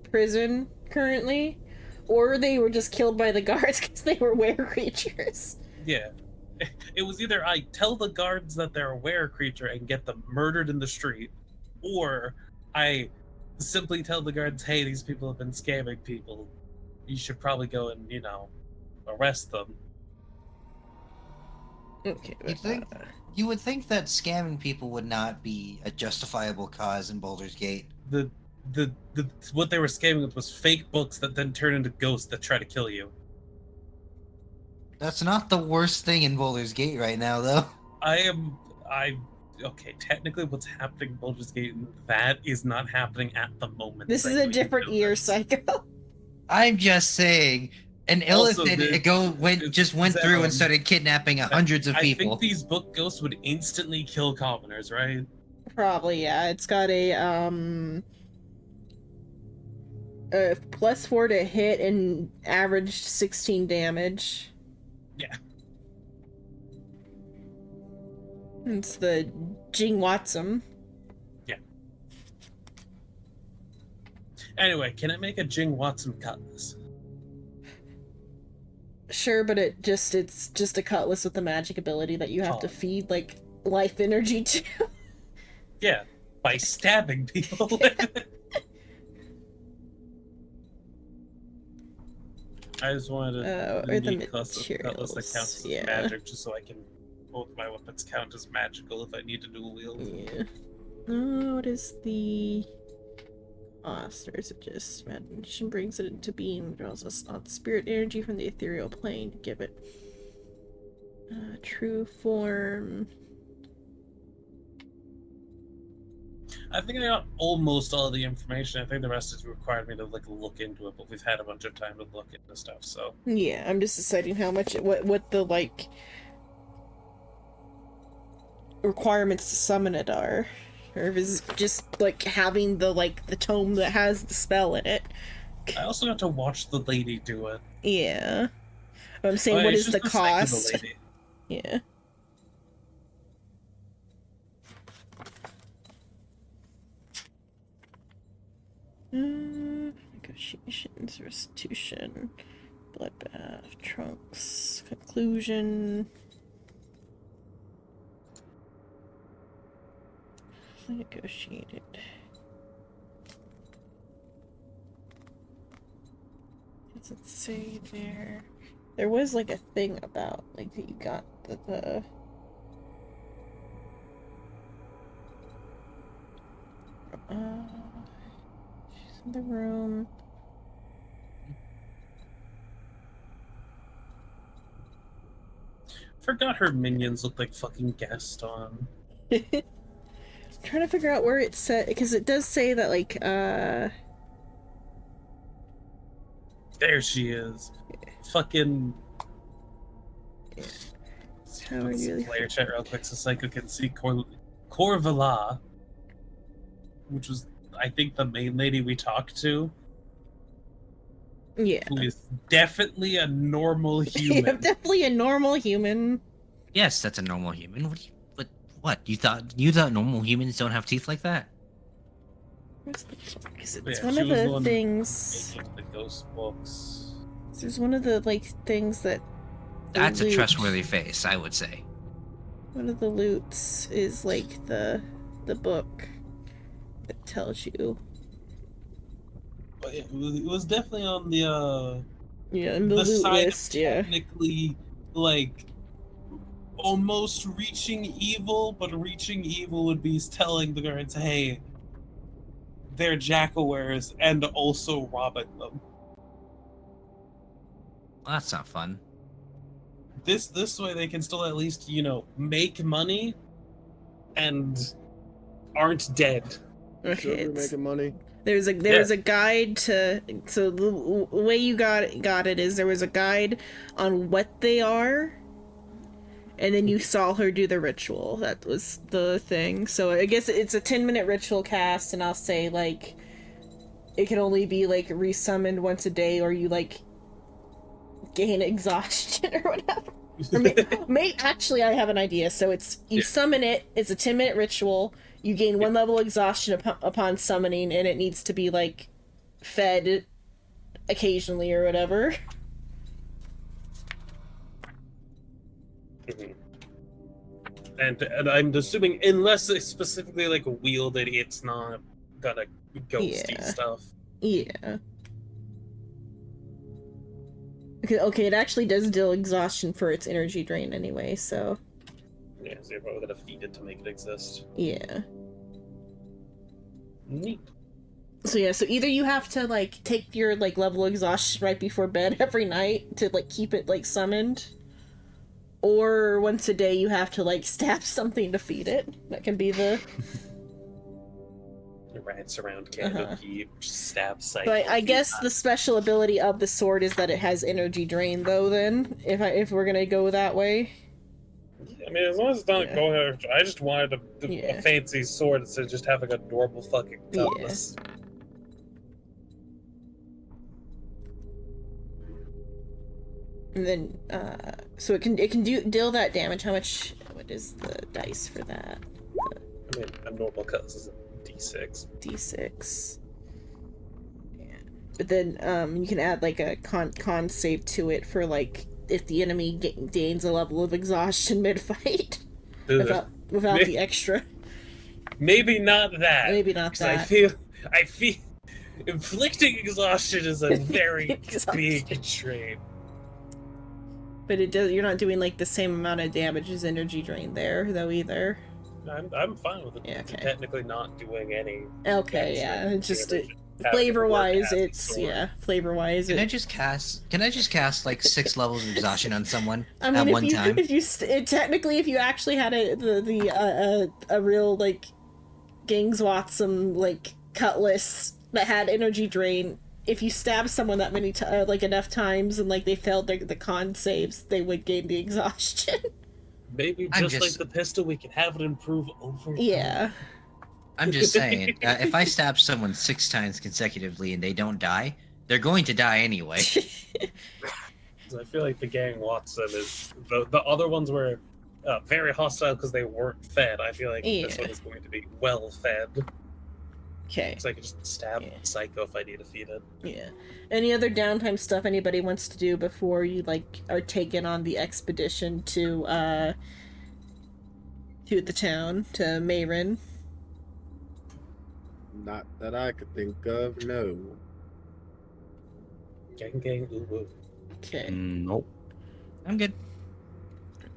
prison currently, or they were just killed by the guards because they were were creatures. Yeah. It was either I tell the guards that they're a were creature and get them murdered in the street, or I simply tell the guards, hey, these people have been scamming people. You should probably go and, arrest them. Okay. You would think that scamming people would not be a justifiable cause in Baldur's Gate. The what they were scamming with was fake books that then turn into ghosts that try to kill you. That's not the worst thing in Boulder's Gate right now, though. Okay, technically what's happening in Baldur's Gate, that is not happening at the moment. This is that a you different know year, this. Psycho. I'm just saying, an Also, illithid went through and started kidnapping hundreds of I people. think these book ghosts would instantly kill commoners, right? Probably, yeah. It's got a +4 to hit and averaged 16 damage. Yeah. It's the Jing Watsum. Anyway, can I make a Jing Watson cutlass? Sure, but it's just a cutlass with the magic ability that you have to feed like life energy to. Yeah, by stabbing people. I just wanted a or the unique cutlass that counts as yeah. magic, just so I can both my weapons count as magical if I need to dual wield. Yeah. What is the cost? Or is it just magician brings it into being, draws us on spirit energy from the ethereal plane to give it true form. I think I got almost all the information. I think the rest is required me to like look into it, but we've had a bunch of time to look into stuff, so Yeah, I'm just deciding how much what the like requirements to summon it are. Or if it's just like having the the tome that has the spell in it. I also got to watch the lady do it. Yeah. I'm saying, Oh, what it's is the just sight of cost? lady. Yeah. Negotiations, restitution, bloodbath, trunks, conclusion. Negotiated. Does it say there? There was like a thing about like that you got the she's in the room. Forgot her minions look like fucking Gaston. Trying to figure out where it said, because it does say that like There she is. Fucking. How are you? Player chat real quick so Psycho can see Corvala, which was, I think, the main lady we talked to. Yeah. Who is definitely a normal Yeah, human. definitely a normal human. Yes, that's a normal human. What? You thought normal humans don't have teeth like that? Where's the book? It's Yeah, one she of was the one things. making the ghost books. There's one of the things that. That's a loot. trustworthy face, I would say. One of the loots is like the book that tells you. But yeah, it was definitely on the Yeah, in the loot side list. of Yeah. technically like almost reaching evil, but reaching evil would be telling the guards, hey, they're jack-o'-wares and also robbing them. Well, that's not fun. This way they can still at least, make money and aren't dead. Okay. Should be it's- making money. There's a guide to, so the way you got it is there was a guide on what they are, and then you saw her do the ritual. That was the thing. So I guess it's a 10-minute ritual cast, and I'll say like it can only be like resummoned once a day, or you like gain exhaustion or whatever. Or actually, I have an idea. So it's you summon it. It's a 10-minute ritual. You gain 1 level exhaustion upon summoning, and it needs to be like fed occasionally or whatever. And I'm assuming, unless it's specifically like wielded, it's not gonna ghosty stuff. Yeah. Okay, it actually does deal exhaustion for its energy drain anyway, so. Yeah, so you're probably gonna feed it to make it exist. Yeah. Neat. So yeah, so either you have to take your level exhaustion right before bed every night to keep it summoned, or once a day you have to like stab something to feed it. That can be the. Rants around Candlekeep, stab cycle. But I guess the special ability of the sword is that it has energy drain, though. Then, if we're gonna go that way. I mean, as long as it's not Yeah. going. I just wanted a Yeah. fancy sword instead of just having a normal fucking cutlass. And then, so it can deal that damage. How much? What is the dice for that? I mean, a normal cutlass is a D6. D6. Yeah. But then, you can add like a con save to it for like if the enemy gains a level of exhaustion mid-fight without the extra. Maybe not that. Maybe not 'cause that. I feel inflicting exhaustion is a very Exhaustion. big trait. But it does. You're not doing like the same amount of damage as energy drain there, though either. I'm fine with it. Yeah, okay. Technically not doing any. Okay, yeah. It's just damage. flavor-wise, Having it's sword. Flavor-wise, Can I just cast like 6 levels of exhaustion on someone I mean, at if one you time? technically, if you actually had a real like Gangswatsum like cutlass that had energy drain, if you stab someone that many like enough times and like they failed the con saves, they would gain the exhaustion. Maybe I'm just like just- the pistol, we can have it improve over. time. Yeah. I'm just saying, if I stab someone 6 times consecutively and they don't die, they're going to die anyway. 'Cause I feel like the gang Watson is the other ones were very hostile because they weren't fed. I feel like this Yeah. one is going to be well fed. Okay. So I can just stab Yeah. Psycho if I need to feed it. Yeah. Any other downtime stuff anybody wants to do before you like are taken on the expedition to the town to Mayrin? Not that I could think of, no. Gang, ooh, ooh. Okay. Nope. I'm good.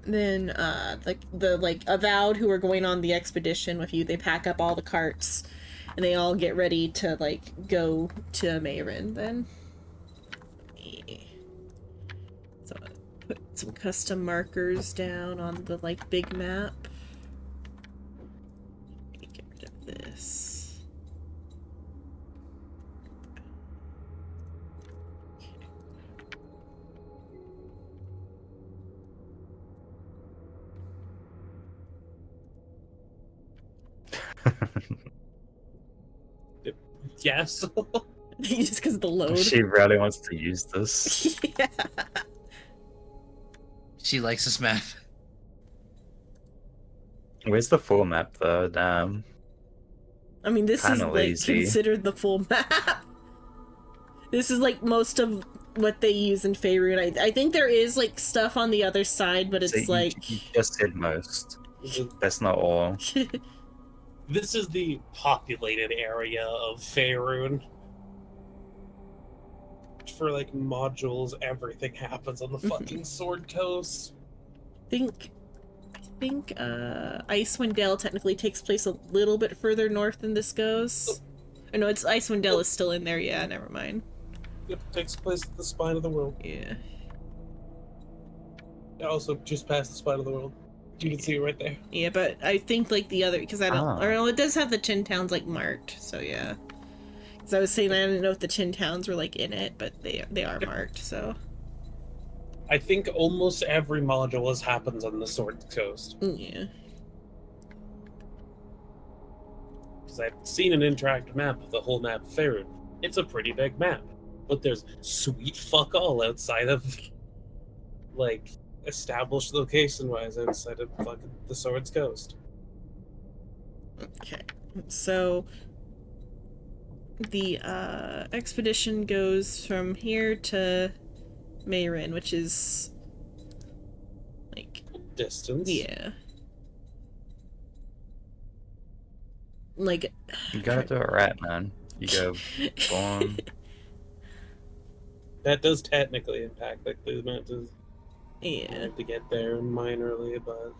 Then the Avowed who are going on the expedition with you, they pack up all the carts and they all get ready to like go to Mayrin then. So put some custom markers down on the like big map. Get rid of this. Yes. Just because the load. She really wants to use this. Yeah. She likes this map. Where's the full map though? Damn. I mean, this is Kinda like lazy. considered the full map. This is like most of what they use in Faerun. I think there is like stuff on the other side, but So it's like you just said most. That's not all. This is the populated area of Faerun. For like modules, everything happens on the fucking Sword Coast. I think Icewind Dale technically takes place a little bit further north than this goes. Or no, it's Icewind Dale is still in there. Yeah, never mind. It takes place at the spine of the world. Yeah. Also, just past the spine of the world. You can see it right there. Yeah, but I think like the other because I don't. Ah. Or no, it does have the Tin Towns like marked. So yeah. Because I was saying I didn't know if the Tin Towns were like in it, but they are marked. So I think almost every module happens on the Sword Coast. yeah. Because I've seen an interactive map of the whole map of Faerun. It's a pretty big map. But there's sweet fuck all outside of, like, established location-wise outside of fucking the Sword's Coast. Okay, so the expedition goes from here to Mayrin, which is like Distance. yeah, like You gotta do it right, man. You go bomb. That does technically impact, like, the amount of yeah. to get there minorly, but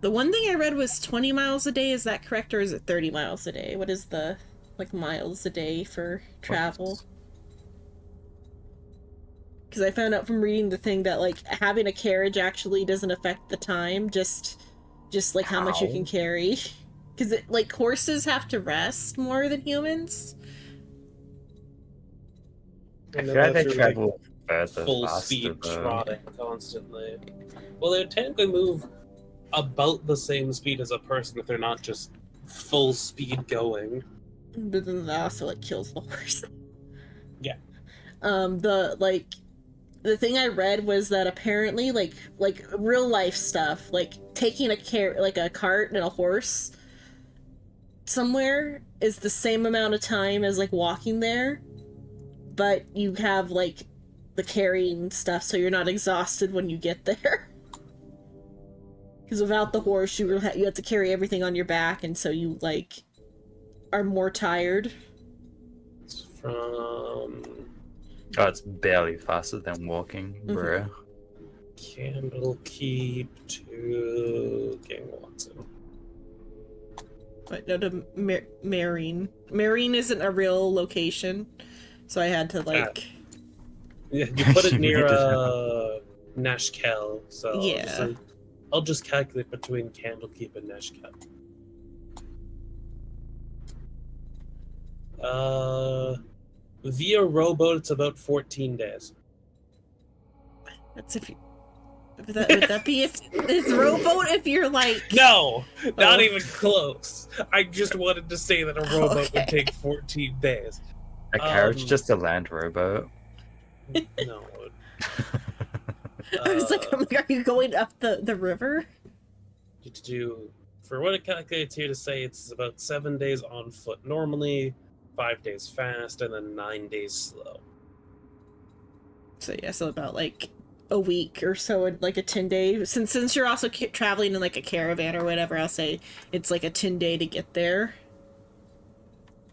The one thing I read was 20 miles a day. Is that correct, or is it 30 miles a day? What is the like miles a day for travel? Because I found out from reading the thing that, like, having a carriage actually doesn't affect the time, just like how much you can carry. Because, like, horses have to rest more than humans. I feel like they they're, travel further full faster, speed though. trotting constantly. Well, they technically move about the same speed as a person if they're not just full speed going. But then that also, like, kills the horse. Yeah. The thing I read was that apparently, like real life stuff, like taking a cart and a horse somewhere is the same amount of time as like walking there, but you have like the carrying stuff, so you're not exhausted when you get there. Because without the horse, you have to carry everything on your back, and so you like are more tired. It's from Oh, it's barely faster than walking, bro. Candlekeep to King Watson. But no, to Marine. Marine isn't a real location, so I had to like. Yeah, you put it near You Nashkel, so Yeah. I'll just calculate between Candlekeep and Nashkel. Via rowboat, it's about 14 days. That's if you. Would that be if it's rowboat if you're like. No, not Oh. even close. I just wanted to say that a rowboat would take 14 days. A carriage, Um, just a land rowboat. No. I was like, are you going up the river? To do for what it calculates here to say it's about 7 days on foot normally, 5 days fast, and then 9 days slow. So yeah, so about like a week or so, in like a 10-day. Since you're also traveling in like a caravan or whatever, I'll say it's like a 10-day to get there,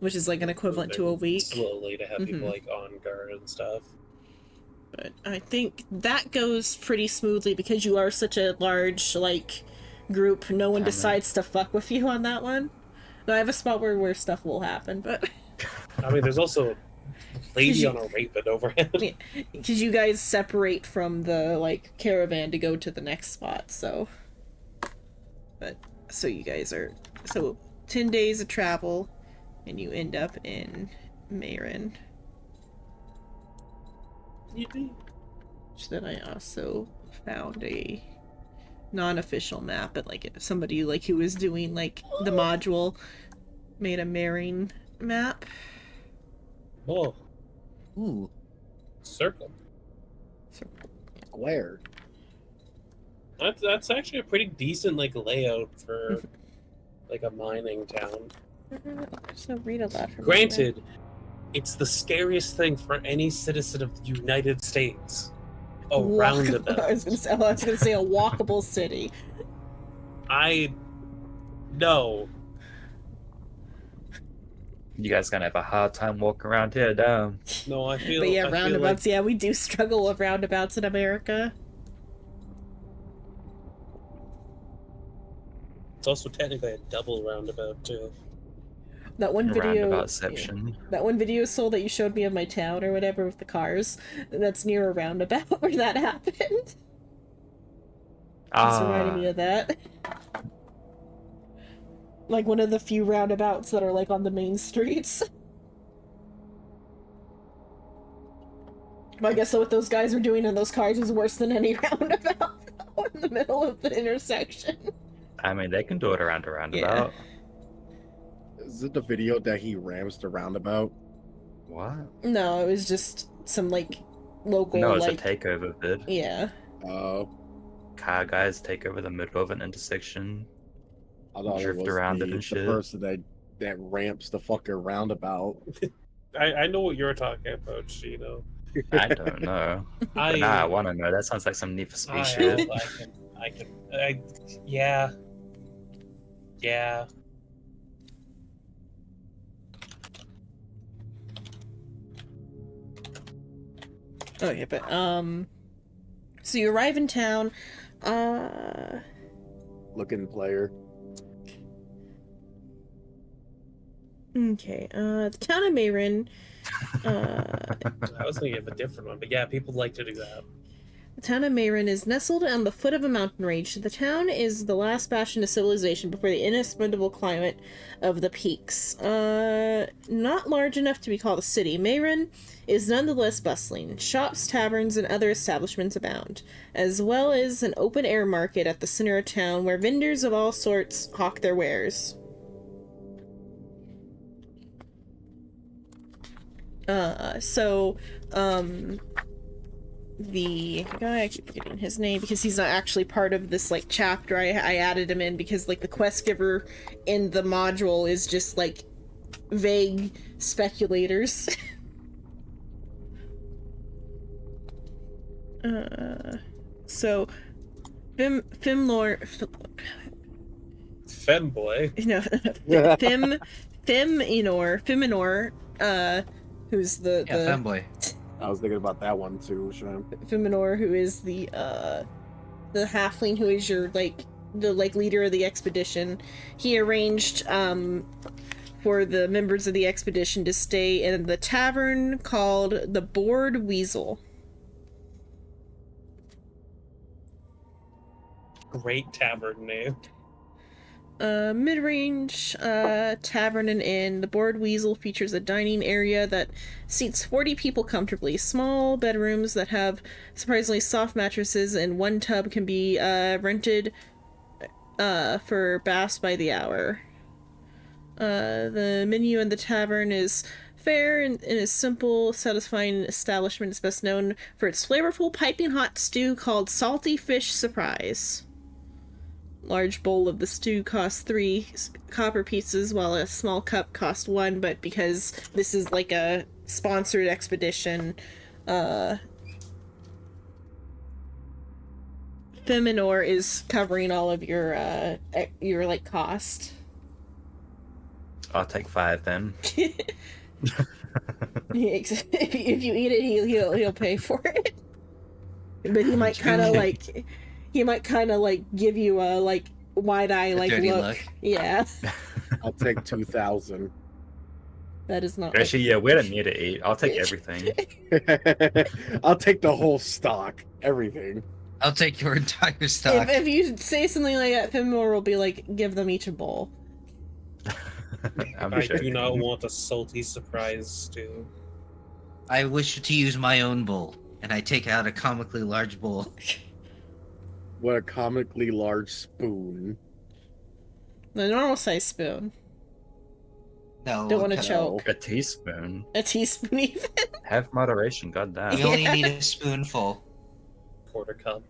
which is like an equivalent to a week. Slowly to have people like on guard and stuff. But I think that goes pretty smoothly because you are such a large like group. No one decides to fuck with you on that one. No, I have a spot where stuff will happen, but I mean, there's also a lady on a rapid overhead. because you guys separate from the like caravan to go to the next spot, so. But so you guys are 10 days of travel, and you end up in Marin. Which then I also found a non-official map, but like somebody like who was doing like the module made a Marin map. Oh, Ooh. circle. Square. That's actually a pretty decent like layout for like a mining town. So read a lot from Granted, it's the scariest thing for any citizen of the United States. A roundabout. I was gonna say a walkable city. No. You guys gonna have a hard time walking around here, damn. No, I feel. But yeah, I feel roundabouts. Yeah, we do struggle with roundabouts in America. It's also technically a double roundabout too. That one video. Roundabout section. That one video soul that you showed me of my town or whatever with the cars. That's near a roundabout where that happened. It's reminding me of that. Like one of the few roundabouts that are like on the main streets. But I guess what those guys are doing in those cars is worse than any roundabout in the middle of the intersection. I mean, they can do it around a roundabout. Is it the video that he rams the roundabout? What? No, it was just some like local No, it's like a takeover vid. yeah. Oh, Car guys take over the middle of an intersection. I thought Drift it was around it the and shit. person that ramps the fucking roundabout. I know what you're talking about, Shino. I don't know. But nah, I want to know. That sounds like some Need for Speed shit. Yeah. Oh yeah, but so you arrive in town. Looking player. Okay. The town of Mayrin I was thinking of a different one, but yeah, people like to do that. The town of Mayrin is nestled on the foot of a mountain range. The town is the last bastion of civilization before the inhospitable climate of the peaks. Not large enough to be called a city, Mayrin is nonetheless bustling. Shops, taverns, and other establishments abound, as well as an open-air market at the center of town where vendors of all sorts hawk their wares. The guy, I keep forgetting his name because he's not actually part of this like chapter. I added him in because like the quest giver in the module is just like vague speculators. So Femboy, Femboy. no, Feminor, who's the Femboy. I was thinking about that one too, Sean. Feminor, who is the halfling who is your the leader of the expedition. He arranged for the members of the expedition to stay in the tavern called the Bored Weasel. Great tavern name. Mid-range tavern and inn. The Bored Weasel features a dining area that seats 40 people comfortably. Small bedrooms that have surprisingly soft mattresses, and one tub can be rented for baths by the hour. The menu in the tavern is fair and is simple, satisfying establishment. Is best known for its flavorful, piping hot stew called Salty Fish Surprise. Large bowl of the stew costs 3 copper pieces, while a small cup costs 1, but because this is like a sponsored expedition, Feminor is covering all of your like cost. I'll take 5 then. If you eat it, he'll pay for it. But he might kind of like give you a like wide eye like look. Yeah. I'll take 2,000. That is not. Actually, yeah, we don't need to eat. I'll take everything. I'll take the whole stock, everything. I'll take your entire stock. If you say something like that, Fimor will be like, give them each a bowl. I'm sure. do not want a salty surprise stew. I wish to use my own bowl, and I take out a comically large bowl. What a comically large spoon. The normal size spoon. No, Don't want to cut choke. A teaspoon. A teaspoon even. Have moderation, goddamn. We only need a spoonful. Quarter cup.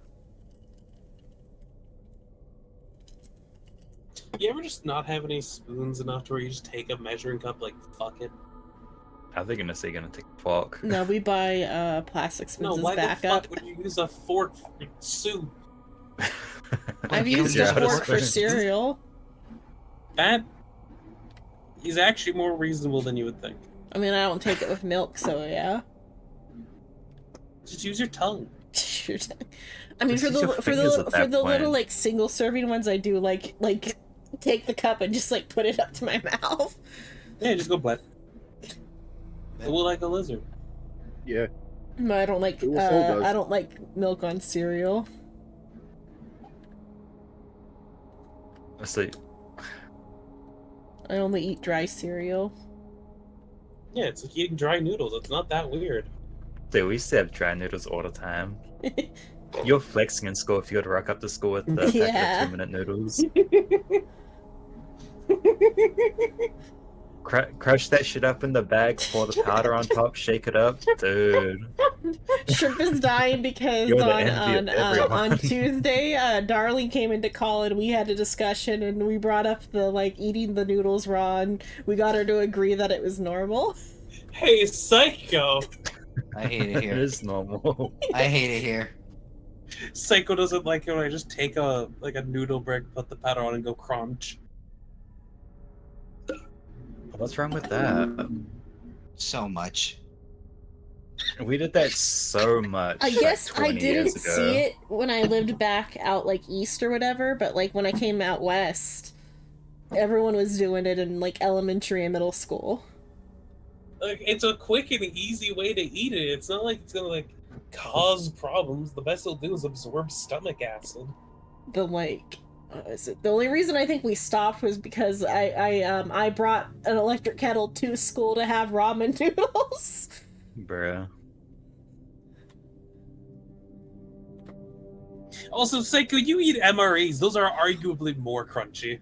You ever just not have any spoons enough to where you just take a measuring cup, like, fuck it? I think gonna say gonna take a fork. No, we buy plastic No, spoons why as the backup. fuck would you use a fork for soup? I've You don't used use a fork for spoons. cereal. That is actually more reasonable than you would think. I mean, I don't take it with milk, so yeah. Just use your tongue. I mean, Just for use your fingers at that the little point. like single serving ones, I do like take the cup and just like put it up to my mouth. Yeah, just go blend. Well, like a lizard. Yeah. No, I don't like. Who does? I don't like milk on cereal. Let's see. I only eat dry cereal. Yeah, it's like eating dry noodles. It's not that weird. Dude, we used to have dry noodles all the time. You're flexing in school if you were to rock up to school with the packet Yeah. of 2-minute noodles. Crush that shit up in the bag, pour the powder on top, shake it up. Dude. Shrimp is dying because You're the envy of everyone. on Tuesday, Darling came into call and we had a discussion and we brought up the like eating the noodles raw and we got her to agree that it was normal. Hey, Psycho! I hate it It here. is normal. I hate it here. Psycho doesn't like it when I just take a noodle brick, put the powder on, and go crunch. What's wrong with that? So much. We did that so much. I guess like I 20 didn't years ago. see it when I lived back out like east or whatever, but like when I came out west, everyone was doing it in like elementary and middle school. Like, it's a quick and easy way to eat it. It's not like it's gonna like cause problems. The best it'll do is absorb stomach acid. The the only reason I think we stopped was because I brought an electric kettle to school to have ramen noodles. Bruh. Also, Seiko, you eat MREs. Those are arguably more crunchy.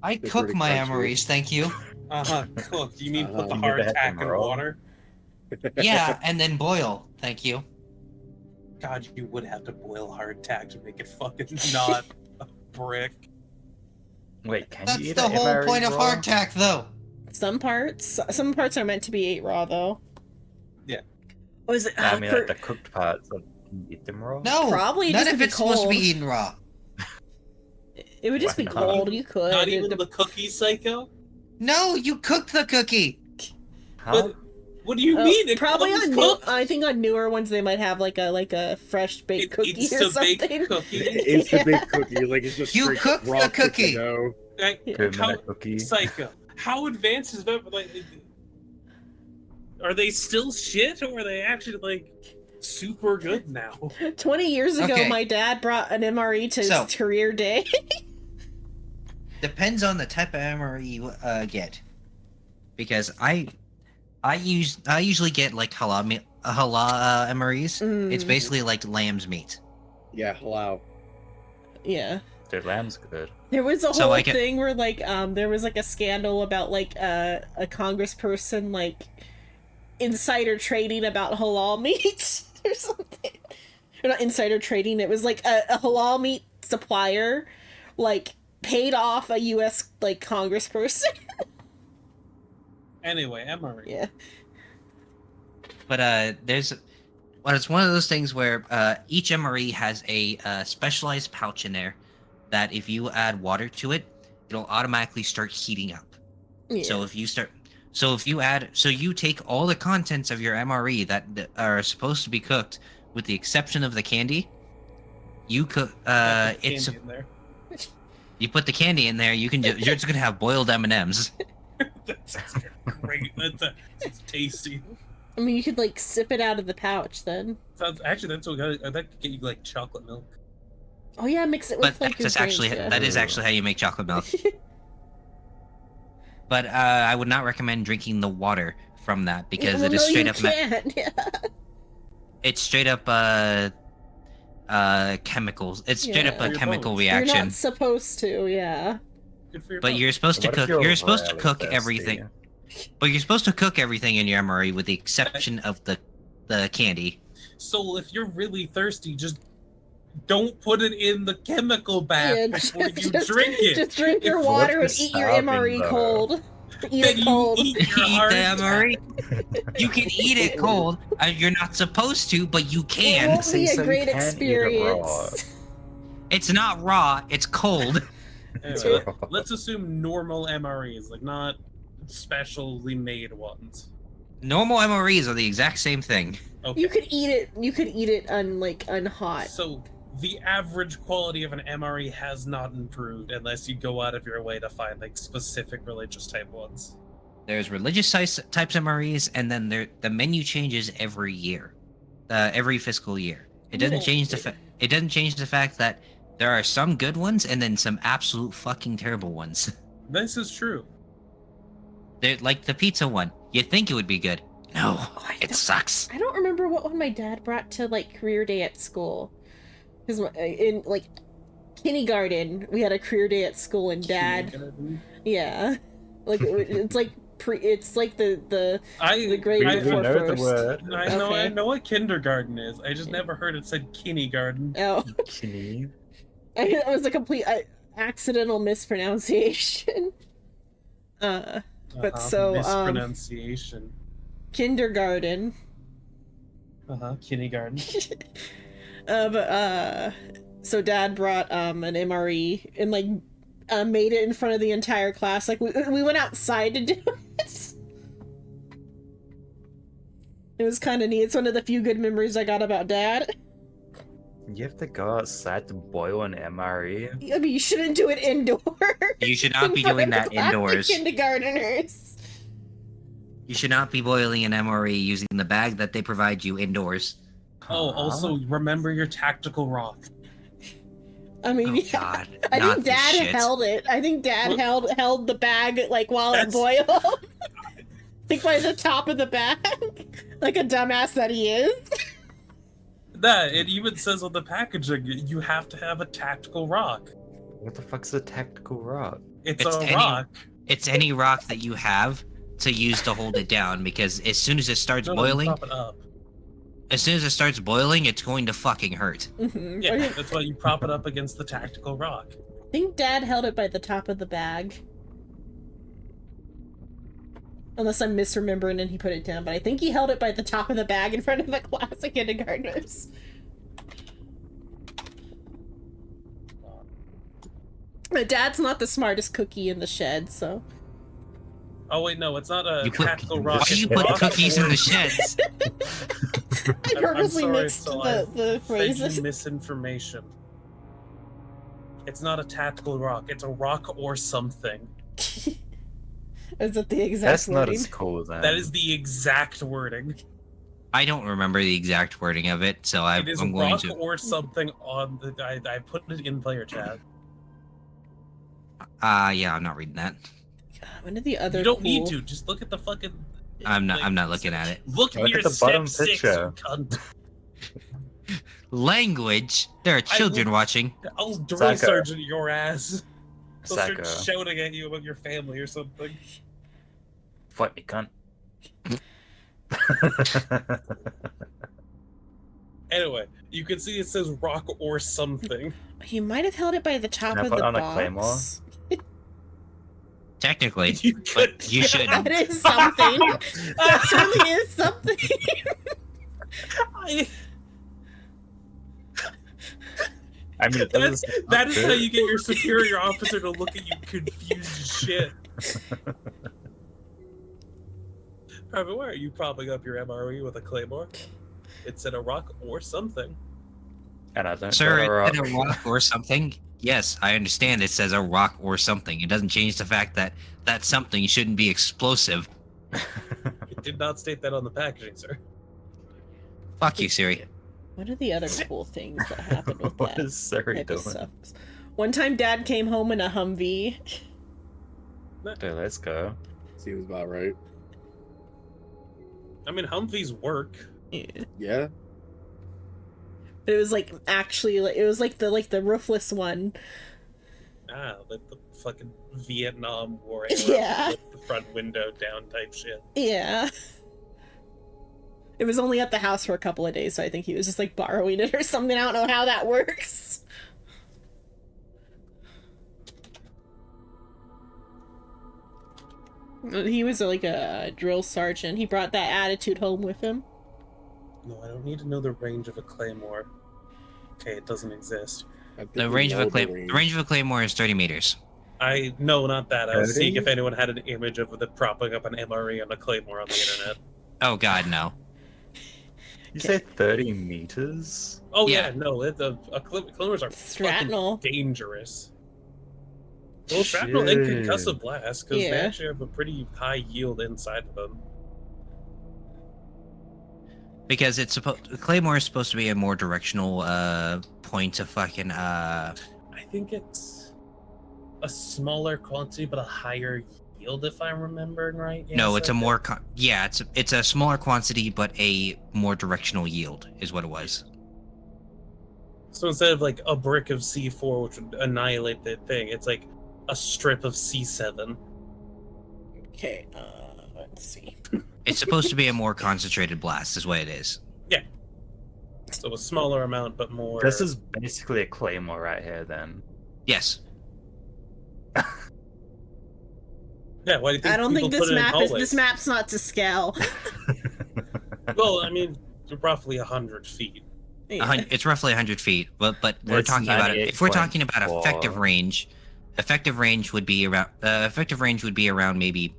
I They're cook pretty my crunchy. MREs, thank you. Cooked. You mean put the You never had hardtack them in raw? water? Yeah, and then boil, thank you. God, you would have to boil hardtack to make it fucking not a brick. Wait, can That's you eat the an whole MRE point of raw? hardtack, though. Some parts are meant to be ate raw though. Yeah. Was it? I mean, like the cooked parts. Like, can you eat them raw? No, Probably none just of be it's supposed to be cold. eaten raw. It would just Why be not? cold. You could. Not even the cookie, Psycho? No, you cook the cookie. Huh? But what do you mean? It Probably comes on cooked. I think on newer ones they might have like a fresh baked cookie It's or a baked something. cookie. It's the big cookie, like it's just You straight cook raw the cookie. dough. Like, 2-minute how, cookie. Psycho, how advanced is that? Like, are they still shit, or are they actually like super good now? 20 years ago, Okay. my dad brought an MRE to So- his career day. Depends on the type of MRE you get, because I usually get like halal MREs. It's Mm, basically like lamb's meat. Yeah, wow. yeah. Dude, lamb's good. There was a So whole I get- thing where like there was like a scandal about like a congressperson like insider trading about halal meat or something. Or not insider trading, it was like a halal meat supplier like paid off a US like congressperson. Anyway, MRE. Yeah. But it's one of those things where each MRE has a specialized pouch in there that if you add water to it, it'll automatically start heating up. Yeah. So if you take all the contents of your MRE that are supposed to be cooked, with the exception of the candy, you cook. It's Candy in there. you put the candy in there. You're just gonna have boiled M&Ms. That's great. That's tasty. I mean, you could like sip it out of the pouch then. Sounds actually that's what that could get you like chocolate milk. Oh yeah, mix it with But like your that's actually drink, yeah. that is actually how you make chocolate milk. But I would not recommend drinking the water from that because Well, it is no, straight you up. can't. Yeah. It's straight up chemicals. It's straight up Yeah. a Your chemical bones. You're reaction. not supposed to, yeah. Good for your But bones. you're supposed to What if cook. you're You're supposed to really cook thirsty? everything. But you're supposed to cook everything in your MRE with the exception of the candy. So if you're really thirsty, just don't put it in the chemical bath Yeah, before you drink it. Just drink your If water and what's eat your stopping MRE the- cold. Eat Then it you cold. eat Eat your the hard MRE. You can eat it cold. You're not supposed to, but you It can. won't be So a you great can't eat it raw. experience. It's not raw. It's cold. Anyway, let's assume normal MREs, like not specially made ones. Normal MREs are the exact same thing. Okay. You could eat it. You could eat it unhot. So the average quality of an MRE has not improved unless you go out of your way to find like specific religious type ones. There's religious types MREs, and then the menu changes every year, every fiscal year. It doesn't Yeah. change it doesn't change the fact that there are some good ones and then some absolute fucking terrible ones. This is true. They're like the pizza one. You think it would be good? No, Oh, it sucks. I don't remember what one my dad brought to like career day at school. Because in like kindergarten, we had a career day at school, and dad, yeah, like it's like it's like the I grade I, We before know the first. word. I know Okay. I know what kindergarten is. I just never heard it said kindergarten. Oh, Kinny. that was a complete accidental mispronunciation. But so, mispronunciation. Kindergarten. Kindergarten. So dad brought an MRE and like made it in front of the entire class. Like we went outside to do it. It was kind of neat. It's one of the few good memories I got about dad. You have to go outside to boil an MRE. I mean, you shouldn't do it indoors. You should not in be front doing of that the class of indoors. Kindergarteners. You should not be boiling an MRE using the bag that they provide you indoors. Oh, also remember your tactical rock. I mean, Oh God! I not think this Dad shit. held it. I think Dad What? held the bag like while it That's- boiled. I think by the top of the bag, like a dumbass that he is. Nah, it even says on the packaging you have to have a tactical rock. What the fuck's a tactical rock? It's It's a any- rock. It's any rock that you have to use to hold it down, because as soon as it starts No, boiling, prop it up. as soon as it starts boiling, it's going to fucking hurt. Mhm. Yeah, that's why you prop it up against the tactical rock. I think Dad held it by the top of the bag. Unless I'm misremembering and he put it down, but I think he held it by the top of the bag in front of the class of kindergartners. My dad's not the smartest cookie in the shed, so. Oh wait, no, it's not a You put, tactical why rock. do you it's put rock cookies in or- the sheds? I purposely sorry, mixed so the I've fed phrases. you misinformation. It's not a tactical rock. It's a rock or something. Is it the exact That's not wording? as cool then. That is the exact wording. I don't remember the exact wording of it, so It is I'm going rock to. or something on the. I put it in player chat. Yeah, I'm not reading that. One of the other You don't cool... need to. Just look at the fucking. I'm not looking at it. Look Look near at the bottom step 6, picture. you cunt. Language. There are children watching. I'll drill Saka. sergeant your ass. They'll start Saka. shouting at you about your family or something. Fight me, cunt. Anyway, you can see it says rock or something. He might have held it by the top Can I of put the on a box. claymore? Technically, You but could- you should. That is something. That certainly is something. I mean, it doesn't. that is how you get your superior officer to look at you confused as shit. Private, why are you propping up your MRE with a claymore? It's in a rock or something. And I don't. Sir, got it's a rock or something. Yes, I understand it says a rock or something. It doesn't change the fact that that something shouldn't be explosive. It did not state that on the packaging, sir. Fuck you, Siri. What are the other cool things that happened with What that is Siri type of doing? stuff? One time Dad came home in a Humvee. Dude, let's go. Seems about right. I mean, Humvees work. Yeah. Yeah. But it was like actually it was like the roofless one. Ah, like the fucking Vietnam War era Yeah. with the front window down type shit. Yeah. It was only at the house for a couple of days, so I think he was just like borrowing it or something. I don't know how that works. He was like a drill sergeant. He brought that attitude home with him. No, I don't need to know the range of a claymore. Okay, it doesn't exist. I think The we range of a know the the range of a claymore is 30 meters. No, not that. I was 30? seeing if anyone had an image of the propping up an MRE on a claymore on the internet. Oh God, no. You say 30 meters? Oh Yeah. yeah, no, claymores are Shrapnel. fucking dangerous. Well, shrapnel and Shit. concussive blast because they Yeah. actually have a pretty high yield inside of them. Because it's supposed claymore is supposed to be a more directional point to fucking I think it's a smaller quantity but a higher yield, if I'm remembering right. no, Yes, it's a I more yeah, it's a smaller quantity but a more directional yield is what it was. So instead of like a brick of C4, which would annihilate the thing, it's like a strip of C7. Okay, let's see. It's supposed to be a more concentrated blast is what it is. So a smaller amount, but more. This is basically a claymore right here, then. Yes. Yeah, why do you think I don't people think put this it in map is hallways? this map's not to scale. Well, I mean, roughly 100 feet. Yeah. It's roughly 100 feet, but we're It's talking about it. If we're talking about 98.4. effective range would be around maybe,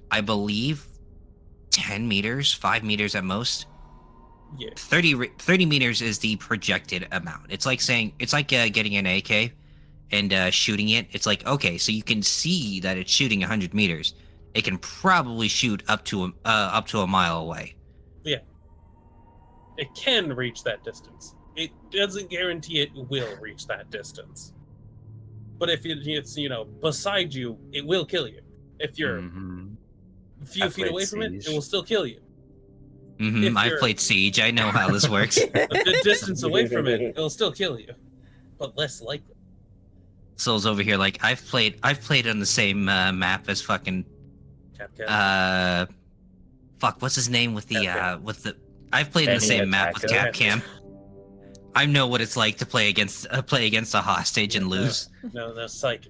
I believe, 10 meters, 5 meters at most. Yeah. 30 meters is the projected amount. It's like getting an AK and shooting it. It's like, okay, so you can see that it's shooting 100 meters. it can probably shoot up to a mile away. It can reach that distance. It doesn't guarantee it will reach that distance. But if it's beside you, it will kill you. If you're a few I've feet away played from it, it Siege. will still kill you. Mm-hmm. If I've you're- played Siege. I know how this works. The distance away from it, it'll still kill you, but less likely. Soul's over here like I've played on the same map as fucking Capcom. fuck, what's his name with the Capcom. I've played in the Any same map with attacker? Capcom. I know what it's like to play against a hostage and lose. No, psych.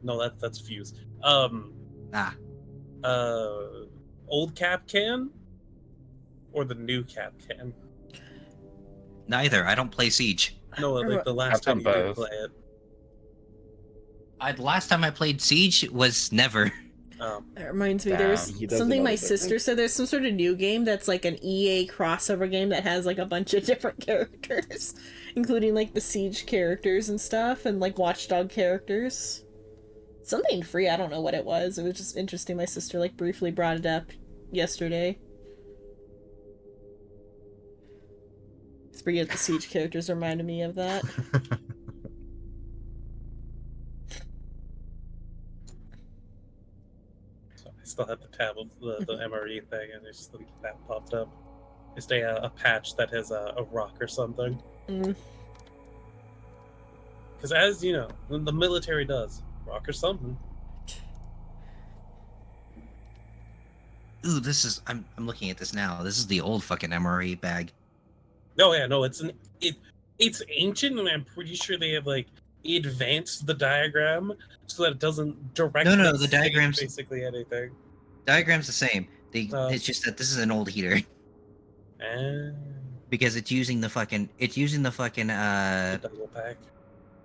No, that's Fuse. Ah, Old Capcan or the new Capcan? neither. I don't play Siege. No, like the last I've time done you did both. play it. The last time I played Siege was never. That reminds me, there was Damn, he doesn't something know my the sister difference. said. There's some sort of new game that's like an EA crossover game that has like a bunch of different characters, including like the Siege characters and stuff, and like Watchdog characters. Something free. I don't know what it was. It was just interesting. My sister like briefly brought it up yesterday. Forget the Siege characters reminded me of that. So I still have the tab of the MRE thing, and it's just like that popped up. Just a patch that has a rock or something. Mm. Because as you know, the military does rock or something. Ooh, this is. I'm looking at this now. This is the old fucking MRE bag. No, yeah, no, it's ancient, and I'm pretty sure they have like advanced the diagram so that it doesn't directly. No, the say diagram's- basically anything. Diagram's the same. Oh. It's just that this is an old heater because it's using the fucking Double pack.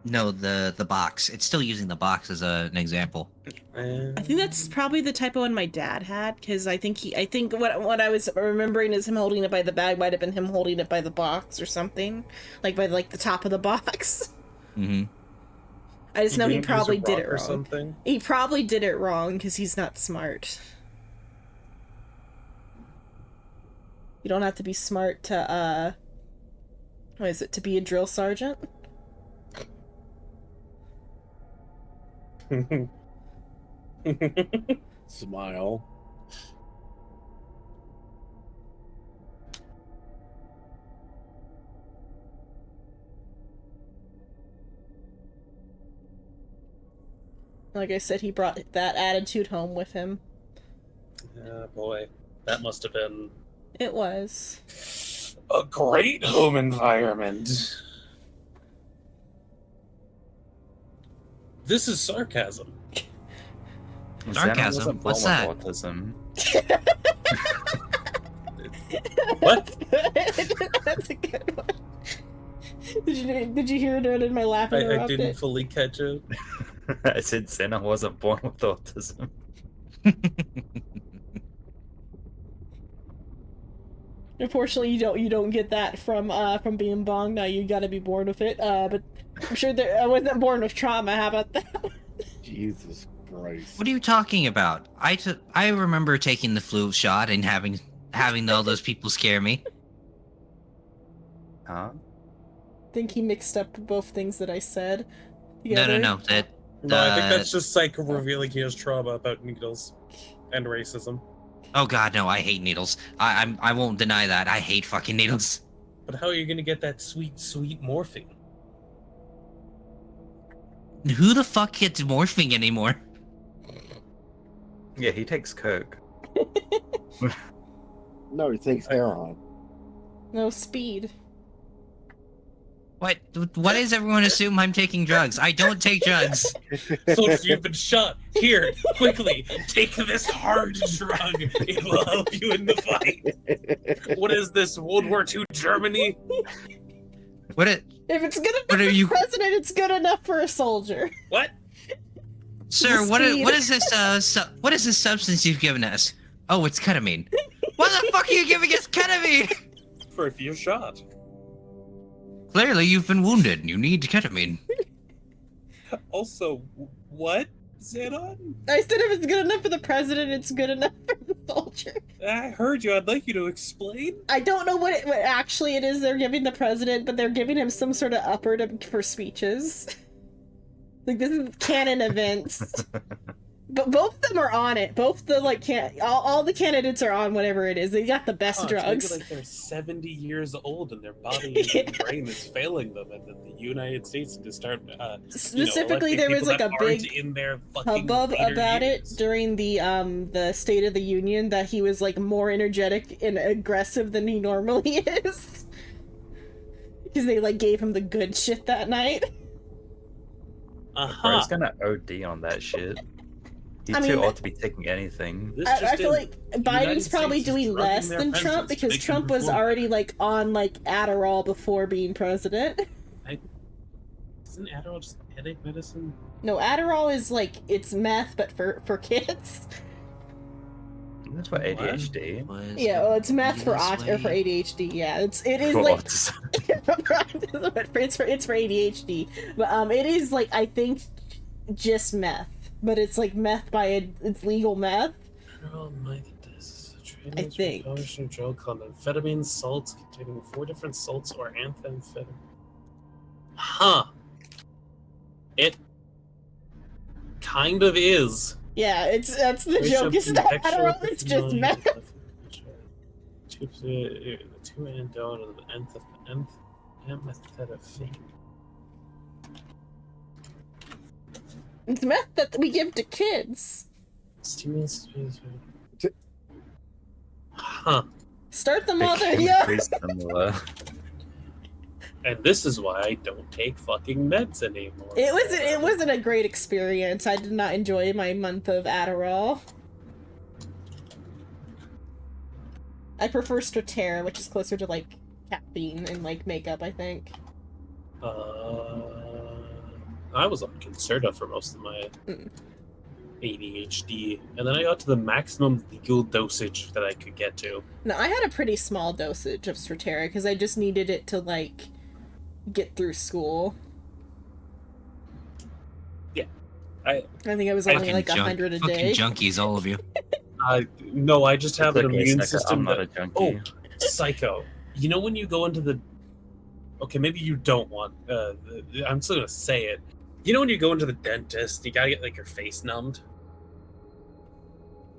no, the box. It's still using the box as an example. I think that's probably the typo one my dad had, because I think what I was remembering is him holding it by the bag might have been him holding it by the box or something, like by like the top of the box. Mm-hmm. I just know he didn't use a probably did rock it or wrong. something. He probably did it wrong because he's not smart. You don't have to be smart to what is it, to be a drill sergeant? Smile. Like I said, he brought that attitude home with him. Oh boy, that must have been It was. a great home environment. This is sarcasm. Sarcasm? Xena wasn't What's born that? with autism. What? That's a good one. Did you hear it or did my laugh I interrupt didn't it? fully catch it. I said Xena wasn't born with autism. Unfortunately, you don't get that from being Bong. Now you got to be born with it. But I'm sure that I wasn't born with trauma. How about that? Jesus Christ. What are you talking about? I remember taking the flu shot and having all those people scare me. Huh? I think he mixed up both things that I said. No, Together. no. That No, I think that's just Psycho revealing he has trauma about needles and racism. oh god, no! I hate needles. I won't deny that. I hate fucking needles. But how are you gonna get that sweet, sweet morphine? Who the fuck gets morphing anymore? Yeah, he takes coke. No, he takes heroin. No speed. What? Why does everyone assume I'm taking drugs? I don't take drugs. Soldier, you've been shot. Here, quickly, take this hard drug. It will help you in the fight. What is this, World War II Germany? What? It, If it's gonna What be are for you- president, it's good enough for a soldier. What? sir? The What speed. is this? What is this substance you've given us? Oh, it's ketamine. What the fuck are you giving us ketamine? For if you're shot. Clearly, you've been wounded. You need ketamine. Also, what? Xenon? I said if it's good enough for the president, it's good enough for the soldier. I heard you. I'd like you to explain. I don't know what actually it is they're giving the president, but they're giving him some sort of upper for speeches. Like, this is canon events. But both of them are on it. Both the, like, all the candidates are on whatever it is. They got the best drugs. It's maybe like they're 70 years old and their body and their brain is failing them, and then the United States to start. Specifically, there was like a big in their hubbub about it during the State of the Union that he was like more energetic and aggressive than he normally is, because they like gave him the good shit that night. Bro's gonna OD on that shit. He's too old to be taking anything. I feel like Biden's probably doing less than Trump because Trump was already like on like Adderall before being president. Isn't Adderall just headache medicine? No, Adderall is like it's meth but for kids. That's for ADHD. Yeah, well, it's meth for ADHD. Yeah, it is like it's for ADHD, but it is like I think just meth, but it's like meth by it's legal meth. I think. Drug called amphetamine salts containing 4 different salts or amphetamine. Huh. It kind of is. Yeah, that's the joke. Is that Adderall? It's just meth. Two endone and amphetamine. It's meth that we give to kids. Huh. Start the mother, yeah. And this is why I don't take fucking meds anymore. It wasn't a great experience. I did not enjoy my month of Adderall. I prefer Strattera, which is closer to like caffeine and like makeup, I think. I was on Concerta for most of my ADHD, and then I got to the maximum legal dosage that I could get to. No, I had a pretty small dosage of Strattera because I just needed it to like get through school. Yeah, I think I was only like 100 a day. Fucking junkies, all of you. No, I just have an immune system. I'm not a junkie. Oh, psycho! You know when you go into the. Okay, maybe you don't want. I'm still gonna say it. You know when you go into the dentist, you gotta get like your face numbed.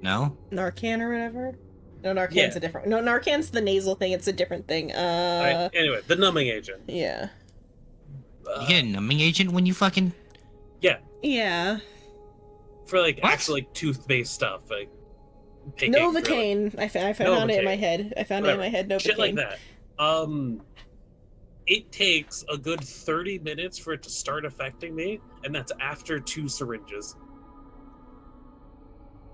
No. Narcan or whatever. No, Narcan's a different. No, Narcan's the nasal thing. It's a different thing. Anyway, the numbing agent. Yeah. You get a numbing agent when you fucking. Yeah. Yeah. For like What? actual like tooth-based stuff, like. Novocaine. I found it in my head. I found it in my head. Novocaine. Shit like that. It takes a good 30 minutes for it to start affecting me, and that's after 2 syringes.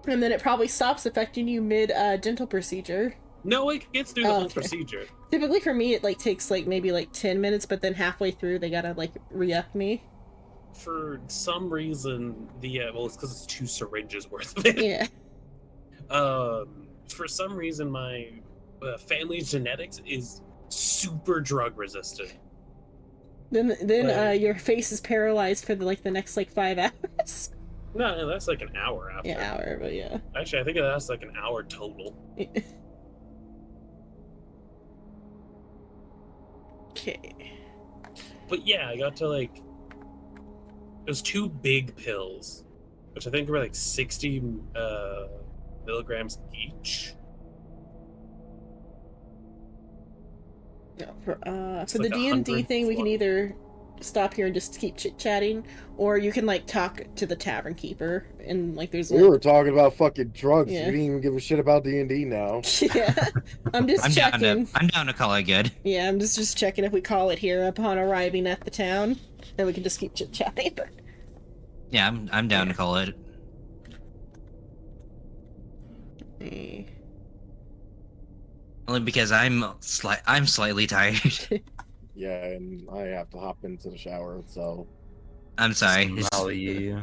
And then it probably stops affecting you mid dental procedure. No, it gets through the whole procedure. Typically for me, it like takes like maybe like 10 minutes, but then halfway through they gotta like re-up me. For some reason, well, it's because it's 2 syringes worth of it. Yeah. For some reason, my family's genetics is super drug resistant. Then your face is paralyzed for the next 5 hours. No, that's like an hour after. Yeah, hour, but yeah. Actually, I think that's like an hour total. Okay. But yeah, I got to like. It was 2 big pills, which I think were like 60 milligrams each. No, for like the D&D thing, we can either stop here and just keep chit-chatting, or you can like talk to the tavern keeper and like there's We were talking about fucking drugs. Yeah. You didn't even give a shit about D&D now. Yeah, I'm checking. I'm down to call it good. Yeah, I'm just checking if we call it here upon arriving at the town, then we can just keep chit-chatting. But Yeah, I'm down to call it. Only because I'm slightly tired. Yeah, and I have to hop into the shower, so. I'm sorry. Molly.